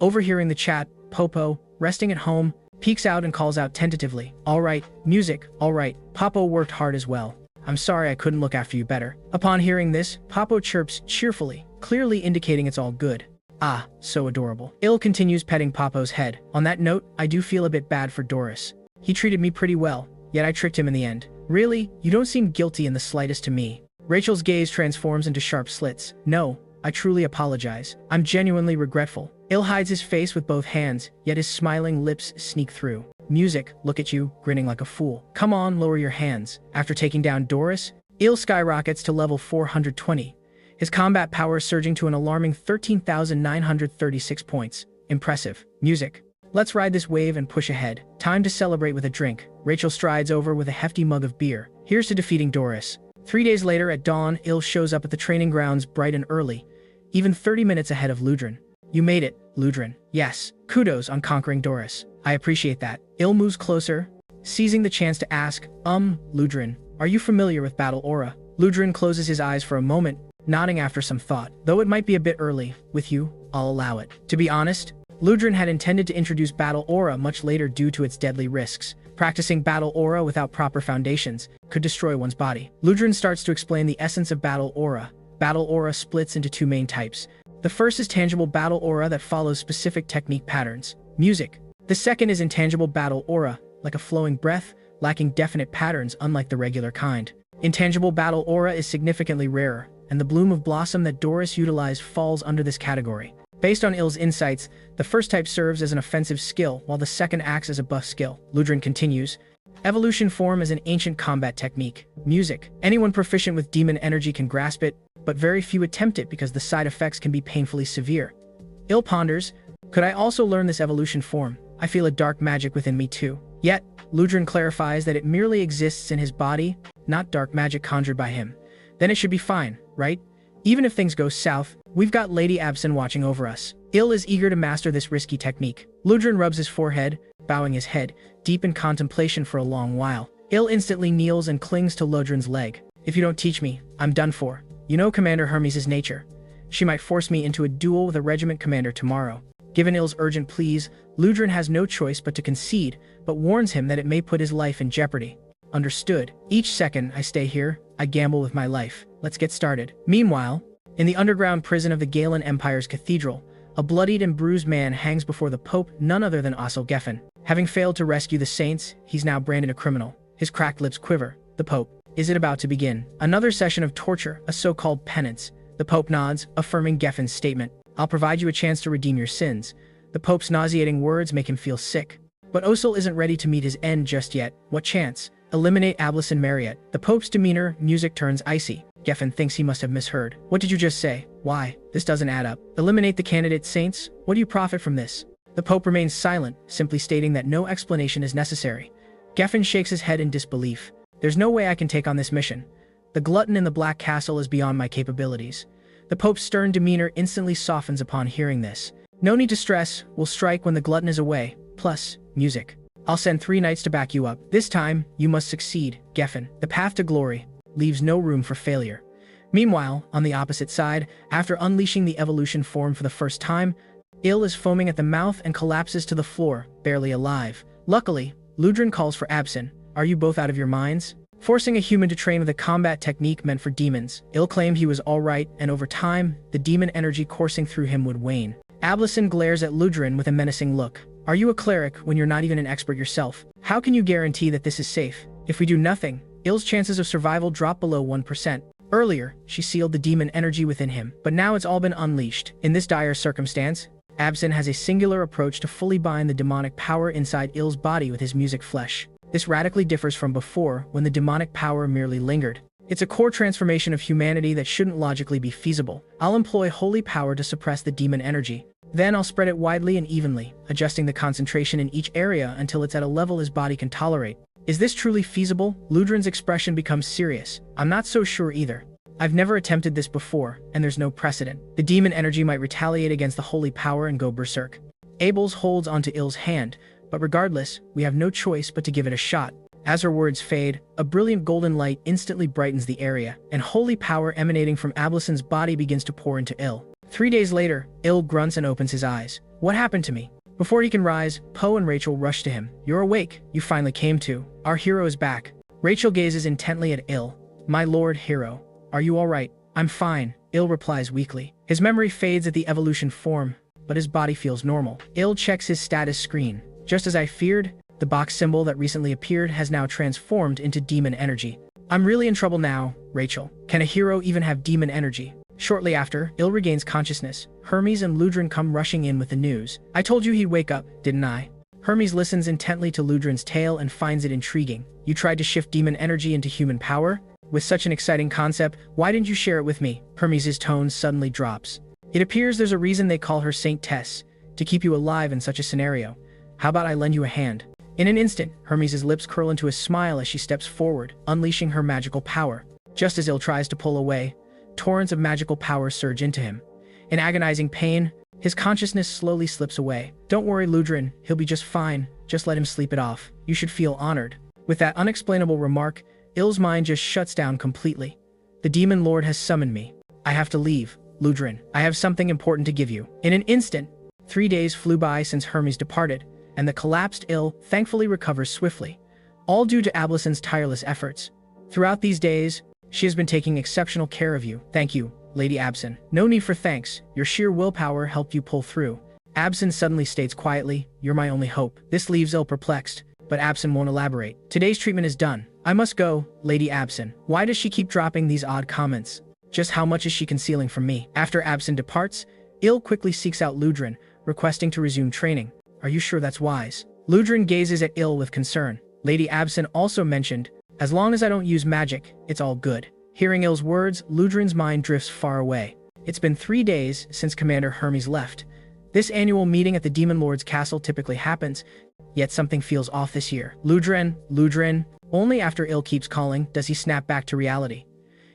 A: Overhearing the chat, Popo, resting at home, peeks out and calls out tentatively. All right, music, all right. Popo worked hard as well. I'm sorry I couldn't look after you better. Upon hearing this, Popo chirps cheerfully, clearly indicating it's all good. Ah, so adorable. Il continues petting Popo's head. On that note, I do feel a bit bad for Doris. He treated me pretty well, yet I tricked him in the end. Really? You don't seem guilty in the slightest to me. Rachel's gaze transforms into sharp slits. No, I truly apologize. I'm genuinely regretful. Il hides his face with both hands, yet his smiling lips sneak through. Music, look at you, grinning like a fool. Come on, lower your hands. After taking down Doris, Il skyrockets to level 420. His combat power surging to an alarming 13,936 points. Impressive. Music. Let's ride this wave and push ahead. Time to celebrate with a drink. Rachel strides over with a hefty mug of beer. Here's to defeating Doris. 3 days later at dawn, Il shows up at the training grounds bright and early, even 30 minutes ahead of Ludrin. You made it, Ludrin. Yes. Kudos on conquering Doris. I appreciate that. Il moves closer, seizing the chance to ask, Ludrin, are you familiar with Battle Aura? Ludrin closes his eyes for a moment, nodding after some thought. Though it might be a bit early, with you, I'll allow it. To be honest, Ludrin had intended to introduce Battle Aura much later due to its deadly risks. Practicing Battle Aura without proper foundations could destroy one's body. Ludrin starts to explain the essence of Battle Aura. Battle Aura splits into two main types. The first is tangible Battle Aura that follows specific technique patterns. Music. The second is intangible Battle Aura, like a flowing breath, lacking definite patterns unlike the regular kind. Intangible Battle Aura is significantly rarer, and the bloom of blossom that Doris utilized falls under this category. Based on Il's insights, the first type serves as an offensive skill, while the second acts as a buff skill. Ludrin continues. Evolution form is an ancient combat technique. Music. Anyone proficient with demon energy can grasp it, but very few attempt it because the side effects can be painfully severe. Il ponders. Could I also learn this evolution form? I feel a dark magic within me too. Yet, Ludrin clarifies that it merely exists in his body, not dark magic conjured by him. Then it should be fine, right? Even if things go south, we've got Lady Absin watching over us. Il is eager to master this risky technique. Ludrin rubs his forehead, bowing his head, deep in contemplation for a long while. Il instantly kneels and clings to Ludrin's leg. If you don't teach me, I'm done for. You know Commander Hermes' nature. She might force me into a duel with a regiment commander tomorrow. Given Il's urgent pleas, Ludrin has no choice but to concede, but warns him that it may put his life in jeopardy. Understood. Each second I stay here, I gamble with my life. Let's get started. Meanwhile, in the underground prison of the Galen Empire's cathedral, a bloodied and bruised man hangs before the Pope, none other than Asur Geffen. Having failed to rescue the saints, he's now branded a criminal. His cracked lips quiver. The Pope. Is it about to begin? Another session of torture, a so-called penance. The Pope nods, affirming Geffen's statement. I'll provide you a chance to redeem your sins. The Pope's nauseating words make him feel sick. But Osil isn't ready to meet his end just yet. What chance? Eliminate Ablis and Marriott. The Pope's demeanor, music turns icy. Geffen thinks he must have misheard. What did you just say? Why? This doesn't add up. Eliminate the candidate saints? What do you profit from this? The Pope remains silent, simply stating that no explanation is necessary. Geffen shakes his head in disbelief. There's no way I can take on this mission. The glutton in the Black Castle is beyond my capabilities. The Pope's stern demeanor instantly softens upon hearing this. No need to stress, we'll strike when the glutton is away. Plus, music. I'll send 3 knights to back you up. This time, you must succeed, Geffen. The path to glory leaves no room for failure. Meanwhile, on the opposite side, after unleashing the evolution form for the first time, Il is foaming at the mouth and collapses to the floor, barely alive. Luckily, Ludrin calls for Absin. Are you both out of your minds? Forcing a human to train with a combat technique meant for demons, Il claimed he was alright, and over time, the demon energy coursing through him would wane. Ablicin glares at Ludrin with a menacing look. Are you a cleric when you're not even an expert yourself? How can you guarantee that this is safe? If we do nothing, Il's chances of survival drop below 1%. Earlier, she sealed the demon energy within him, but now it's all been unleashed. In this dire circumstance, Absin has a singular approach to fully bind the demonic power inside Ill's body with his music flesh. This radically differs from before, when the demonic power merely lingered. It's a core transformation of humanity that shouldn't logically be feasible. I'll employ holy power to suppress the demon energy. Then I'll spread it widely and evenly, adjusting the concentration in each area until it's at a level his body can tolerate. Is this truly feasible? Ludren's expression becomes serious. I'm not so sure either. I've never attempted this before, and there's no precedent. The demon energy might retaliate against the holy power and go berserk. Abels holds onto Ill's hand, but regardless, we have no choice but to give it a shot. As her words fade, a brilliant golden light instantly brightens the area, and holy power emanating from Ablison's body begins to pour into Ill. 3 days later, Ill grunts and opens his eyes. What happened to me? Before he can rise, Poe and Rachel rush to him. You're awake. You finally came to. Our hero is back. Rachel gazes intently at Ill. My lord hero. Are you all right? I'm fine, Ill replies weakly. His memory fades at the evolution form, but his body feels normal. Ill checks his status screen. Just as I feared, the box symbol that recently appeared has now transformed into demon energy. I'm really in trouble now, Rachel. Can a hero even have demon energy? Shortly after, Ill regains consciousness. Hermes and Ludren come rushing in with the news. I told you he'd wake up, didn't I? Hermes listens intently to Ludren's tale and finds it intriguing. You tried to shift demon energy into human power? With such an exciting concept, why didn't you share it with me? Hermes' tone suddenly drops. It appears there's a reason they call her Saint Tess, to keep you alive in such a scenario. How about I lend you a hand? In an instant, Hermes' lips curl into a smile as she steps forward, unleashing her magical power. Just as Ill tries to pull away, torrents of magical power surge into him. In agonizing pain, his consciousness slowly slips away. Don't worry, Ludren, he'll be just fine. Just let him sleep it off. You should feel honored. With that unexplainable remark, Ill's mind just shuts down completely. The demon lord has summoned me. I have to leave, Ludren. I have something important to give you. In an instant, 3 days flew by since Hermes departed, and the collapsed Ill thankfully recovers swiftly, all due to Ablison's tireless efforts. Throughout these days, she has been taking exceptional care of you. Thank you, Lady Absin. No need for thanks. Your sheer willpower helped you pull through. Absin suddenly states quietly, you're my only hope. This leaves Ill perplexed, but Absin won't elaborate. Today's treatment is done. I must go, Lady Absin. Why does she keep dropping these odd comments? Just how much is she concealing from me? After Absin departs, Ill quickly seeks out Ludren, requesting to resume training. Are you sure that's wise? Ludren gazes at Ill with concern. Lady Absin also mentioned, as long as I don't use magic, it's all good. Hearing Ill's words, Ludren's mind drifts far away. It's been 3 days since Commander Hermes left. This annual meeting at the Demon Lord's castle typically happens, yet something feels off this year. Ludren. Only after Ill keeps calling does he snap back to reality.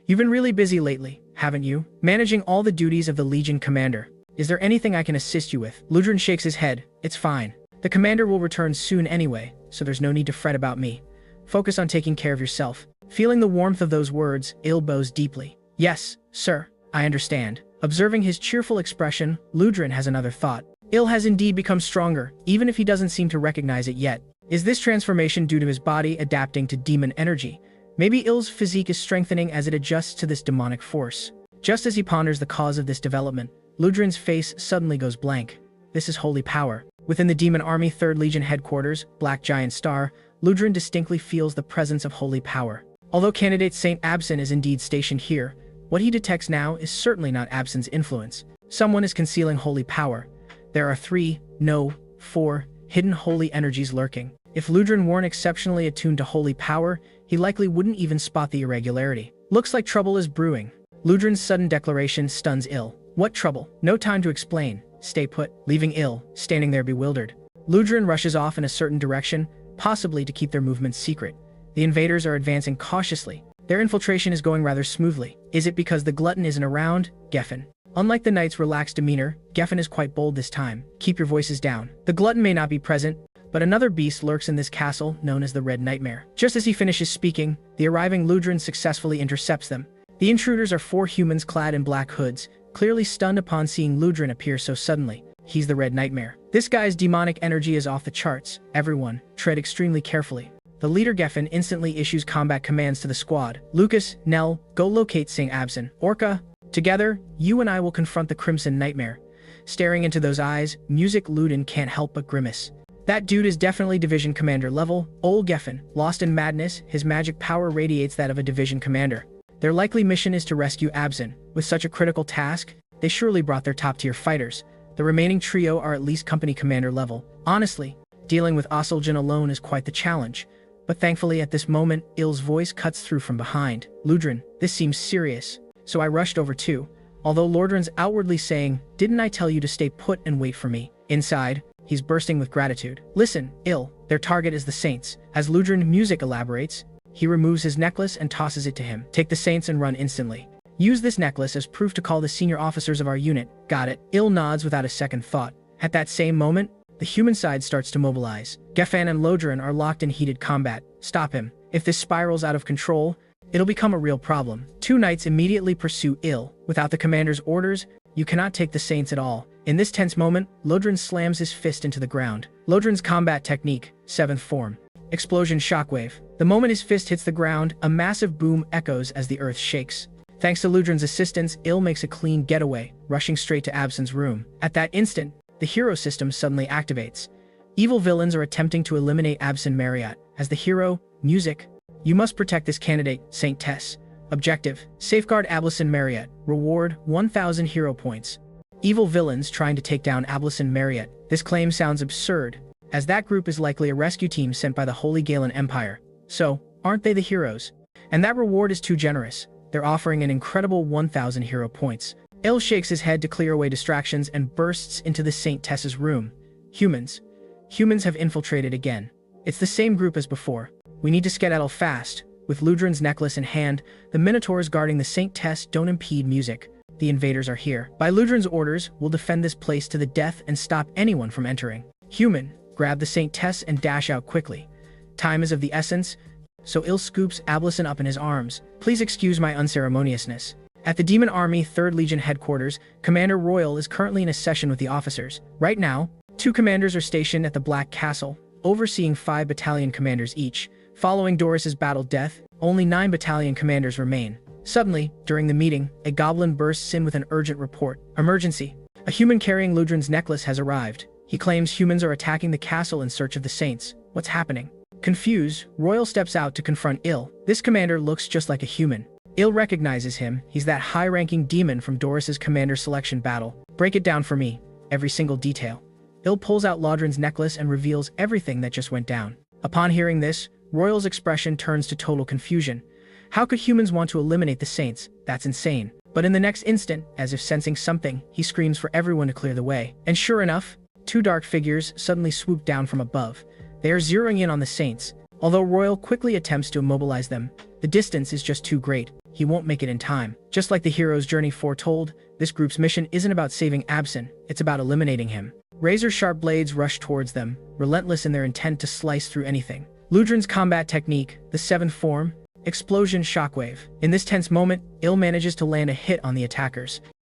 A: You've been really busy lately, haven't you? Managing all the duties of the Legion Commander. Is there anything I can assist you with? Ludren shakes his head. It's fine. The commander will return soon anyway, so there's no need to fret about me. Focus on taking care of yourself. Feeling the warmth of those words, Ill bows deeply. Yes, sir, I understand. Observing his cheerful expression, Ludren has another thought. Ill has indeed become stronger, even if he doesn't seem to recognize it yet. Is this transformation due to his body adapting to demon energy? Maybe Ill's physique is strengthening as it adjusts to this demonic force. Just as he ponders the cause of this development, Ludren's face suddenly goes blank. This is holy power. Within the Demon Army 3rd Legion headquarters, Black Giant Star, Ludren distinctly feels the presence of holy power. Although candidate Saint Absin is indeed stationed here, what he detects now is certainly not Absin's influence. Someone is concealing holy power. There are 4 hidden holy energies lurking. If Ludren weren't exceptionally attuned to holy power, he likely wouldn't even spot the irregularity. Looks like trouble is brewing. Ludren's sudden declaration stuns Ill. What trouble? No time to explain. Stay put, leaving Ill, standing there bewildered. Ludren rushes off in a certain direction, possibly to keep their movements secret. The invaders are advancing cautiously. Their infiltration is going rather smoothly. Is it because the glutton isn't around? Geffen. Unlike the knight's relaxed demeanor, Geffen is quite bold this time. Keep your voices down. The glutton may not be present, but another beast lurks in this castle known as the Red Nightmare. Just as he finishes speaking, the arriving Ludren successfully intercepts them. The intruders are 4 humans clad in black hoods, clearly stunned upon seeing Ludren appear so suddenly. He's the Red Nightmare. This guy's demonic energy is off the charts. Everyone, tread extremely carefully. The leader Geffen instantly issues combat commands to the squad. Lucas, Nell, go locate Saint Absin. Orca, together, you and I will confront the Crimson Nightmare. Staring into those eyes, Music Ludin can't help but grimace. That dude is definitely division commander level. Old Geffen, lost in madness, his magic power radiates that of a division commander. Their likely mission is to rescue Absin. With such a critical task, they surely brought their top-tier fighters. The remaining trio are at least company commander level. Honestly, dealing with Asuljan alone is quite the challenge. But thankfully at this moment, Il's voice cuts through from behind. Ludrin, this seems serious. So I rushed over too. Although Lordrin's outwardly saying, "Didn't I tell you to stay put and wait for me?" Inside, he's bursting with gratitude. Listen, Il, their target is the Saints. As Ludrin music elaborates, he removes his necklace and tosses it to him. Take the Saints and run instantly. Use this necklace as proof to call the senior officers of our unit. Got it. Il nods without a second thought. At that same moment, the human side starts to mobilize. Gefan and Lodrin are locked in heated combat. Stop him. If this spirals out of control, it'll become a real problem. Two knights immediately pursue Il. Without the commander's orders, you cannot take the Saints at all. In this tense moment, Lodrin slams his fist into the ground. Lodrin's combat technique, 7th form. Explosion shockwave. The moment his fist hits the ground, a massive boom echoes as the earth shakes. Thanks to Ludrin's assistance, Il makes a clean getaway, rushing straight to Absin's room. At that instant, the hero system suddenly activates. Evil villains are attempting to eliminate Absin Marriott. As the hero, music, you must protect this candidate, Saint Tess. Objective, safeguard Absin Marriott. Reward, 1,000 hero points. Evil villains trying to take down Absin Marriott. This claim sounds absurd, as that group is likely a rescue team sent by the Holy Galen Empire. So, aren't they the heroes? And that reward is too generous. They're offering an incredible 1,000 hero points. Il shakes his head to clear away distractions and bursts into the Saint Tess's room. Humans. Humans have infiltrated again. It's the same group as before. We need to skedaddle fast. With Ludrin's necklace in hand, the Minotaurs guarding the Saint Tess don't impede music. The invaders are here. By Ludrin's orders, we'll defend this place to the death and stop anyone from entering. Human, grab the Saint Tess and dash out quickly. Time is of the essence, so Il scoops Absin up in his arms. Please excuse my unceremoniousness. At the Demon Army 3rd Legion headquarters, Commander Royal is currently in a session with the officers. Right now, 2 commanders are stationed at the Black Castle, overseeing 5 battalion commanders each. Following Doris's battle death, only 9 battalion commanders remain. Suddenly, during the meeting, a goblin bursts in with an urgent report. Emergency. A human carrying Ludrin's necklace has arrived. He claims humans are attacking the castle in search of the Saints. What's happening? Confused, Royal steps out to confront Il. This commander looks just like a human. Il recognizes him. He's that high-ranking demon from Doris's commander selection battle. Break it down for me. Every single detail. Il pulls out Lodrin's necklace and reveals everything that just went down. Upon hearing this, Royal's expression turns to total confusion. How could humans want to eliminate the Saints? That's insane. But in the next instant, as if sensing something, he screams for everyone to clear the way. And sure enough, 2 dark figures suddenly swoop down from above. They are zeroing in on the Saints. Although Royal quickly attempts to immobilize them, the distance is just too great. He won't make it in time. Just like the hero's journey foretold, this group's mission isn't about saving Absin, it's about eliminating him. Razor-sharp blades rush towards them, relentless in their intent to slice through anything. Ludrin's combat technique, the 7th form, explosion shockwave. In this tense moment, Il manages to land a hit on the attackers.